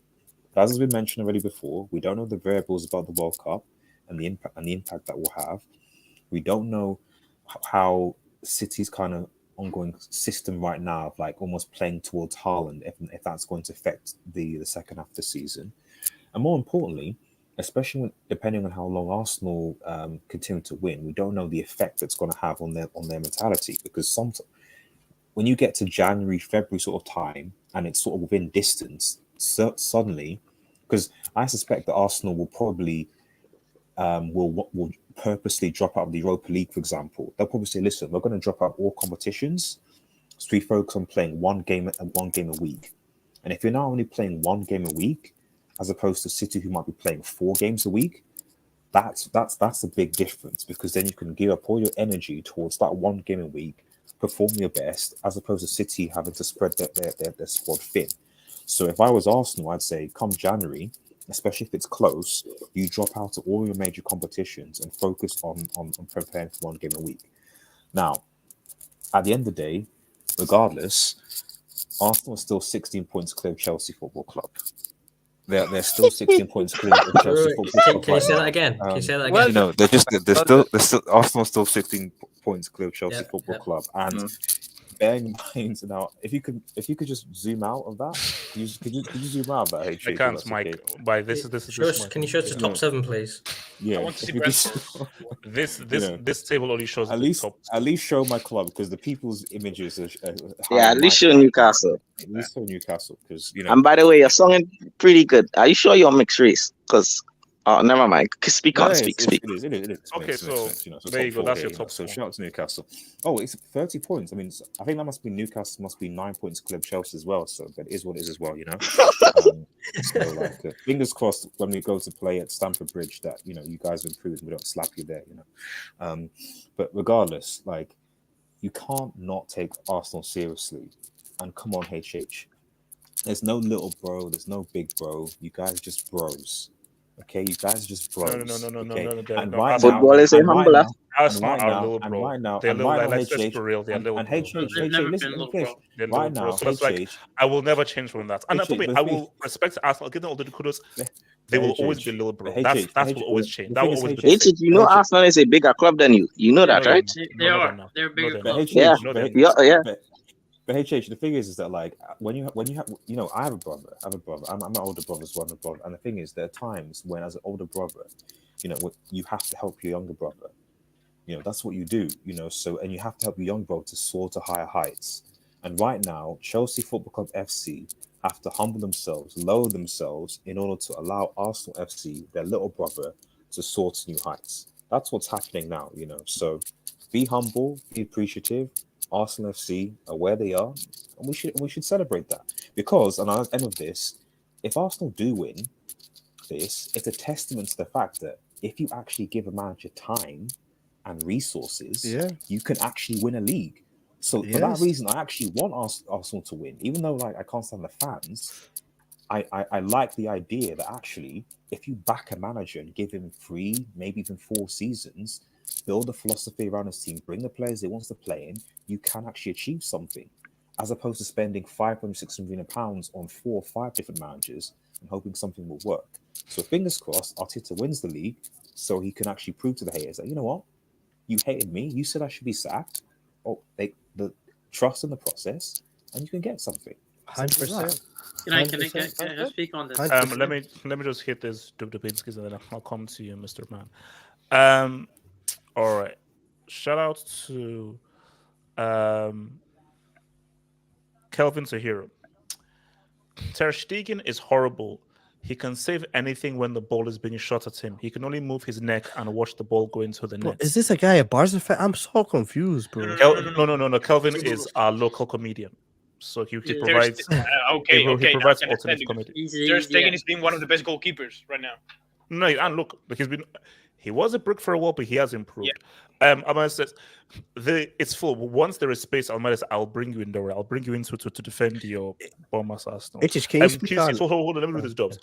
But as has been mentioned already before, we don't know the variables about the World Cup. And the impact that will have. We don't know how City's kind of ongoing system right now of almost playing towards Haaland, if that's going to affect the second half of the season. And more importantly, especially depending on how long Arsenal continue to win, we don't know the effect it's going to have on their mentality, because when you get to January, February sort of time, and it's sort of within distance, suddenly, because I suspect that Arsenal will probably will purposely drop out of the Europa League, for example. They'll probably say, "Listen, we're going to drop out all competitions, so we focus on playing one game a week." And if you're now only playing one game a week, as opposed to City, who might be playing 4 games a week, that's a big difference, because then you can give up all your energy towards that one game a week, perform your best, as opposed to City having to spread their squad thin. So if I was Arsenal, I'd say come January, especially if it's close, you drop out of all your major competitions and focus on preparing for one game a week. Now, at the end of the day, regardless, Arsenal is still 16 points clear of Chelsea Football Club. They're still 16 points clear of Chelsea Football Club. Can you say that again? Can you say that again? Well, no, they're still Arsenal's still 16 points clear of Chelsea Football Club. And bearing in mind now, if you could just zoom out of that, could you zoom out of that? I can't, Mike. By this is Can you show us the top 7, please? Yeah, I want to see Brentford. This table only shows at least show my club, because the people's images are at least show Newcastle. At least show Newcastle, because And by the way, your song is pretty good. Are you sure you're mixed race? Because never mind. Speak on. Speak. It is. Okay, so there you go. That's your top. So shout out to Newcastle. Oh, it's 30 points. I mean, I think that must be Newcastle. Must be 9 points clear of Chelsea as well. So that is what it is as well. So fingers crossed when we go to play at Stamford Bridge that you guys improve and we don't slap you there. But regardless, you can't not take Arsenal seriously. And come on, HH. There's no little bro. There's no big bro. You guys just bros. Okay, you guys just bros. No. And right football is a humble. That's not our little bro. Right now, they're little. Let's be real. They're little. And right now, I will never change from that. And I will respect Arsenal. Give them all the kudos. They will always be little bro. That will always change. That will always be. You know, Arsenal is a bigger club than you. You know that, right? They are. They're a bigger club. Yeah. But HH, the thing is that when you have I have a brother. I'm an older brother as well, and the thing is, there are times when, as an older brother, you have to help your younger brother. That's what you do. So, and you have to help your young brother to soar to higher heights. And right now, Chelsea Football Club FC have to humble themselves, lower themselves, in order to allow Arsenal FC, their little brother, to soar to new heights. That's what's happening now. So be humble, be appreciative. Arsenal FC are where they are, and we should celebrate that, because on the end of this, if Arsenal do win this, it's a testament to the fact that if you actually give a manager time and resources, you can actually win a league. So for that reason, I actually want Arsenal to win, even though I can't stand the fans. I like the idea that actually, if you back a manager and give him 3, maybe even 4 seasons, build a philosophy around his team, bring the players he wants to play in, you can actually achieve something, as opposed to spending £500-600 million on 4 or 5 different managers and hoping something will work. So fingers crossed, Arteta wins the league, so he can actually prove to the haters that, you know what, you hated me, you said I should be sacked. The trust in the process, and you can get something. 100%. Can I speak on this? Let me just hit this Dubdubinskis, and then I'll come to you, Mr. Man. All right. Shout out to Kelvin's a hero. Ter Stegen is horrible. He can save anything when the ball is being shot at him. He can only move his neck and watch the ball go into the net. Is this a guy a Barca fan? I'm so confused, bro. No. Kelvin is our local comedian. So he provides okay. He provides alternate comedy. Ter Stegen is being one of the best goalkeepers right now. No, and look, he was a brick for a while, but he has improved. Amanda says it's full. Once there is space, I'll bring you in there. I'll bring you in to defend your Bournemouth Arsenal. Hold on, let me do this, Dobbs.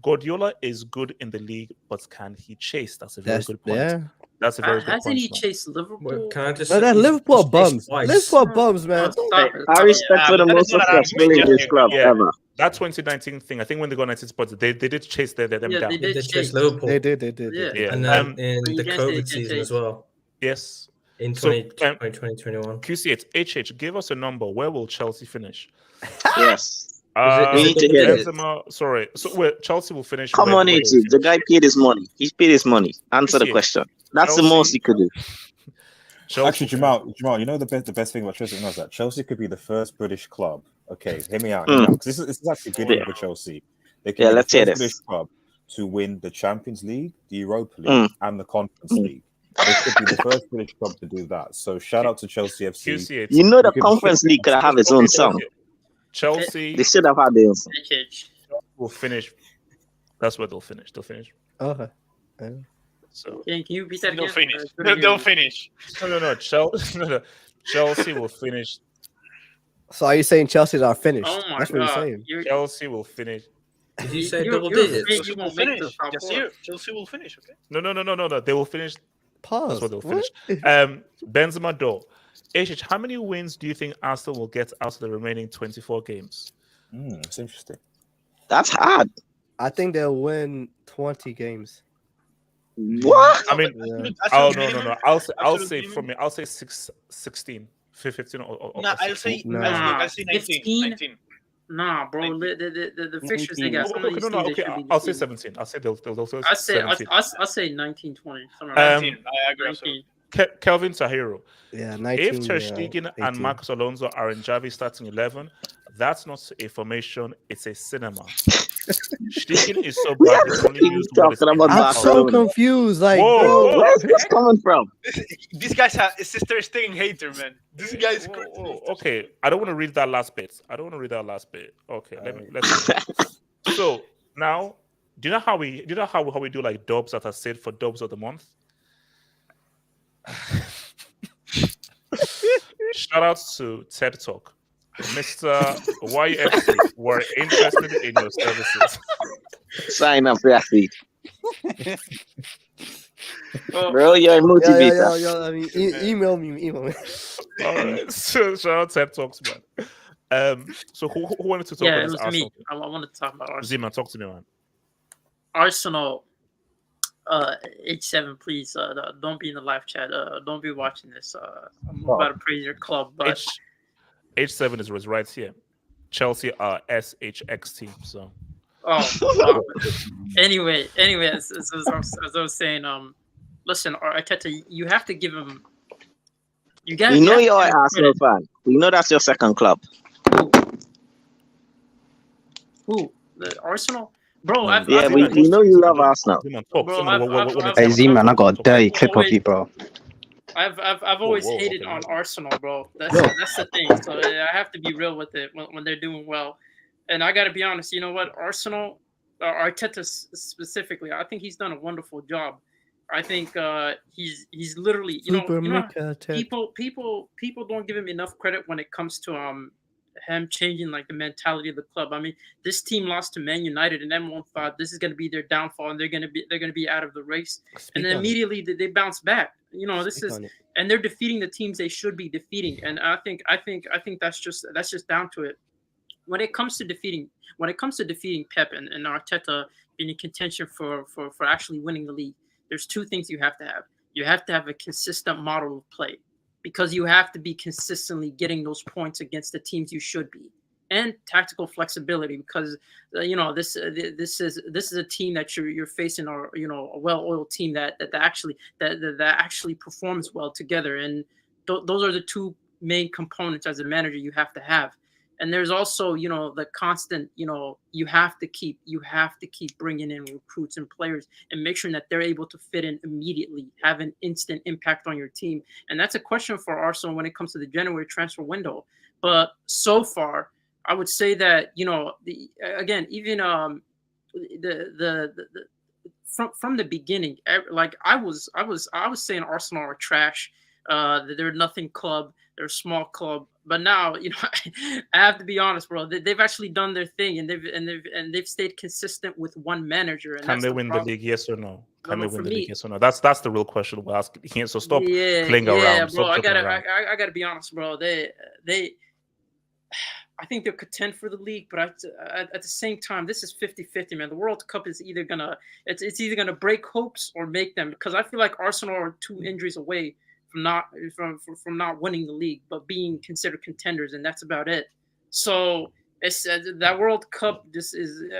Guardiola is good in the league, but can he chase? That's a very good point. Yeah. That's a very good point. Hasn't he chased Liverpool? Can I just Liverpool bums. Liverpool bums, man. I respect for the most successful in this club ever. That 2019 thing, I think when they got 19 spots, they did chase them down. They did chase Liverpool. They did. Yeah. And then in the COVID season as well. Yes. In 2021. QC8, HH, give us a number. Where will Chelsea finish? Yes. We need to hear it. Sorry. So Chelsea will finish. Come on, HH. The guy paid his money. He's paid his money. Answer the question. That's the most he could do. Actually, Jamal, you know the best thing about Chelsea is that Chelsea could be the first British club. Okay, hear me out. Because this is actually good for Chelsea. They can be the first British club to win the Champions League, the Europa League, and the Conference League. They could be the first British club to do that. So shout out to Chelsea FC. You know the Conference League could have its own song. Chelsea. They should have had their own song. Will finish. That's where they'll finish. They'll finish. Okay. So can you repeat that? They'll finish. They'll finish. No. Chelsea will finish. So are you saying Chelsea's are finished? Oh my That's what God. you're saying. Chelsea will finish. Did you say double digits? Chelsea will finish. Chelsea will finish. Okay. No. They will finish. Pause. That's what they'll finish. Benzema door. How many wins do you think Arsenal will get out of the remaining 24 games? That's interesting. That's hard. I think they'll win 20 games. What? I mean, no. I'll say 16, 15 or No, I'll say 19. Nah, bro. The fixtures they got. I'll say 17. I'll say they'll say I'll say 19, 20. 19. I agree. Kelvin Tahiro. Yeah, 19. If Ter Stegen and Marcos Alonso are in Javi's starting 11, that's not a formation, it's a cinema. Stegen is so bad, it's only used I'm so confused. Like, bro, where's this coming from? This guy's a sister Stegen hater, man. This guy's okay. I don't want to read that last bit. Okay, let's So now, do you know how we do like dubs that are said for dubs of the month? Shout out to TED Talk. Mr. YFC, we're interested in your services. Sign up, athlete. Bro, you're a motivator. I mean, email me. All right. So shout out TED Talks, man. So who wanted to talk about this Arsenal? Me. I wanted to talk about Arsenal. Zima, talk to me, man. Arsenal. H7, please don't be in the live chat. Don't be watching this. I'm about to praise your club, but H7 is right here. Chelsea are SHX team. So anyway, as I was saying, listen, Arteta, you have to give him. You know you're an Arsenal fan. We know that's your second club. Who? The Arsenal? Bro, we know you love Arsenal. Hey, Z-Man, I got a dirty clip of you, bro. I've always hated on Arsenal, bro. That's the thing. So I have to be real with it when they're doing well. And I got to be honest. You know what? Arsenal, Arteta specifically, I think he's done a wonderful job. I think he's literally, people don't give him enough credit when it comes to him changing like the mentality of the club. I mean, this team lost to Man United, and everyone thought this is going to be their downfall, and they're going to be out of the race. And then immediately they bounce back. And they're defeating the teams they should be defeating. And I think that's just down to it. When it comes to defeating Pep and Arteta being in contention for actually winning the league, there's two things you have to have. You have to have a consistent model of play, because you have to be consistently getting those points against the teams you should be, and tactical flexibility, because this is a team that you're facing, or a well-oiled team that actually performs well together, and those are the two main components as a manager you have to have. And there's also the constant you have to keep bringing in recruits and players and make sure that they're able to fit in immediately, have an instant impact on your team. And that's a question for Arsenal when it comes to the January transfer window. But so far, I would say that from the beginning, like I was saying Arsenal are trash. They're a nothing club. They're a small club. But now, I have to be honest, bro. They've actually done their thing, and they've stayed consistent with one manager. And can they win the league? Yes or no? Can they win the league? Yes or no? That's the real question we're asking. So stop playing around. Yeah, bro. I gotta be honest, bro. I think they'll contend for the league, but at the same time, this is 50-50, man. The World Cup is either gonna break hopes or make them, because I feel like Arsenal are 2 injuries away from not winning the league, but being considered contenders, and that's about it. So it's that World Cup.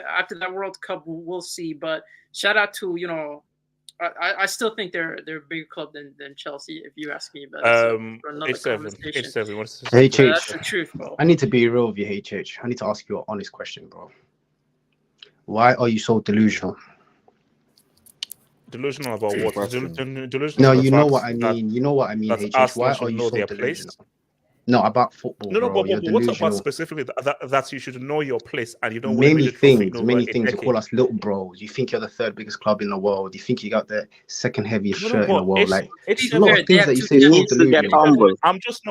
After that World Cup, we'll see. But shout out to I still think they're a bigger club than Chelsea. If you ask me, but for another conversation. That's the truth, bro. I need to be real with you, HH. I need to ask you an honest question, bro. Why are you so delusional? Delusional about what? Delusional. No, you know what I mean. You know what I mean, HH. Why are you so delusional? No, about football. No, bro. but what about specifically that you should know your place and you don't many things. You call us little bros. You think you're the third biggest club in the world. You think you got the second heaviest shirt in the world. It's a lot of things that you say. I'm just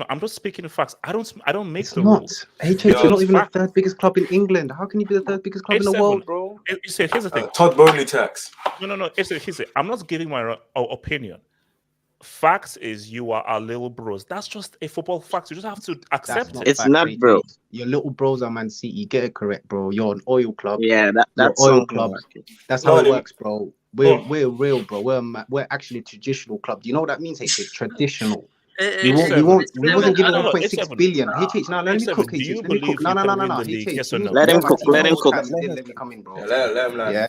I'm just speaking facts. I don't make the rules. HH, you're not even the third biggest club in England. How can you be the third biggest club in the world, bro? Here's the thing. Todd Boehly tax. No. Here's it. I'm not giving my opinion. Facts is you are our little bros. That's just a football fact. You just have to accept it. It's not, bro. Your little bros are Man City. Get it correct, bro. You're an oil club. Yeah, that's oil club. That's how it works, bro. We're real, bro. We're actually a traditional club. Do you know what that means? It's traditional. We wasn't given 1.6 billion. HH, now let me cook. HH, let me cook. No. Let him cook. Let him cook. Let me come in, bro. Yeah,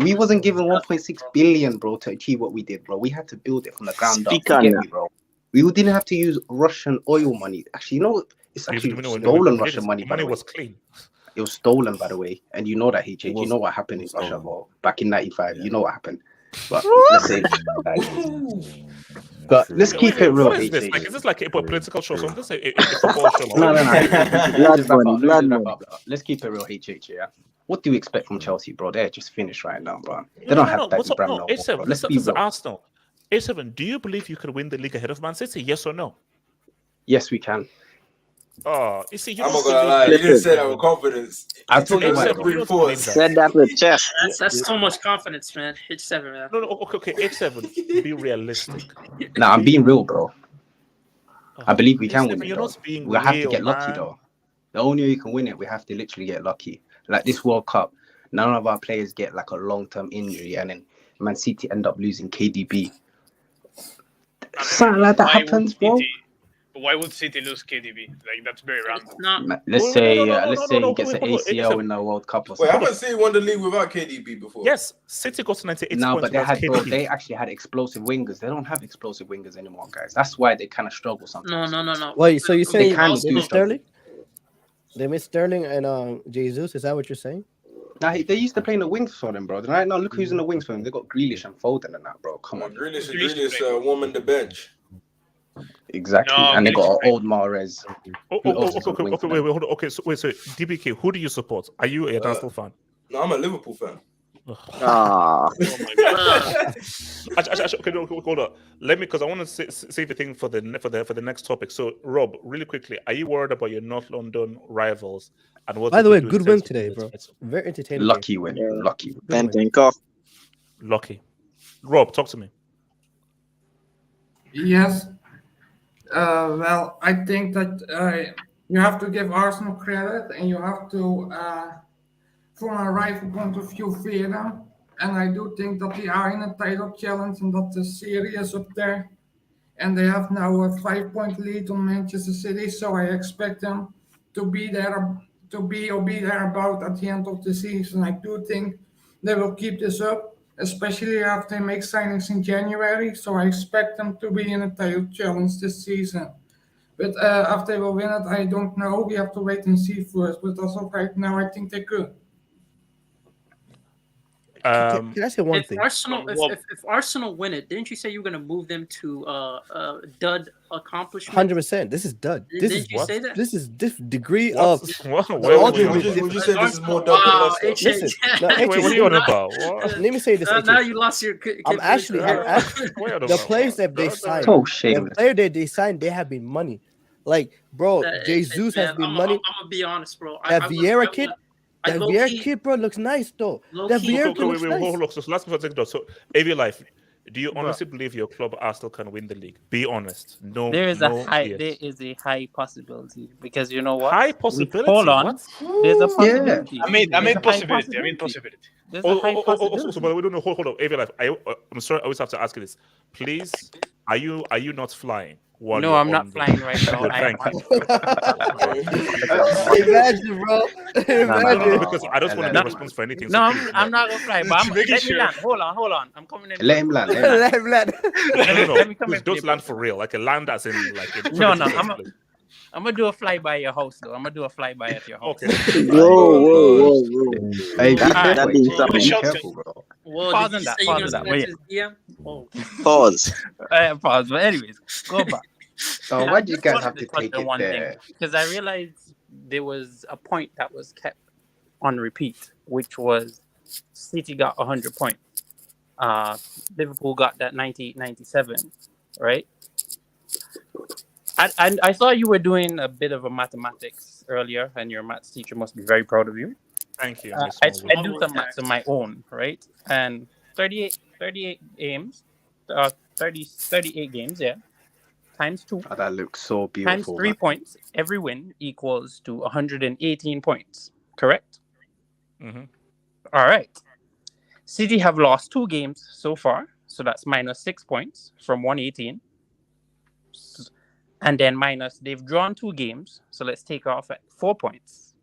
we wasn't given 1.6 billion, bro, to achieve what we did, bro. We had to build it from the ground up. Get me, bro. We didn't have to use Russian oil money. Actually, you know, it's actually stolen Russian money. Money was clean. It was stolen, by the way, and you know that, HH. You know what happened in Russia, bro. Back in '95, you know what happened. But let's say. But let's keep it real. What is this? Is this like a political show? So this a football show? No. Let's keep it real, HH. Yeah. What do you expect from Chelsea, bro? They're just finished right now, bro. They don't have that brand no more. Let's be real. Arsenal. A7, do you believe you could win the league ahead of Man City? Yes or no? Yes, we can. Oh, you see, I'm not gonna lie. You didn't say that with confidence. I told you said that with chest. That's so much confidence, man. H7, man. No, okay. H7, be realistic. Nah, I'm being real, bro. I believe we can win it, though. We have to get lucky, though. The only way you can win it, we have to literally get lucky. Like this World Cup, none of our players get like a long-term injury, and then Man City end up losing KDB. Something like that happens, bro. Why would City lose KDB? Like that's very random. Let's say he gets an ACL in the World Cup or something. Wait, I haven't seen won the league without KDB before. Yes, City got to 98 no, points. No, but they actually had explosive wingers. They don't have explosive wingers anymore, guys. That's why they kind of struggle sometimes. No. Wait, so you're saying they miss Sterling? They miss Sterling and Jesus? Is that what you're saying? Nah, they used to play in the wings for them, bro. Right now, look who's in the wings for them. They got Grealish and Foden and that, bro. Come on. Grealish woman the bench. Exactly, and they got old Mahrez. Okay, wait, hold on. Okay, so DBK, who do you support? Are you a Arsenal fan? No, I'm a Liverpool fan. Oh my god! Okay, no, hold on. Let me, because I want to save the thing for the next topic. So, Rob, really quickly, are you worried about your North London rivals and what? By the way, good win today, bro. Very entertaining. Lucky win. Lucky. Lucky. Rob, talk to me. Yes. Well, I think that you have to give Arsenal credit, and you have to, from a rival point of view, fear them. And I do think that they are in a title challenge, and that the serious up there. And they have now a 5-point lead on Manchester City, so I expect them to be there, to be or be there about at the end of the season. I do think they will keep this up, especially after they make signings in January. So I expect them to be in a title challenge this season. But after they will win it, I don't know. We have to wait and see first. But as of right now, I think they could. Can I say one thing? If Arsenal win it, didn't you say you were going to move them to dud accomplishment? 100%. This is dud. Didn't you say that? This is this degree of. Would you say this is more dud than listen, what are you on about? Let me say this. Now you lost your. I'm actually the players that they signed. The player that they signed, they have been money. Like, bro, Jesus has been money. I'm gonna be honest, bro. That Vieira kid. That Vieira kid, bro, looks nice though. That Vieira kid looks nice. Hold on. So last question. So, AV Life, do you honestly believe your club Arsenal can win the league? Be honest. No. There is a high possibility, because you know what? High possibility. Hold on. What? There's a possibility. I mean possibility. There's a high possibility. So, but we don't know. Hold on. AV Life. I'm sorry. I always have to ask you this. Please, are you not flying? while No, you're I'm not on flying right now. Good, I am thank you. Imagine, bro. No, because I don't want to be responsible for anything. No, So please, I'm not gonna fly. But let me land. Hold on. I'm coming in. Let him land. Let him land. Let me come in. Don't land for real. Like a land as in like a No, I'm gonna do a flyby at your house though. I'm gonna do a flyby at your house. Okay. Whoa. Hey, That means be something. careful, bro. Whoa, Pause did on you that, say pause you're on gonna that, wait. snatch his DM? Oh. Pause. Pause. But anyways, go back. So why do you guys have to take it there? Because I realized there was a point that was kept on repeat, which was City got 100 points. Liverpool got that 98-97, right? I saw you were doing a bit of a mathematics earlier, and your maths teacher must be very proud of you. Thank you. I do some maths of my own, right? And 38 games, 38 games, yeah, times 2. Oh, that looks so Times beautiful. 3 points. Every win equals to 118 points. Correct? Mm-hmm. All right. City have lost 2 games so far, so that's minus 6 points from 118. And then they've drawn 2 games, so let's take off at 4 points.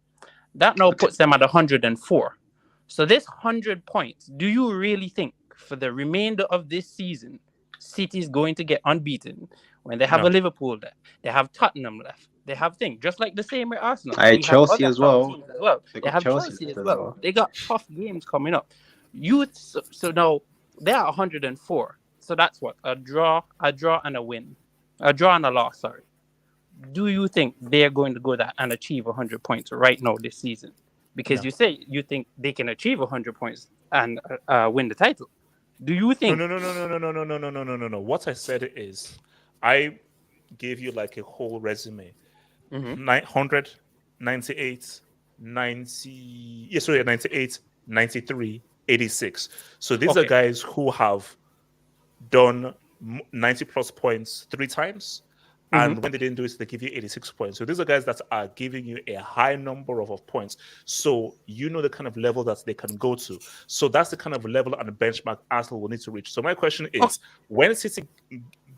That now puts them at 104. So this 100 points, do you really think for the remainder of this season, City is going to get unbeaten when they have a Liverpool left, they have Tottenham left, they have things just like the same with Arsenal. Chelsea as well. They have Chelsea as well. They got tough games coming up. So now they're at 104. So that's what a draw and a win, a draw and a loss. Sorry. Do you think they're going to go that and achieve 100 points right now this season? Because you say you think they can achieve 100 points and win the title. Do you think? No. What I said is, I gave you like a whole resume. 100, 98, 90. Yes, sorry, 98, 93, 86. So these are guys who have done 90 plus points 3 times. And when they didn't do it, they give you 86 points. So these are guys that are giving you a high number of points. So you know the kind of level that they can go to. So that's the kind of level and the benchmark Arsenal will need to reach. So my question is, when City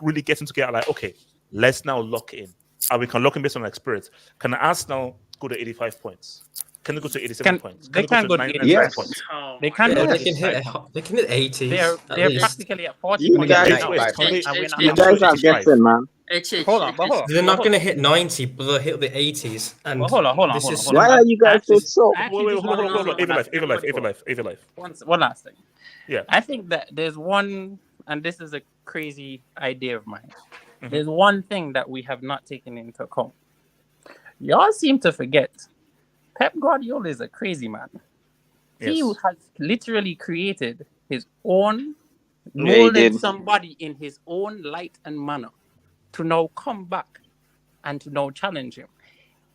really gets into together, like, okay, let's now lock in. And we can lock in based on our experience. Can Arsenal go to 85 points? Can they go to 87 points? They can go to 85 points? They can go they can hit 80s. They're practically at 40 You points. guys are guessing, man. Hold on. They're not going to hit 90, but they'll hit the 80s. And hold on. Why are you guys so soft? Wait, hold on. Every life. One last thing. Yeah. I think that there's one, and this is a crazy idea of mine. There's one thing that we have not taken into account. Y'all seem to forget Pep Guardiola is a crazy man. Yes. He has literally created his own, molded somebody in his own light and manner to now come back and to now challenge him.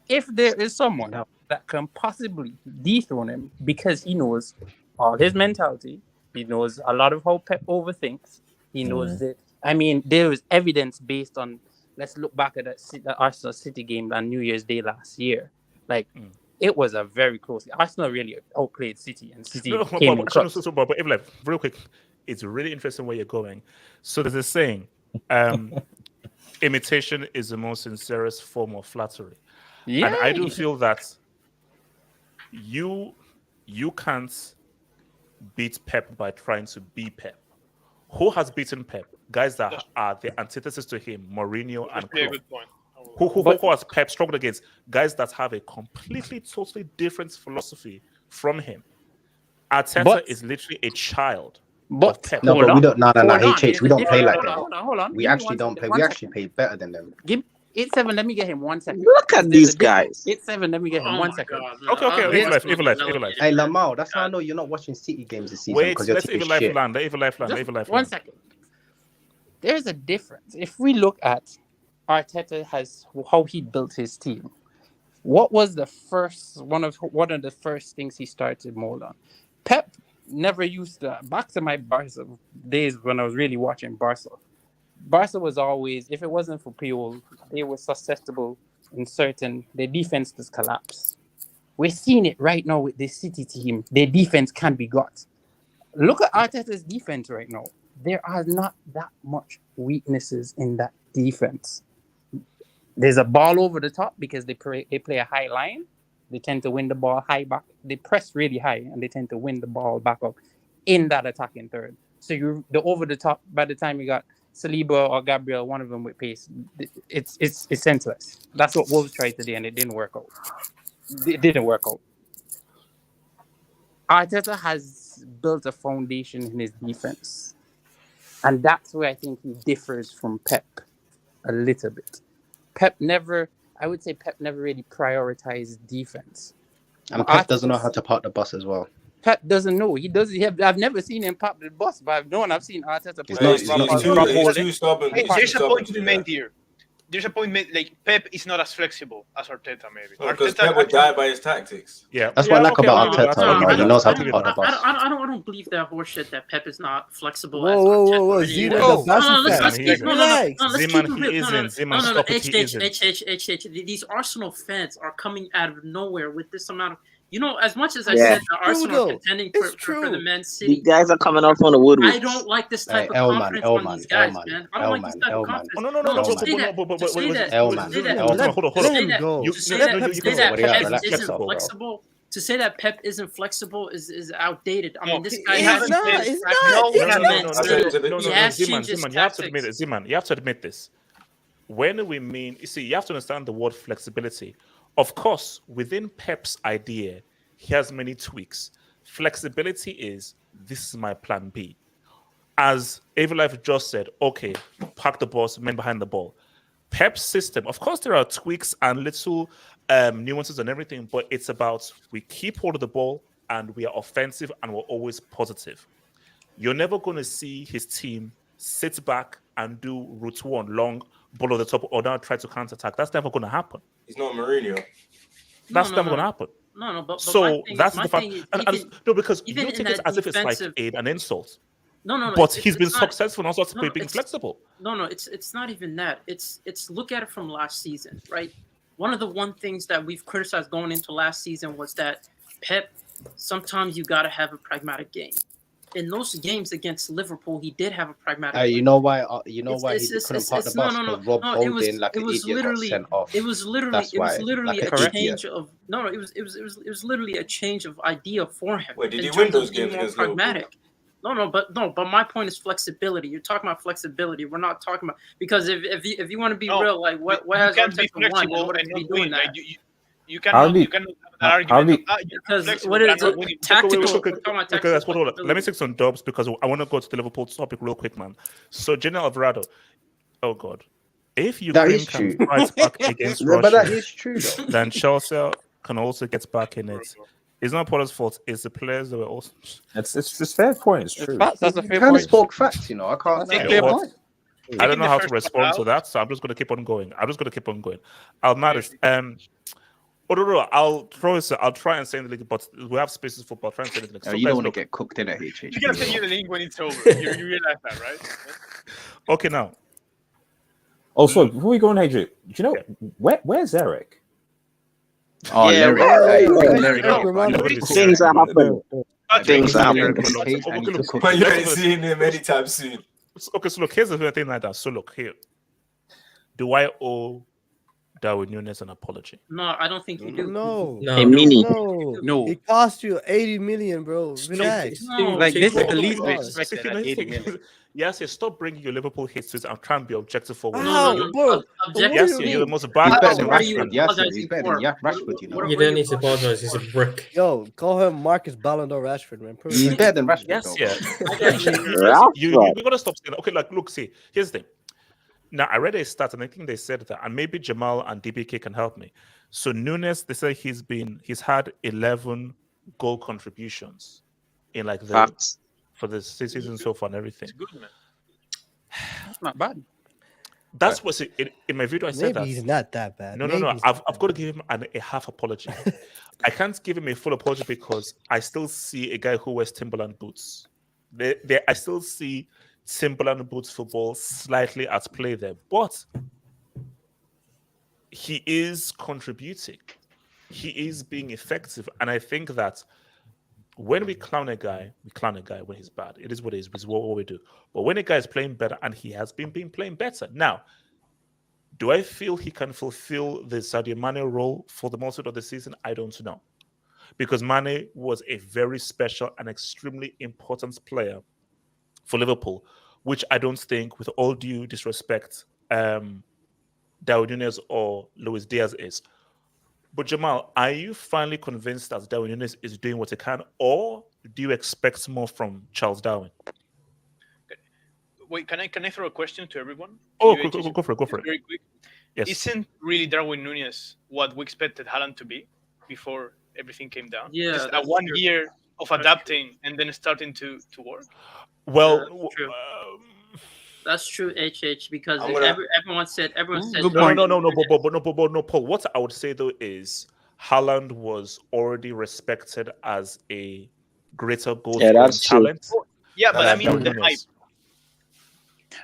If there is someone that can possibly dethrone him because he knows all his mentality, he knows a lot of how Pep overthinks, he knows that. I mean, there is evidence based on. Let's look back at the Arsenal City game on New Year's Day last year. Like, it was a very close. Arsenal really outplayed City, and City came in clutch. But real quick, it's really interesting where you're going. So there's a saying, imitation is the most sincerest form of flattery. Yeah. And I do feel that you can't beat Pep by trying to be Pep. Who has beaten Pep? Guys that are the antithesis to him, Mourinho and Klopp. Good point. Who has Pep struggled against? Guys that have a completely, totally different philosophy from him. Arteta is literally a child. But Pep. No, but we don't. No. HH, we don't play like that. Hold on. We actually don't play. We actually play better than them. Give 8-7. Let me get him 1 second. Look at these guys. 8-7. Let me get him 1 second. Okay. Even life. Hey, Lamau, that's how I know you're not watching City games this season. Wait, let's even life land. Even life land. 1 second. There's a difference. If we look at Arteta how he built his team, what was the first one of the first things he started mold on? Pep never used to. Back to my Barca days when I was really watching Barca. Barca was always, if it wasn't for Puyol, they were susceptible in certain. Their defense just collapsed. We're seeing it right now with this City team. Their defense can be got. Look at Arteta's defense right now. There are not that much weaknesses in that defense. There's a ball over the top because they play a high line. They tend to win the ball high back. They press really high and they tend to win the ball back up in that attacking third. So the over the top, by the time you got Saliba or Gabriel, one of them with pace, it's senseless. That's what Wolves tried today and it didn't work out. It didn't work out. Arteta has built a foundation in his defense. And that's where I think he differs from Pep a little bit. Pep never really prioritized defense. And Pep doesn't know how to park the bus as well. Pep doesn't know. He doesn't. I've never seen him park the bus, but I've seen Arteta. He's too stubborn. There's a point to be made here. There's a point made, like Pep is not as flexible as Arteta, maybe. Because Pep would die by his tactics. Yeah, that's what I like about Arteta. He knows how to park the bus. I don't believe that horseshit that Pep is not flexible. Whoa, Zidane, These Arsenal fans are coming out of nowhere with this amount of. As much as I said that Arsenal are contending for the Man City, you guys are coming off on the woodwork. I don't like this type of confidence on these guys, man. I don't like this type of confidence. To say that Pep isn't flexible is outdated. I mean, this guy has You have to admit it, Ziman. You have to admit this. When we mean, you have to understand the word flexibility. Of course, within Pep's idea, he has many tweaks. Flexibility is, this is my plan B. As Everlife just said, okay, park the bus, men behind the ball. Pep's system, of course, there are tweaks and little nuances and everything, but it's about we keep hold of the ball and we are offensive and we're always positive. You're never going to see his team sit back and do route one, long ball at the top, or now try to counter-attack. That's never going to happen. He's not Mourinho. That's never going to happen. But so that's the fact. Because you take it as if it's like an insult. No. But he's been successful and also being flexible. No. It's not even that. It's look at it from last season, right? One of the things that we've criticized going into last season was that Pep. Sometimes you got to have a pragmatic game. In those games against Liverpool, he did have a pragmatic. You know why? He couldn't park the bus because Rob Holding like an idiot got sent off. It was literally a change of It was literally a change of idea for him. Wait, did he win those games against pragmatic? But my point is flexibility. You're talking about flexibility. We're not talking about because if you want to be real, like what has Arteta won? What is he doing that? You cannot have an argument because what is tactical? Let me take some dubs because I want to go to the Liverpool topic real quick, man. So General Alvarado, oh God, if Ukraine can fight back against Russia, but that is true, though. Then Chelsea can also get back in it. It's not Porter's fault. It's the players that were also. It's fair point. It's true. That's a fair point. Spoke facts, I can't. I don't know how to respond to that, so I'm just going to keep on going. I'll manage. I'll try and say in the league, but we have spaces for. I'll try and say in the league. You don't want to get cooked in it, HH. You gotta say you're the league when it's over. You realize that, right? Okay, now. Also, before we go on, Adrian, do you know where's Eric? Oh, yeah, things are happening. Things are happening. But you ain't seeing him anytime soon. Okay, so look, here's the thing like that. So look here. Do I owe Darwin Nunez an apology? No, I don't think you do. No. It cost you 80 million, bro. Relax. Like this is the least we expected at 80 million. Yes, stop bringing your Liverpool hits and try and be objective for one. Bro. Yes, you're the most bad person. He's better than Rashford, You don't need to apologize. He's a brick. Yo, call him Marcus Ballon d'Or Rashford, man. He's better than Rashford. Yes, you gotta stop saying that. Okay, like look, see, here's the thing. Now I read a stat and I think they said that, and maybe Jamal and DBK can help me. So Nunez, they say he's had 11 goal contributions in like for the season so far and everything. It's good, man. That's not bad. That's what in my video I said Maybe that he's not that bad. No. I've got to give him a half apology. I can't give him a full apology because I still see a guy who wears Timberland boots. I still see Timberland boots football slightly at play there, but he is contributing. He is being effective, and I think that when we clown a guy when he's bad. It is what it is. It's what we do. But when a guy is playing better, and he has been playing better. Now, Do I feel he can fulfill the Sadio Mane role for the most of the season? I don't know. Because Mane was a very special and extremely important player for Liverpool, which I don't think, with all due disrespect, Darwin Nunez or Luis Diaz is. But Jamal, are you finally convinced that Darwin Nunez is doing what he can, or do you expect more from Charles Darwin? Wait, can I throw a question to everyone? Oh, go for it. Very quick. Yes. Isn't really Darwin Nunez what we expected Haaland to be before everything came down? Yeah, just a 1 year of adapting and then starting to work. Well, that's true, HH, because everyone said no, Paul. What I would say though is Haaland was already respected as a greater goal scoring talent. Yeah, but I mean the hype.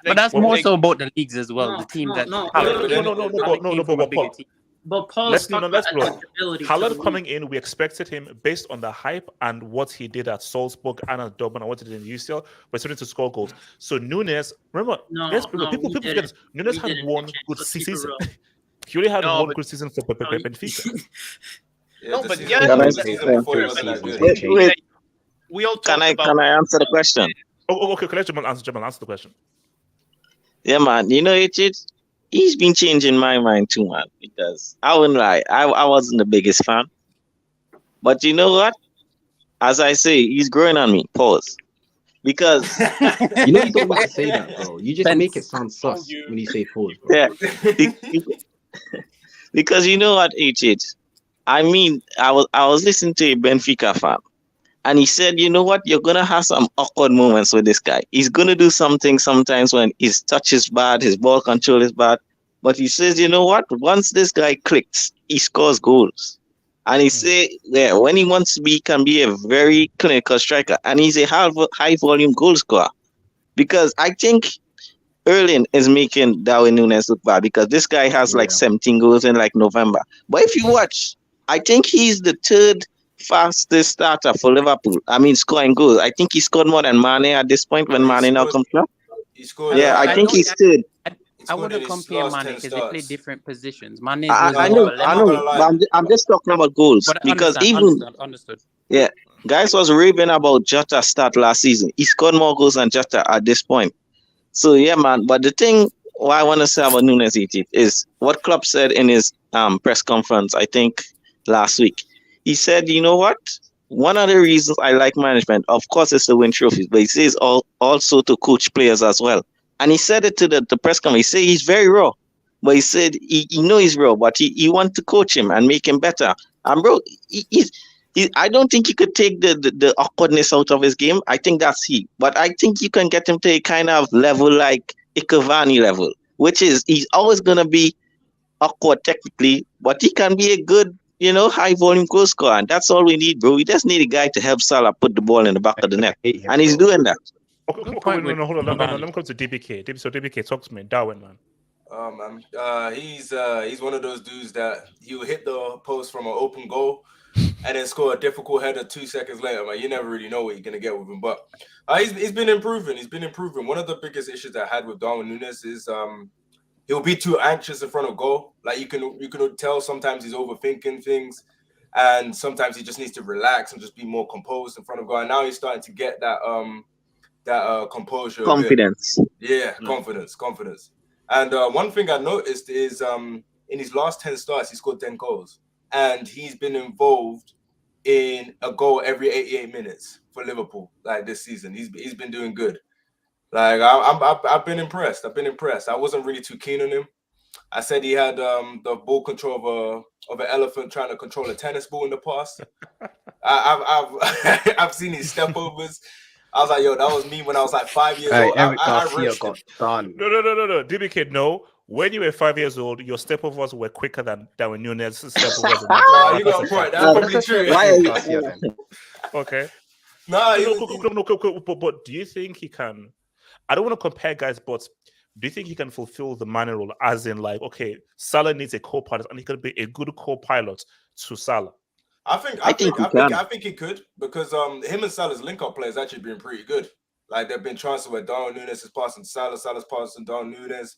But that's more so about the leagues as well. The team that no, Paul. But Paul, let's Haaland coming in, we expected him based on the hype and what he did at Salzburg and at Dortmund and what he did in UCL. We're starting to score goals. So Nunez, remember, people forget this. Nunez had one good season. He only had one good season for Benfica. We all can I answer the question? Okay. Let Jamal answer the question. Yeah, man. You know, he's been changing my mind too, man. Because I wouldn't lie, I wasn't the biggest fan. But you know what? As I say, he's growing on me. Pause. Because you know you don't need to say that, bro. You just make it sound sus when you say pause, bro. Yeah. Because you know what, I mean, I was listening to a Benfica fan. And he said, you know what? You're going to have some awkward moments with this guy. He's going to do something sometimes when his touch is bad, his ball control is bad. But he says, you know what? Once this guy clicks, he scores goals. And he say, yeah, when he wants to be, he can be a very clinical striker. And he's a high volume goal scorer. Because I think Erling is making Darwin Nunez look bad because this guy has like 17 goals in like November. But if you watch, I think he's the third fastest starter for Liverpool. I mean, scoring goals. I think he scored more than Mane at this point when Mane now comes up. He scored. Yeah, I think he's third. I wouldn't compare Mane because they play different positions. Mane I know, but I'm just talking about goals but because understood. Yeah, guys was raving about Jota's start last season. He scored more goals than Jota at this point. So yeah, man. But the thing why I want to say about Nunez is what Klopp said in his press conference. I think last week. He said, you know what? One of the reasons I like management, of course, is to win trophies, but he says also to coach players as well. And he said it to the press conference. He said he's very raw, but he said he knows he's raw, but he wants to coach him and make him better. And bro, I don't think you could take the awkwardness out of his game. I think that's he. But I think you can get him to a kind of level like a Cavani level, which is he's always going to be awkward technically, but he can be a good, high volume goal scorer, and that's all we need, bro. We just need a guy to help Salah put the ball in the back of the net, and he's doing that. Hold on. Let me come to DBK. So DBK, talk to me, Darwin, man. He's one of those dudes that he'll hit the post from an open goal and then score a difficult header 2 seconds later. Man, you never really know what you're gonna get with him, but he's been improving. One of the biggest issues I had with Darwin Nunez is he'll be too anxious in front of goal. Like you can tell sometimes he's overthinking things, and sometimes he just needs to relax and just be more composed in front of goal. And now he's starting to get that composure, confidence. Yeah, confidence. And one thing I noticed is in his last 10 starts, he scored 10 goals, and he's been involved in a goal every 88 minutes for Liverpool. Like this season, he's been doing good. Like I've been impressed. I wasn't really too keen on him. I said he had the ball control of an elephant trying to control a tennis ball in the past. I've seen his step overs. I was like, yo, that was me when I was like 5 years old. Eric Garcia got done. No. DBK, no. When you were 5 years old, your step overs were quicker than Darwin Nunez's step overs. You got a point. That's probably true. Okay. No, but do you think he can? I don't want to compare guys, but do you think he can fulfill the Mane role? As in, like, okay, Salah needs a co-pilot, and he could be a good co-pilot to Salah. I think he could, because him and Salah's link-up play has actually been pretty good. Like, there've been chances where Darwin Nunez is passing Salah, Salah's passing Darwin Nunez.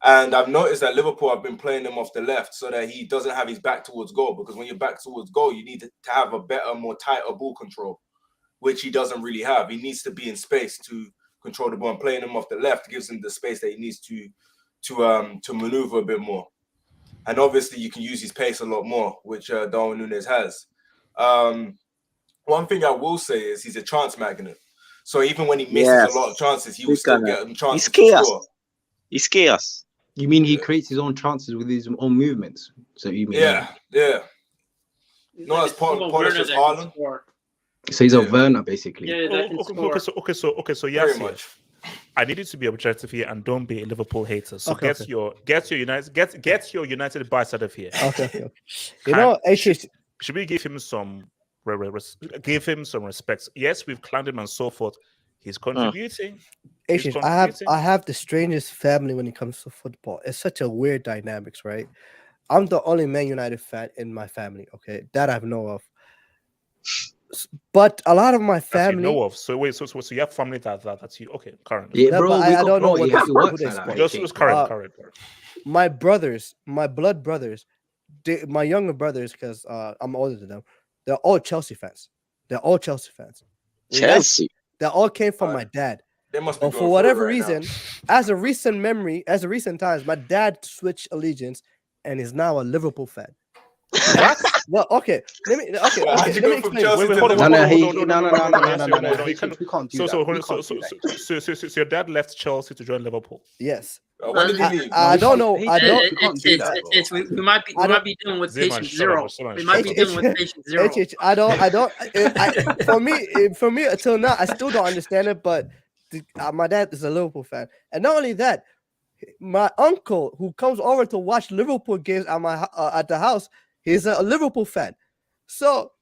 And I've noticed that Liverpool have been playing him off the left so that he doesn't have his back towards goal. Because when you're back towards goal, you need to have a better, more tighter ball control, which he doesn't really have. He needs to be in space to control the ball. And playing him off the left gives him the space that he needs to maneuver a bit more. And obviously, you can use his pace a lot more, which Darwin Nunez has. One thing I will say is he's a chance magnet. So even when he misses a lot of chances, he will still get chances to score. He's chaos. You mean he creates his own chances with his own movements? So you mean Yeah. Not as polished as Haaland. So he's a Werner, basically. Okay. So yes, I need you to be objective here and don't be a Liverpool hater. So get your United bias out of here. Okay. You know, should we give him some respect? Yes, we've clowned him and so forth. He's contributing. I have the strangest family when it comes to football. It's such a weird dynamics, right? I'm the only Man United fan in my family, okay, that I know of. But a lot of my family know of. So wait, so you have family that's you. Okay, currently. Yeah, bro. I don't know what Just current. My brothers, my blood brothers, my younger brothers, because I'm older than them. They're all Chelsea fans. Chelsea. They all came from my dad. They must be for whatever reason, as a recent times, my dad switched allegiance and is now a Liverpool fan. Well, okay. Let me explain. So your dad left Chelsea to join Liverpool. Yes. When did he leave? I don't know. We might be dealing with patient zero. We might be dealing with patient zero. I don't. For me, until now, I still don't understand it. But my dad is a Liverpool fan, and not only that, my uncle who comes over to watch Liverpool games at the house, he's a Liverpool fan. So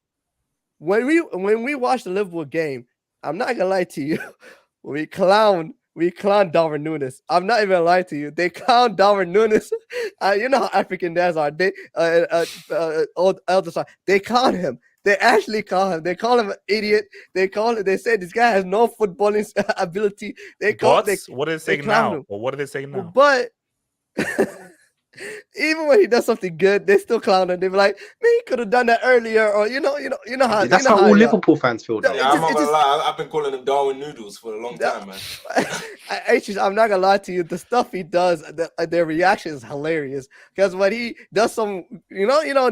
when we watch the Liverpool game, I'm not gonna lie to you, we clown Darwin Nunez. I'm not even lying to you. They clown Darwin Nunez. You know how African dads are. They old elders are. They clown him. They actually call him. They call him an idiot. They say this guy has no footballing ability. What are they saying now? Or what are they saying now? But even when he does something good, they still clown him. They be like, "Man, he could have done that earlier," or you know how. That's how all Liverpool fans feel. Yeah, I'm not gonna lie. I've been calling him Darwin Noodles for a long time, man. I'm not gonna lie to you. The stuff he does, their reaction is hilarious. Because when he does some,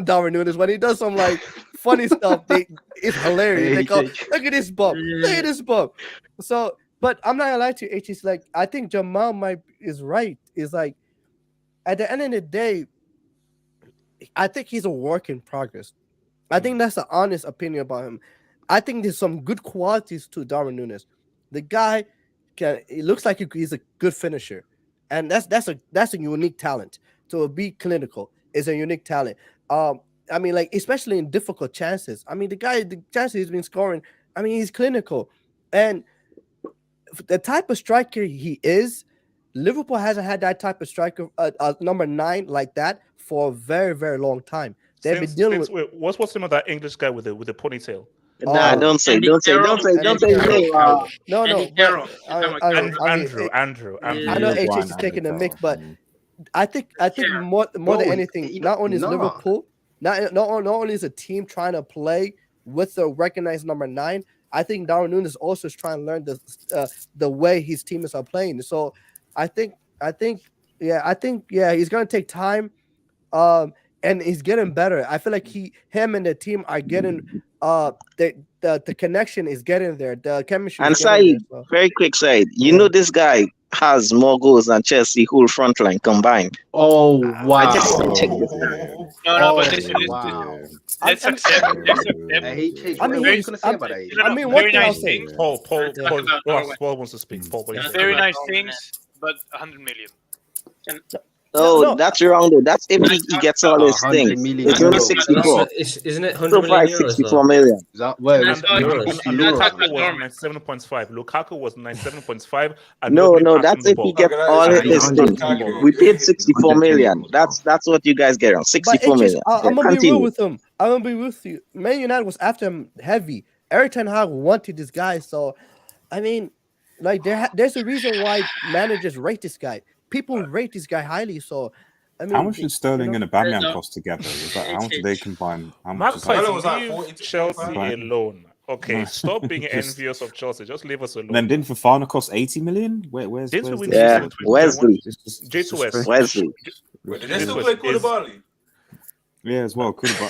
Darwin Nunez, when he does some like funny stuff, it's hilarious. They go, "Look at this bump! Look at this bump!" So, but I'm not gonna lie to you. It's like I think Jamal is right. Is like. At the end of the day, I think he's a work in progress. I think that's an honest opinion about him. I think there's some good qualities to Darwin Nunez. The guy it looks like he's a good finisher, and that's a unique talent. To be clinical is a unique talent. I mean, like especially in difficult chances. I mean, the chances he's been scoring. I mean, he's clinical, and the type of striker he is. Liverpool hasn't had that type of striker, number 9 like that for a very, very long time. They've been dealing with. Wait, what's the name of that English guy with the ponytail? Nah, don't say his name. No. Andrew. I know HS is taking the mix, but I think more than anything, not only is Liverpool, not only is a team trying to play with the recognized number 9. I think Darwin Nunez also is trying to learn the way his teammates are playing. So. I think, he's gonna take time, and he's getting better. I feel like him and the team are getting, the connection is getting there. The chemistry. And Said, very quick, Said, you know this guy has more goals than Chelsea whole front line combined. Oh wow! No, but listen. Let's accept. Very nice things. Paul wants to speak. Paul, very nice things. But 100 million. That's wrong though. That's if he gets all his things. It's only 64. Isn't it 100 million? 64 million. Is that where? Lukaku was 97.5. Lukaku was 97.5. No, that's if he gets all his things. We paid 64 million. That's what you guys get on 64 million. I'm gonna be real with him. I'm gonna be with you. Man United was after him heavy. Eric Ten Hag wanted this guy, so I mean. Like there's a reason why managers rate this guy. people rate this guy highly. So, I mean, how much did Sterling and Aubameyang No. cost together? Was that how much did they combine? How much Mark is Price, that? was like leave 40 to Chelsea 45. alone. Okay, No. stop being Just- envious of Chelsea. Just leave us alone. And then didn't Fofana cost 80 million? Where's Didn't we win the- the Yeah, season with Wesley. J2S. Wesley. Wait, did they still play Koulibaly? Yeah, as well. Could have.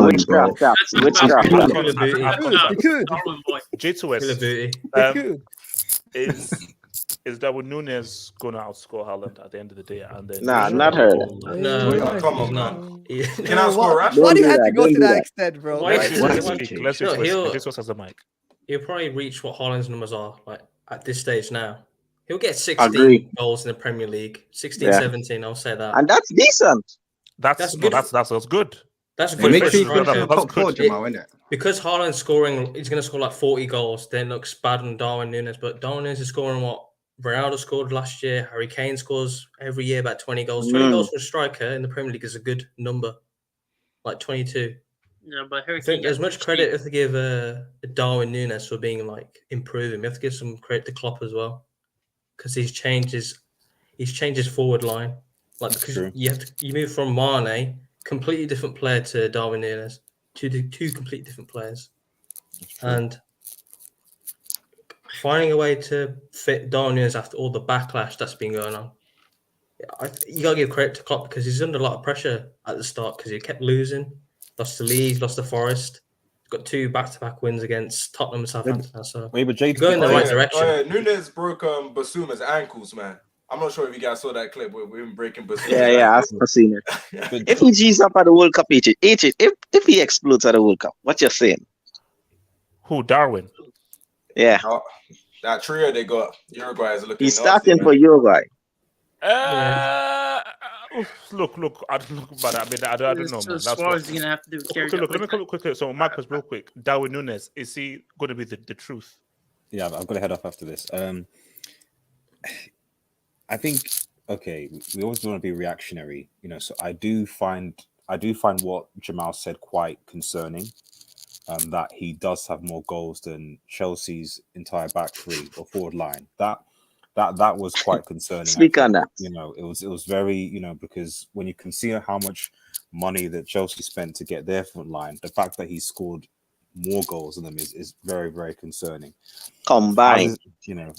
Witchcraft, that's witchcraft. They could. J2S. Is Darwin Nunez going to outscore Haaland at the end of the day? And then Nah, not her. No, come on, man. Can I score Rashford? Why do you have to Don't go do to that that. extent, bro? Let's Why- speak. Let's No, he'll- just has the mic. He'll probably reach what Haaland's numbers are like at this stage now. He'll get 16 Agree. goals in the Premier League. 16, Yeah. 17, I'll say that. And that's decent. That's good. good. That's good. That's But good make for sure a you finish striker. in the top four, Jamal, innit? Because Haaland's scoring, he's going to score like 40 goals. Then looks bad on Darwin Nunez, but Darwin Nunez is scoring what Ronaldo scored last year. Harry Kane scores every year about 20 goals. 20 goals for a striker in the Premier League is a good number, like 22. Yeah, but Harry I think Kane as much credit as to give Darwin Nunez for being like improving, we have to give some credit to Klopp as well, because he's changed his forward line. Like because True. you move from Mane, completely different player, to Darwin Nunez, two completely different players, and finding a way to fit Darwin Nunez after all the backlash that's been going on. You gotta give credit to Klopp because he's under a lot of pressure at the start because he kept losing. Lost to Leeds, lost to Forest. Got 2 back-to-back wins against Tottenham and Southampton. So Wait, but Jay, go in the right direction. Oh, yeah. Nunez broke Basuma's ankles, man. I'm not sure if you guys saw that clip with him breaking Basuma's Yeah, ankles. I've seen it. If he G's up at the World Cup, if he explodes at the World Cup, what you're saying? Who, Darwin? Yeah. Oh, that trio they got, Uruguay is looking. He's nasty, starting man. for Uruguay. Look, but I mean, I don't know, man. That's Suarez is gonna have to do. Okay, look, let me come quickly. So, Marcus, real quick. Darwin Nunez, is he going to be the truth? Yeah, I've got to head off after this. I think we always want to be reactionary, so I do find what Jamal said quite concerning. That he does have more goals than Chelsea's entire back three or forward line. That was quite concerning. Speak on that. It was very, because when you consider how much money that Chelsea spent to get their front line, the fact that he scored more goals than them is very, very concerning. Combined.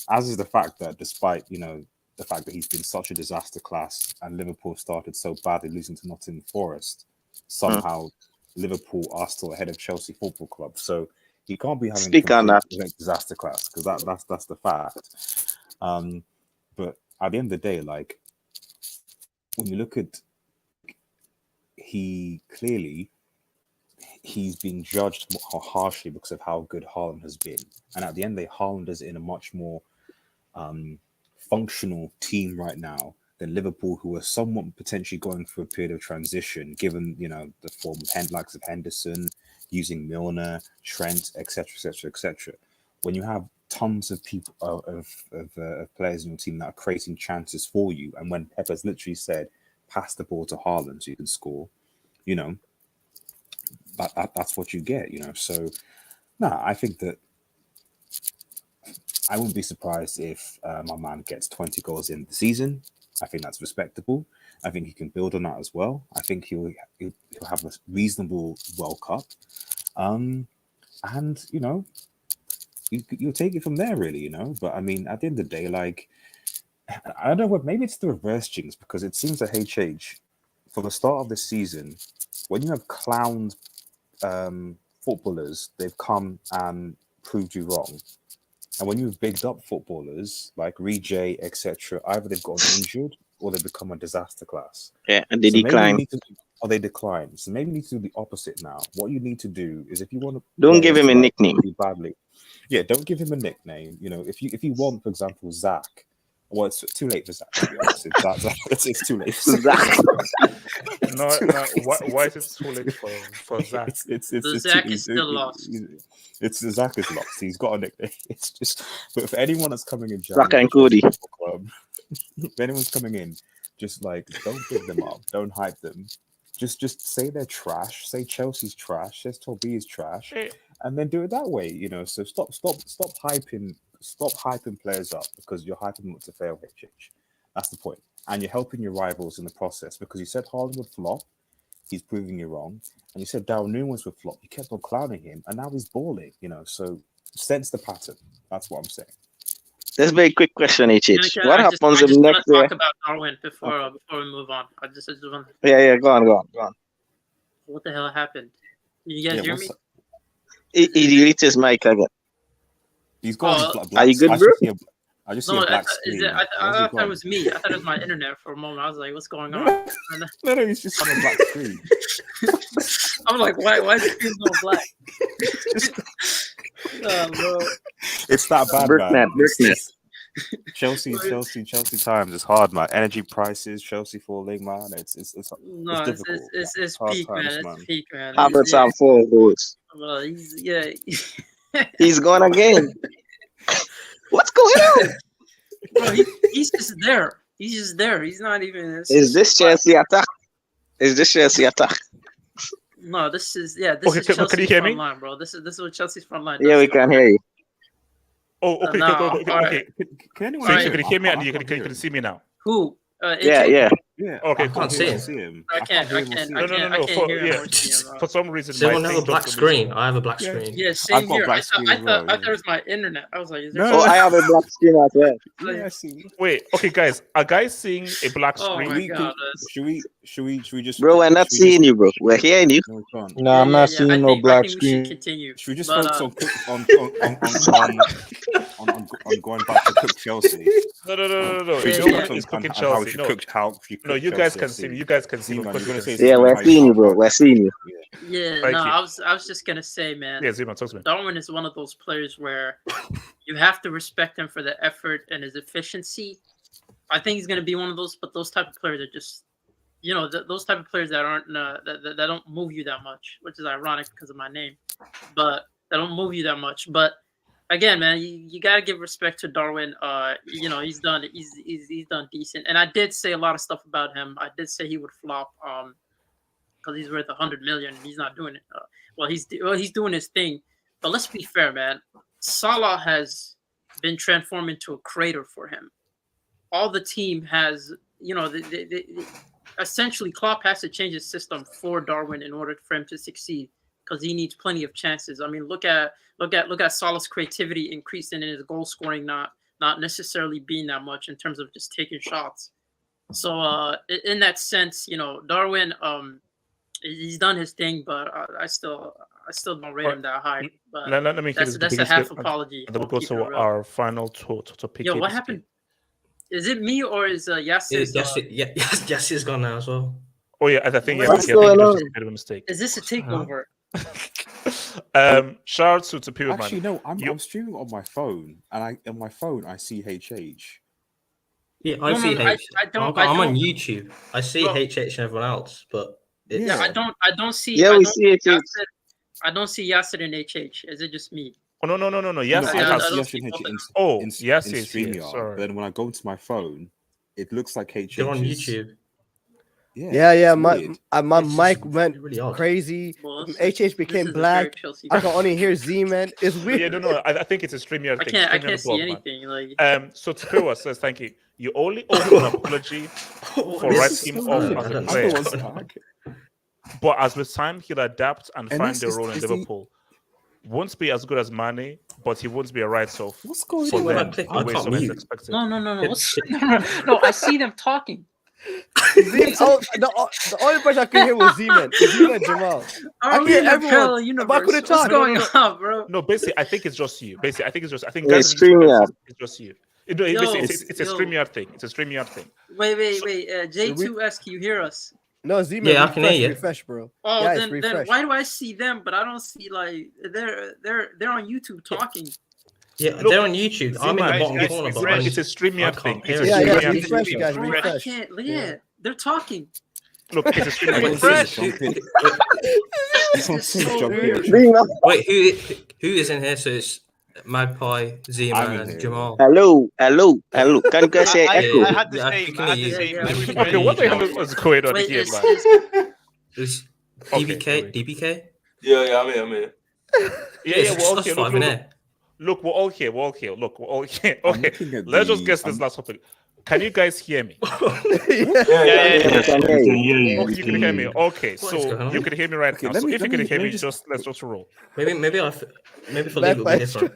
As is the fact that despite, the fact that he's been such a disaster class and Liverpool started so badly losing to Nottingham Forest, somehow Liverpool are still ahead of Chelsea Football Club. So he can't be having a disaster class because that's the fact. But at the end of the day, like when you look at, he's being judged more harshly because of how good Haaland has been, and at the end of the day, Haaland is in a much more functional team right now than Liverpool, who are somewhat potentially going through a period of transition, given the form of likes of Henderson, using Milner, Trent, etc. When you have tons of people of players in your team that are creating chances for you, and when Pep has literally said, "Pass the ball to Haaland so you can score," that's what you get. So, I think that I wouldn't be surprised if my man gets 20 goals in the season. I think that's respectable. I think he can build on that as well. I think he'll have a reasonable World Cup, and you'll take it from there, really. But I mean, at the end of the day, like, I don't know what. Maybe it's the reverse jinx, because it seems that HH, for the start of the season, when you have clowned footballers, they've come and proved you wrong. And when you've bigged up footballers like Rejay, etc., either they've gotten injured or they become a disaster class. Yeah, and they decline. Or they decline. So maybe you need to do the opposite now. What you need to do is, if you want to, don't give him a nickname. Badly, don't give him a nickname. If you want, for example, Zach. Well, it's too late for Zach, to be honest. It's too late for Zach. No. Why is it too late for Zach? Zach is still lost. Zach is lost. He's got a nickname. It's just, but for anyone that's coming in, Zach and Cody. If anyone's coming in, just don't big them up, don't hype them. Just say they're trash. Say Chelsea's trash. Say Toby is trash, and then do it that way. So stop hyping players up because you're hyping them up to fail. HH. That's the point. And you're helping your rivals in the process because you said Haaland would flop. He's proving you wrong. And you said Darwin Nunez would flop. You kept on clowning him, and now he's balling. So sense the pattern. That's what I'm saying. That's a very quick question, HH. What happens I if just next want to year? talk about Darwin before we move on. I just want. Yeah, go on. What the hell happened? You guys hear me? He deleted his mic again. He's got black. Are you good, bro? I just see a black screen. I thought it was me. I thought it was my internet for a moment. I was like, "What's going on?" No, he's just on a black screen. I'm like, "Why is the screen going black?" Bro. It's that bad, man. Bricknet. Chelsea times. It's hard, man. Energy prices, Chelsea falling, man. It's difficult. It's peak, man. It's peak, man. Havertz have 4 goals. Well, He's gone again. What's going on? Bro, he's just there. He's just there. He's not even. Is this Chelsea attack? No, this is Chelsea's can you hear me? front line, bro. This is what Chelsea's front line. Yeah, we can hear you. Oh, okay. Okay. Can anyone can you hear me and you can see me now? Who? Yeah. Okay, I can't see him. I can't. No. For some reason, someone have a black screen. I have a black screen. Yeah, same here. I thought it was my internet. I was like, is there I have a black screen as well. Wait, okay, guys. Are guys seeing a black screen? Oh my God, should we just? Bro, we're not seeing you, bro. We're hearing you. No, I'm not seeing no black screen. Should we just focus on going back to cook Chelsea? No. It's cooking Chelsea. No, you guys can see me. You guys can see me. Yeah, we're seeing you, bro. We're seeing you. Yeah, I was just gonna say, man. Yeah, Zima, talk to me. Darwin is one of those players where you have to respect him for the effort and his efficiency. I think he's gonna be one of those, but those type of players are just, those type of players that aren't that don't move you that much, which is ironic because of my name, but that don't move you that much. But again, man, you gotta give respect to Darwin. He's done decent, and I did say a lot of stuff about him. I did say he would flop, because he's worth 100 million. He's not doing it. He's doing his thing. But let's be fair, man. Salah has been transformed into a crater for him. All the team has, essentially Klopp has to change his system for Darwin in order for him to succeed, because he needs plenty of chances. I mean, look at Salah's creativity increasing in his goal scoring, not necessarily being that much in terms of just taking shots. So in that sense, Darwin, he's done his thing, but I still don't rate him that high. But let me that's a half apology. And then we'll go to our final topic. Yo, what happened? Is it me or is Yassir? Yassir's gone now as well. Oh yeah, I think Yassir just made a mistake. Is this a takeover? Shout out to Pure Man. Actually, no, I'm streaming on my phone, and on my phone I see HH. Yeah, I see H. I'm on YouTube. I see HH and everyone else, but I don't see. Yeah, we see HH. I don't see Yassir and HH. Is it just me? Oh no! Yassir has. Yassir is here. Sorry. But then when I go into my phone, it looks like HH. You're on YouTube. Yeah. My mic went crazy. HH became black. I can only hear Z-Man. It's weird. Yeah, no. I think it's a StreamYard thing. I can't see anything. So Tupua says thank you. You only owe an apology for writing him off as a player. But as with time, he'll adapt and find a role in Liverpool. Won't be as good as Mane, but he won't be a write-off. What's going on? No, I see them talking. The only person I could hear was Z-Man. Z-Man Jamal. I can't everyone. But I couldn't talk. What's going on, bro? No, basically, I think it's just you. I think it's just you. It's a StreamYard thing. It's a StreamYard thing. Wait. J2S, can you hear us? No, Z-Man. Yeah, I can hear you. Refresh, bro. Oh, then why do I see them, but I don't see they're on YouTube talking? Yeah, they're on YouTube. I'm in the bottom corner, but it's a StreamYard thing. Refresh, guys. Refresh. Yeah, they're talking. Look, it's a StreamYard thing. Wait, who is in here? So it's Magpie, Z-Man, and Jamal. Hello. Can you guys say echo? I had the same. Okay, what the hell was going on here, man? Is DBK? Yeah, I'm here. Yeah, we're okay. Look, we're all here. Look, we're all here. Okay, let's just guess this last topic. Can you guys hear me? Yeah. Okay, you can hear me. Okay, so you can hear me right now. So if you can hear me, let's just roll. Maybe for Liga it'll be different.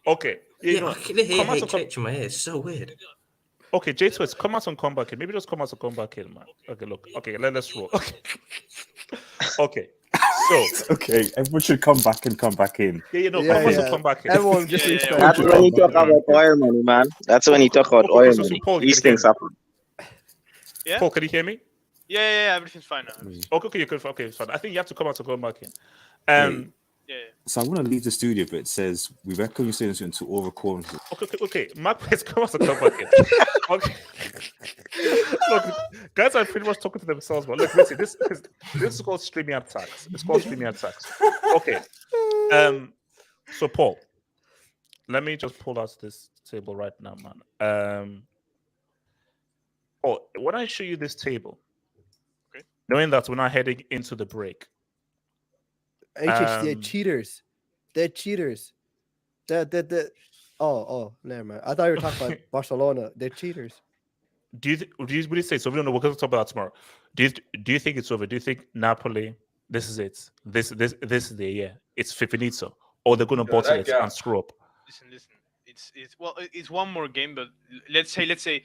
Okay. Yeah, I can hear HH in my ear. It's so weird. Okay, J2, come out and come back in. Maybe just come out and come back in, man. Okay, look. Okay, let's roll. Okay. Okay. So okay, everyone should come back in. Come back in. Everyone just That's when you talk about oil money, man. That's when you talk about oil money. Paul, These things happen. Yeah. Paul, can you hear me? Yeah, everything's fine now. Okay, you can. Okay, fine. I think you have to come out and come back in. So I want to leave the studio, but it says we reckon you're saying this into all recordings. Okay. Mark, please come out and come back in. Okay. Look, guys are pretty much talking to themselves, but look, listen, this is called streaming attacks. It's called streaming attacks. Okay. So Paul, let me just pull out this table right now, man. Paul, when I show you this table, knowing that we're not heading into the break. They're cheaters. They're cheaters. Oh, never mind. I thought you were talking about Barcelona. They're cheaters. Do you say so? We don't know. We're going to talk about that tomorrow. Do you think it's over? Do you think Napoli? This is it. This is the year. It's finito. Or they're going to bottle it and screw up. Listen. It's one more game, but let's say,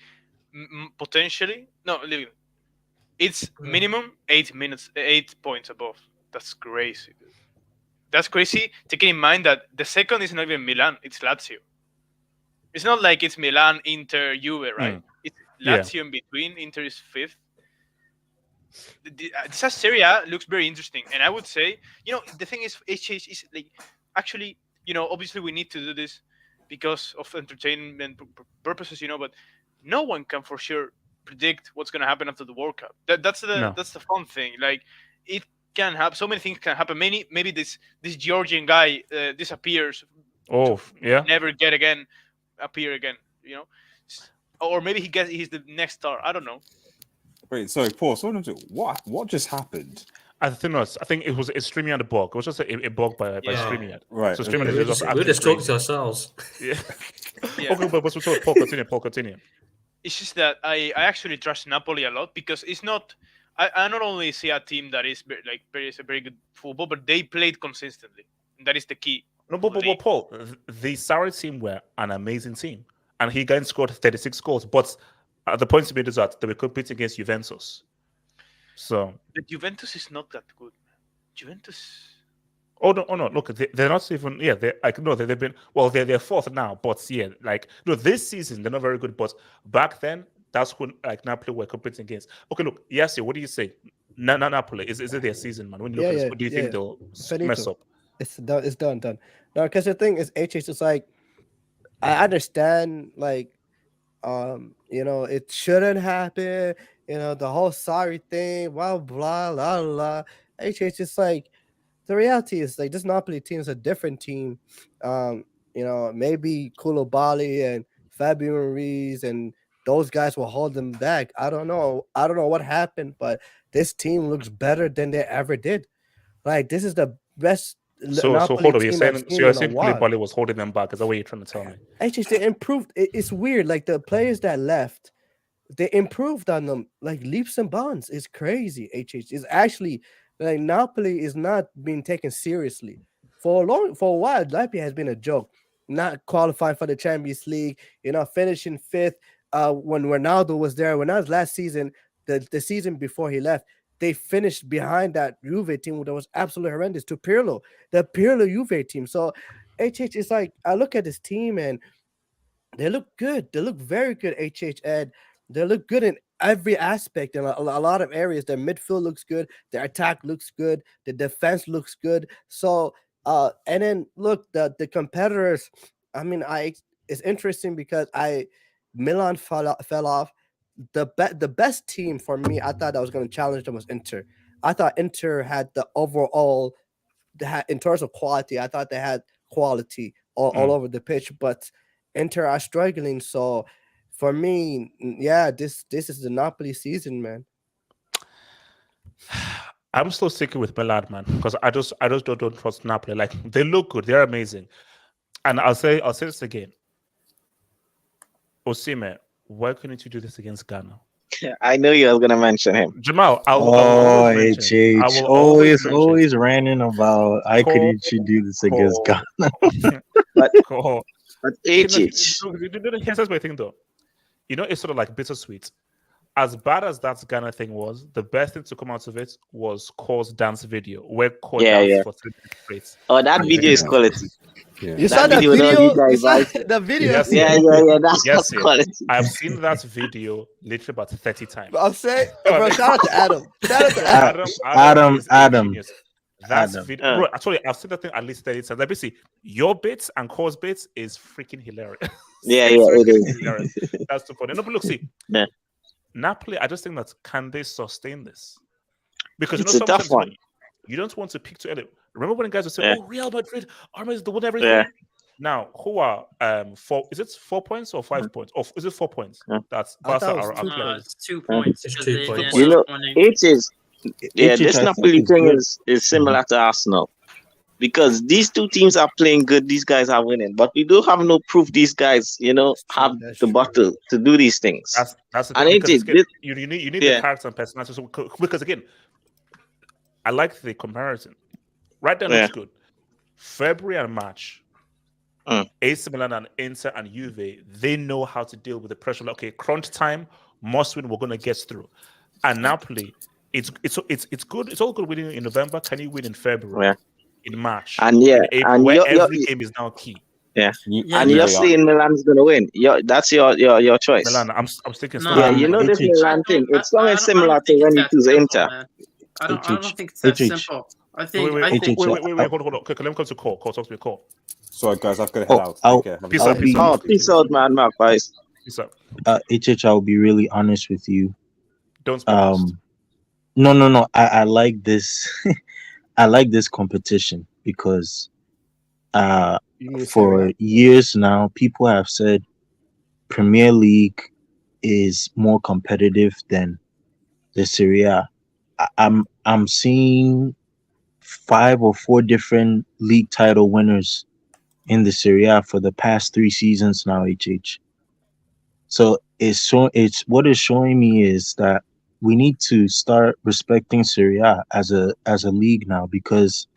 potentially no. It's minimum 8 points above. That's crazy. That's crazy. Taking in mind that the second is not even Milan, it's Lazio. It's not like it's Milan, Inter, Juve, right? It's Lazio in between. Inter is fifth. This Serie A looks very interesting, and I would say, the thing is, HH is like actually, obviously we need to do this because of entertainment purposes, but no one can for sure predict what's going to happen after the World Cup. That's the fun thing. Like it can happen. So many things can happen. Maybe this Georgian guy disappears. Oh, yeah. Never appear again. Or maybe he's the next star. I don't know. Wait, sorry, Paul. So what just happened? I think it was streaming at the bug. It was just a bug by streaming it. Right. So streaming we're just talking to ourselves. Yeah. Okay, but Paul, continue. It's just that I actually trust Napoli a lot because it's not. I not only see a team that is very good football, but they played consistently. And that is the key. No, but Paul, the Sarri team were an amazing team, and he again scored 36 goals. But the point to be is that they were competing against Juventus. So the Juventus is not that good. Juventus. Oh no! Look, they're not even. Yeah, they've been. Well, they're fourth now, but this season they're not very good. But back then, that's when Napoli were competing against. Okay, look, Yassi, what do you say? Napoli is it their season, man? When you look at this, do you think they'll mess up? It's done. It's done. No, because the thing is, HH is like, I understand, it shouldn't happen. The whole sorry thing, blah blah blah blah. HH is like. The reality is this Napoli team is a different team. Maybe Koulibaly and Fabio Ruiz and those guys will hold them back. I don't know what happened, but this team looks better than they ever did. Like this is the best. So hold on, you're saying Koulibaly was holding them back? Is that what you're trying to tell me? Actually, they improved. It's weird. Like the players that left, they improved on them like leaps and bounds. It's crazy. It's actually. Like Napoli is not being taken seriously for a while. Napoli has been a joke, not qualifying for the Champions League. Finishing fifth. When Ronaldo was there, Ronaldo's last season, the season before he left, they finished behind that Juve team that was absolutely horrendous to Pirlo, the Pirlo Juve team. So, HH is like I look at this team and they look good. They look very good. HH and they look good in every aspect in a lot of areas. Their midfield looks good, their attack looks good, the defense looks good. So and then look, the competitors. I mean, it's interesting because Milan fell off. The best team for me, I thought I was going to challenge them was Inter. I thought Inter had the overall, in terms of quality, I thought they had quality all over the pitch, but Inter are struggling. So for me, this is the Napoli season, man. I'm still sticking with Milan, man, because I just don't trust Napoli. Like they look good, they're amazing, and I'll say this again. Osimhen, why couldn't you do this against Ghana? I knew you was gonna mention him. Jamal, I will always mention him. I HH, will always ranting about I couldn't you do this against Ghana. But Cole. HH. Here's my thing though. You know, it's sort of like bittersweet. As bad as that Ghana thing was, the best thing to come out of it was Cole's dance video, where Cole danced for 3 minutes straight. Oh, that video is quality. Yeah. You saw that video? You saw that video? Yes, yeah. That's yes, quality. I've seen that video literally about 30 times. I'll say, bro, shout out to Adam. Shout out to Adam. That's video. Bro, actually, I've seen that thing at least 30 times. Like, basically, your bits and Cole's bits is freaking hilarious. It is. Hilarious. That's too funny. No, but look, see. Yeah. Napoli, I just think that can they sustain this? Because it's a tough one. You don't want to pick too early. Remember when guys would say, "Oh, Real Madrid, Arma is the one everything." Yeah. Now, who are 4? Is it 4 points or 5 points? Or is it 4 points? That's Barca are playing. It's 2 points. It's 2 points. You know, it is. Yeah, this Napoli thing is similar to Arsenal. Because these two teams are playing good, these guys are winning, but we do have no proof these guys, have the battle to do these things. That's the thing. And you need the character and personality. So, because again, I like the comparison. Right there looks good. February and March, AC Milan and Inter and Juve, they know how to deal with the pressure. Like, okay, crunch time, must win. We're gonna get through. And Napoli, it's good. It's all good winning in November. Can you win in February? Yeah. In March and every game is now key. Yeah, and you're saying Milan's gonna win. That's your choice. Milan, I'm sticking. Yeah, this Milan thing. It's not similar to when you choose Inter. I don't think it's that simple. I think. Wait, hold on. Okay, let me come to Cole. Cole, talk to me, Cole. Sorry, guys, I've got to head out. Peace out, man, Mark, guys. Peace out. HH, I'll be really honest with you. Don't. No. I like this. I like this competition because for years now, people have said Premier League is more competitive than the Serie A. I'm seeing 5 or 4 different league title winners in the Serie A for the past 3 seasons now, HH. So it's what it's showing me is that we need to start respecting Serie A as a league now, because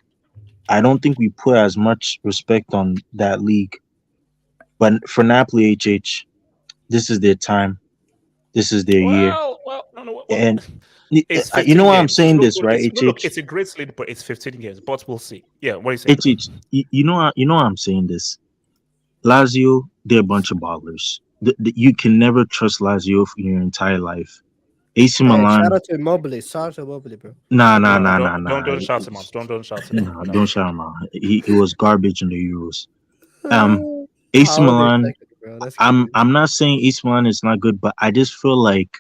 I don't think we put as much respect on that league. But for Napoli, HH, this is their time. This is their year. And you know why I'm saying this, right? It's a great slate, but it's 15 games. But we'll see. Yeah, what do you say? You know why I'm saying this. Lazio, they're a bunch of ballers. You can never trust Lazio for your entire life. AC Milan. Shout out to Mobley. Shout out to Mobley, bro. Nah. Don't shout him out. Don't shout him out. Don't shout him out. He was garbage in the Euros. AC Milan. I'm not saying AC Milan is not good, but I just feel like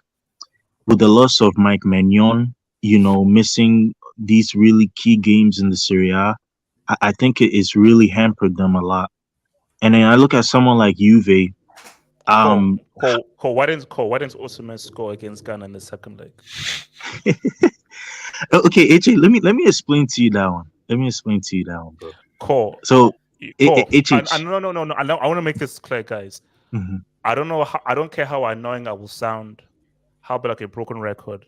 with the loss of Mike Maignan, missing these really key games in the Serie A, I think it's really hampered them a lot. And then I look at someone like Juve. Why didn't Osimhen score against Ghana in the second leg? Okay, AJ, let me explain to you that one. Bro. Cole. So, no. I want to make this clear, guys. Mm-hmm. I don't care how annoying I will sound, how be like a broken record.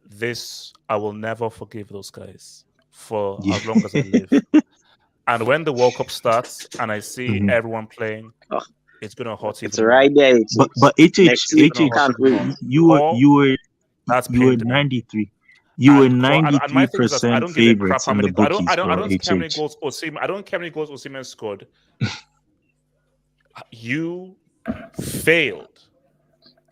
This I will never forgive those guys for as long as I live. And when the World Cup starts and I see everyone playing. It's gonna hurt you. It's right there. But you were 93. You were 93% favorites in the bookies. I don't care how many goals Osimhen scored. You failed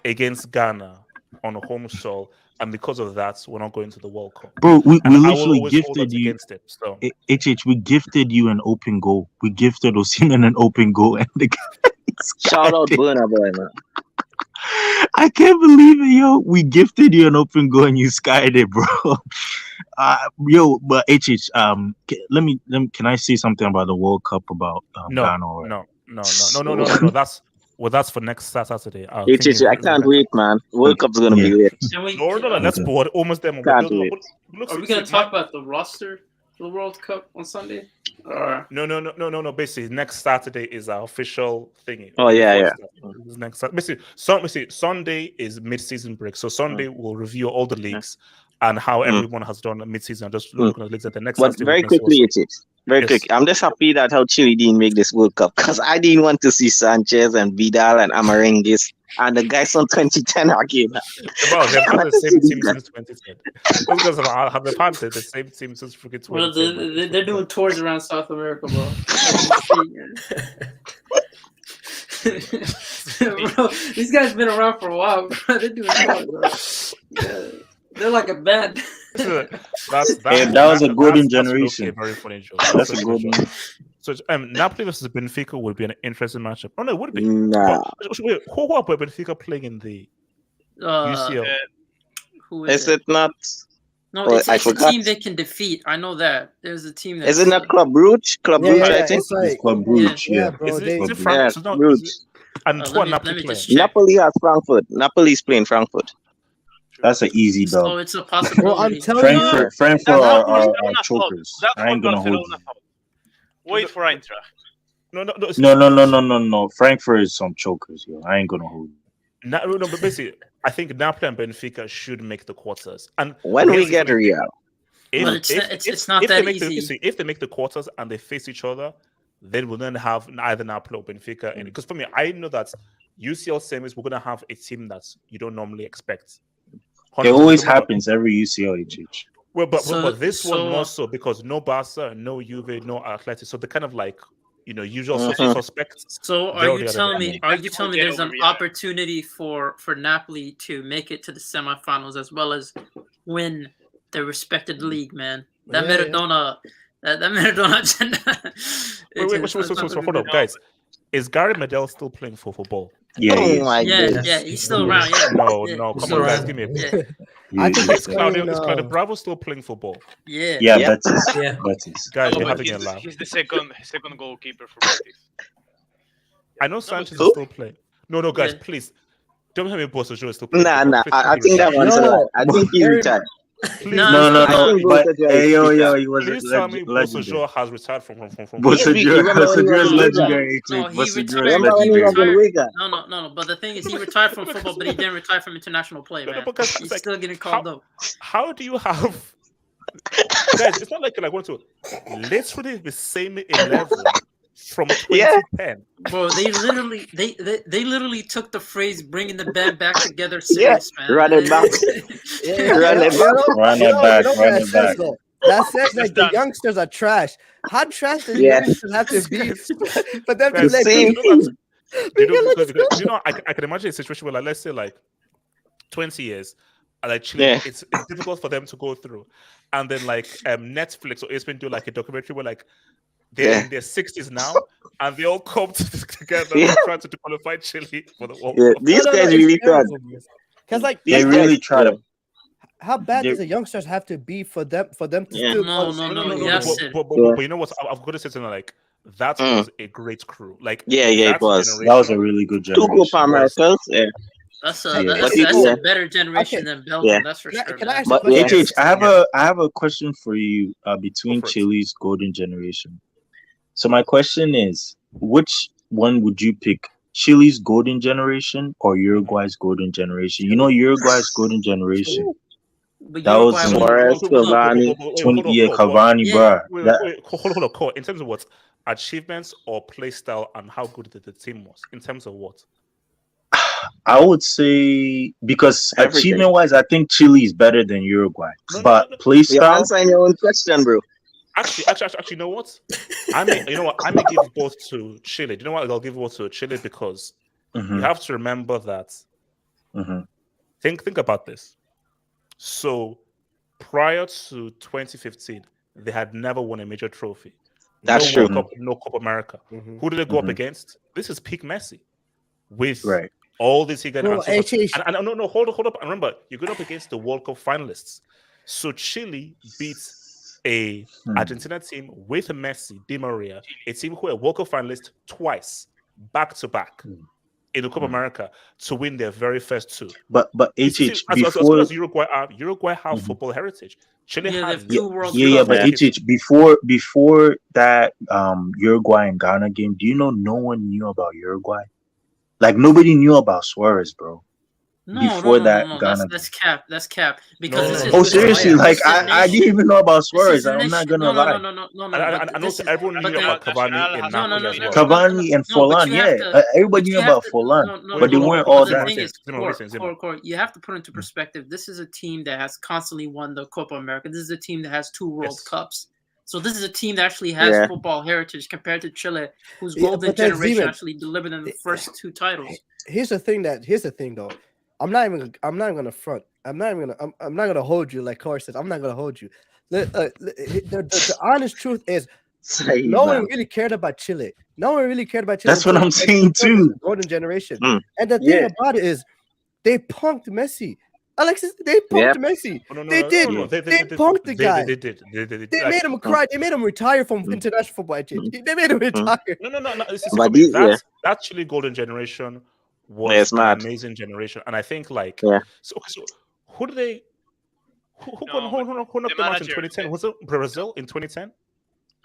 against Ghana on a home soil, and because of that, we're not going to the World Cup. Bro, we literally gifted you. Against it, so. We gifted you an open goal. We gifted Osimhen an open goal, and the guy. Shout out Burna Boy, man. I can't believe it, yo. We gifted you an open goal and you skied it, bro. But HH, can I say something about the World Cup about Ghana? No. That's for next Saturday. I can't wait, man. World Cup's gonna be lit. No, let's board almost there. Are we gonna talk about the roster for the World Cup on Sunday? No. Basically, next Saturday is our official thingy. Oh yeah. Next basically, Sunday is mid-season break. So Sunday we'll review all the leagues and how everyone has done mid-season. Just looking at the leagues at the next. But Saturday very quickly, very quick. I'm just happy that how Chile didn't make this World Cup because I didn't want to see Sanchez and Vidal and Amarengues and the guys from 2010 again. Bro, they've had the same team since 2010. Because have the had the same team since freaking 2010. Well, they're doing tours around South America, bro. Bro, these guys been around for a while, bro. They're doing tours, bro. Yeah. They're like a band. That was a golden generation. Okay, very funny joke. That's a golden. So Napoli versus Benfica would be an interesting matchup. Oh no, it would be. Nah. Wait, who are Benfica playing in the UCL? Who is it not? No, it's a team they can defeat. I know that. There's a team that. Is it not Club Brugge? Club Brugge, I think. It's Club Brugge, yeah. Bro, is it France? Brugge. And Napoli has Frankfurt. Napoli's playing Frankfurt. That's an easy dub. So it's a possibility. I'm telling you, Frankfurt are chokers. I ain't gonna hold you. Wait for Eintracht. No. Frankfurt is some chokers, yo. I ain't gonna hold you. No, but basically, I think Napoli and Benfica should make the quarters. And when we get Real, it's not that easy. If they make the quarters and they face each other, then we'll then have either Napoli or Benfica. Because for me, I know that UCL semis, we're gonna have a team that you don't normally expect. It always happens every UCL HH. Well, but this one more so because no Barca, no Juve, no Atleti, so they're kind of like usual suspects. So are you telling me there's an opportunity for Napoli to make it to the semifinals as well as win their respected league, man? That Maradona, that Maradona agenda. Wait, hold up, guys. Is Gary Medel still playing for football? Yeah, he's still around. Yeah. No, come on, guys, give me a bit. I think Is Claudio Bravo still playing football? Yeah. Betis. Guys, you're having a laugh. He's the second goalkeeper for Betis. I know Sanchez is still playing. No, guys, please. Don't tell me Bosso is still playing. Nah. I think that one's I think he's retired. No. But hey, yo, he was please tell me Bosso has retired from Bosso is legendary. No, but the thing is, he retired from football, but he didn't retire from international play, man. He's still getting called up. How do you have guys? It's not like want to literally the same 11 from 2010. Bro, they literally took the phrase "bringing the band back together" serious, man. Run it back. Run it back. That says like the youngsters are trash. How trash do the youngsters have to be? But them to I can imagine a situation where, like, let's say, like 20 years, and actually it's difficult for them to go through, and then like Netflix or ESPN do like a documentary where like they're in their 60s now, and they all come together and try to qualify Chile for the World Cup. These guys really tried. Because like they really try to. How bad does the youngsters have to be for them to still? No. But you know what? I've got to say something like that was a great crew. Like it was. That was a really good generation. That's a better generation than Belgium. That's for sure. But I have a question for you between Chile's golden generation. So my question is, which one would you pick? Chile's golden generation or Uruguay's golden generation? You know Uruguay's golden generation. That was Suarez, Cavani, 20-year Cavani, bro. Hold on. In terms of what? Achievements or play style and how good the team was? In terms of what? I would say because achievement-wise, I think Chile is better than Uruguay. But play style. You're answering your own question, bro. Actually, you know what? I may give both to Chile. Do you know what? I'll give both to Chile because you have to remember that. Think about this. So, prior to 2015, they had never won a major trophy. That's true. No Copa America. Who did they go up against? This is peak Messi. With all these hold up. And remember, you're going up against the World Cup finalists. So Chile beats a Argentina team with Messi, Di Maria, a team who are World Cup finalists twice, back to back. in the Copa America to win their very first two. But It's HH as before good as Uruguay have football heritage. Chile Yeah, they had have two World but Cups. HH before that Uruguay and Ghana game, do you know no one knew about Uruguay? Like nobody knew about Suarez, bro. No, Before no. Ghana That's cap. That's cap. Because this is oh this seriously, is like the I didn't even know about Suarez. I'm not gonna lie. No. I know everyone knew about Cavani in Napoli as well. Cavani and Forlan, everybody knew about Forlan, but they weren't all that. The thing is, Core, you have to put into perspective. This is a team that has constantly won the Copa America. This is a team that has two World Cups. So this is a team that actually has football heritage compared to Chile, whose golden generation actually delivered in the first two titles. Here's the thing, though. I'm not even gonna front. I'm not gonna hold you like Core says. I'm not gonna hold you. The honest truth is, no one really cared about Chile. No one really cared about Chile. That's what I'm saying too. Golden generation. And the thing about it is, they punked Messi. Alexis, they punked Messi. They did. They punked the guy. They did. They made him cry. They made him retire from international football. They made him retire. No. That Chile golden generation was an amazing generation, and I think so who did they? Who knocked them out in 2010? Was it Brazil in 2010?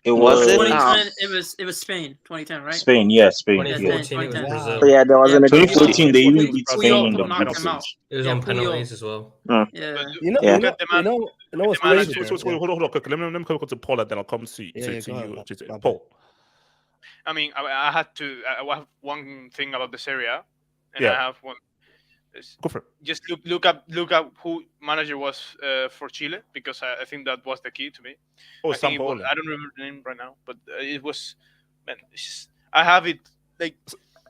It was 2010. It was Spain. 2010, right? Spain, yeah, Spain. 2014 it was Brazil. Yeah, there was 2014 they even beat Spain in the penalties. It was on penalties as well. Yeah. You know what's crazy? Hold on, quick. Let me come to Paul, and then I'll come to you, Paul. I mean, I have one thing about the Serie A, and I have one. Go for it. Just look up who manager was for Chile, because I think that was the key to me. Oh, I don't remember the name right now, but it was. Man, I have it like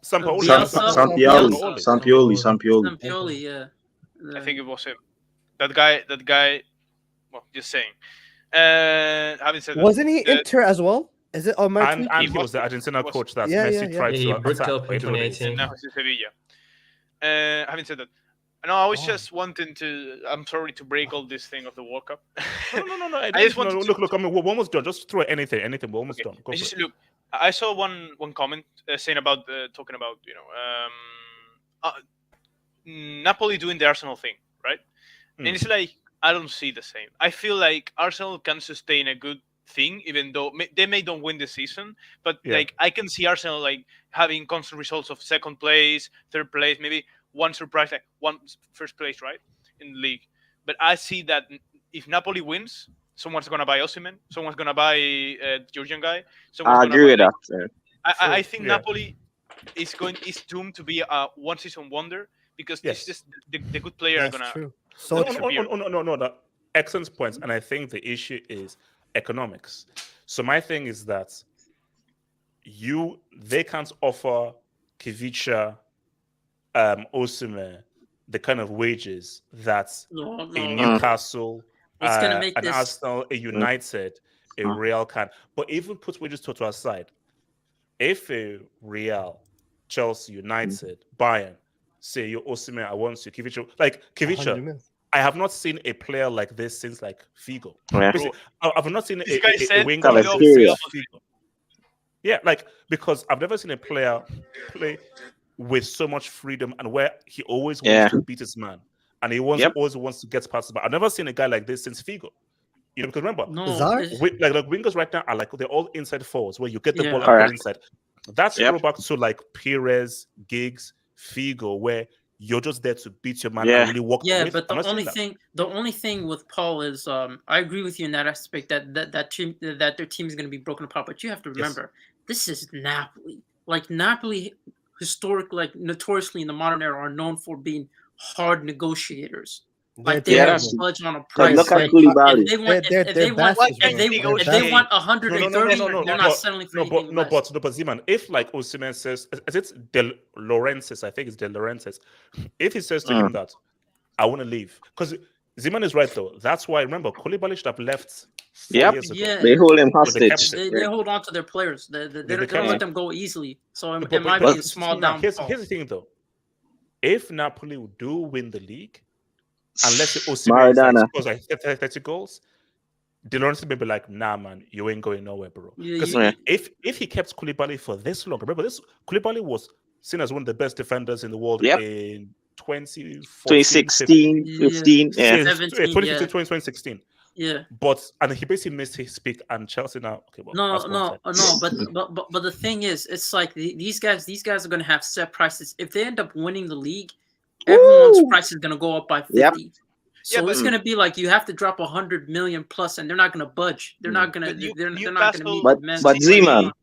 Sampioli, yeah. I think it was him. That guy. Well, just saying. Having said wasn't he Inter as well? Is it on my and he was the Argentina coach that Messi tried to bricked up in 2018. Now he's in Sevilla. Having said that, no, I was just wanting to. I'm sorry to break all this thing of the World Cup. No. I just want to look. I mean, we're almost done. Just throw anything. We're almost done. Go just look. I saw one comment saying about talking about Napoli doing the Arsenal thing, right? And it's like I don't see the same. I feel like Arsenal can sustain a good thing, even though they may don't win the season, but like I can see Arsenal like having constant results of second place, third place, maybe one surprise, like one first place, right, in the league. But I see that if Napoli wins, someone's gonna buy Osimhen, someone's gonna buy Georgian guy. I agree with that. I think Napoli is doomed to be a one season wonder, because it's just the good players are gonna. True. So no, excellent points, and I think the issue is economics. So my thing is that they can't offer Kivicha, Osimhen the kind of wages that a Newcastle, an Arsenal, a United, a Real can. But even put wages to aside, if a Real, Chelsea, United, Bayern say, "Yo, Osimhen, I want you, Kivicha," like Kivicha. I have not seen a player like this since like Figo. I've not seen a winger like this since Figo. Yeah, like because I've never seen a player play with so much freedom and where he always wants to beat his man and he always wants to get past the bar. I've never seen a guy like this since Figo. You know, because remember, like wingers right now are like they're all inside forwards where you get the ball and inside. That's throwback to like Perez, Giggs, Figo, where you're just there to beat your man and really walk. Yeah, but the only thing with Paul is I agree with you in that aspect that their team is going to be broken apart. But you have to remember, this is Napoli. Like Napoli, notoriously in the modern era, are known for being hard negotiators. Like they won't budge on a price. Look at Koulibaly. If they want 130, they're not settling for anything less. But Zeman, if like Osimhen says, it's De Laurentiis, I think it's De Laurentiis. If he says to him that I want to leave, because Zeman is right though. That's why remember Koulibaly should have left. Years ago. They hold him hostage. They hold on to their players. They don't let them go easily. So it might be a small down. Here's the thing though. If Napoli do win the league, unless the Osimhen scores like 30 goals, De Laurentiis may be like, nah, man, you ain't going nowhere, bro. Because if he kept Koulibaly for this long, remember this Koulibaly was seen as one of the best defenders in the world in 2016, 15, yeah. 2016. Yeah. And he basically missed his peak, and Chelsea now. Okay, well, no. But the thing is, it's like these guys are going to have set prices. If they end up winning the league, everyone's price is going to go up by 50. Yep. So it's going to be like you have to drop 100 million plus, and they're not going to budge. They're not going to. They're not going to meet. But Z-Man,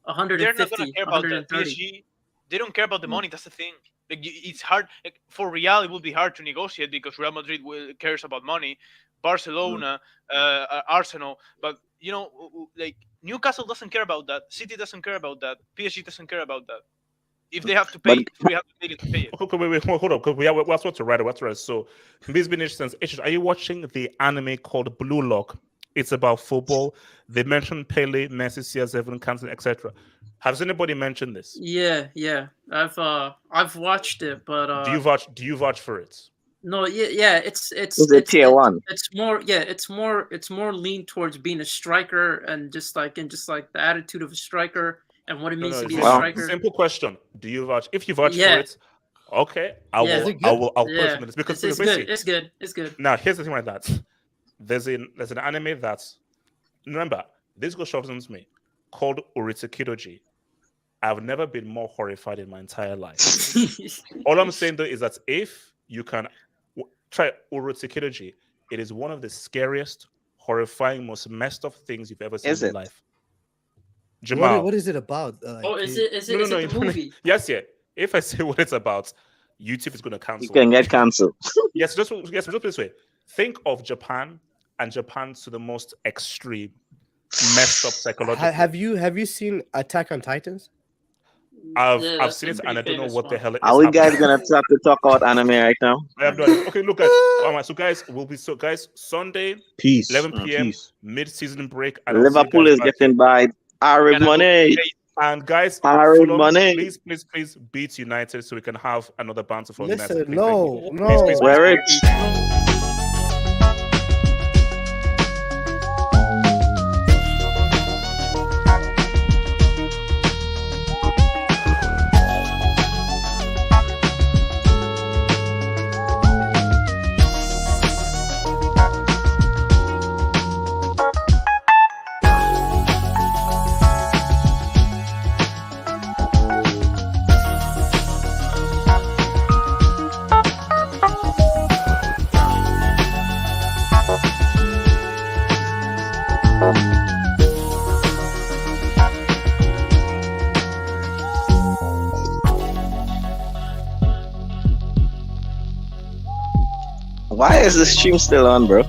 150. They're not going to care about that. PSG, they don't care about the money. That's the thing. Like, it's hard. Like, for Real, it will be hard to negotiate because Real Madrid cares about money. Barcelona, Arsenal, but like Newcastle doesn't care about that. City doesn't care about that. PSG doesn't care about that. If they have to pay, we have to pay it. Okay, wait, hold on. We have to write it. So, this has been interesting. Are you watching the anime called Blue Lock? It's about football. They mentioned Pele, Messi, CR7, Cantona, etc. Has anybody mentioned this? Yeah. I've watched it, but do you vouch for it? No, it's tier one. It's more lean towards being a striker and just like the attitude of a striker and what it means to be a striker. Simple question: do you vouch? If you vouch for it, okay, I'll question this because it's good. It's good. Now here's the thing like that. There's an anime that's, remember, this goes shows me, called Uritsukitoji. I've never been more horrified in my entire life. All I'm saying though is that if you can try Uritsukitoji, it is one of the scariest, horrifying, most messed up things you've ever seen in your life. Jamal, what is it about? Is it the movie? Yes. If I say what it's about, YouTube is going to cancel. You can get cancelled. Yes, just this way. Think of Japan and Japan to the most extreme, messed up psychological. Have you seen Attack on Titans? I've seen it and I don't know what the hell it is. Are we guys gonna have to talk about anime right now? I have no idea. Okay, look guys. All right, so guys, Sunday, 11 p.m. mid-season break. And Liverpool is getting by Arab money. And guys, money. Please beat United so we can have another banter for Listen, United. no. We're rich. Why is the stream still on, bro?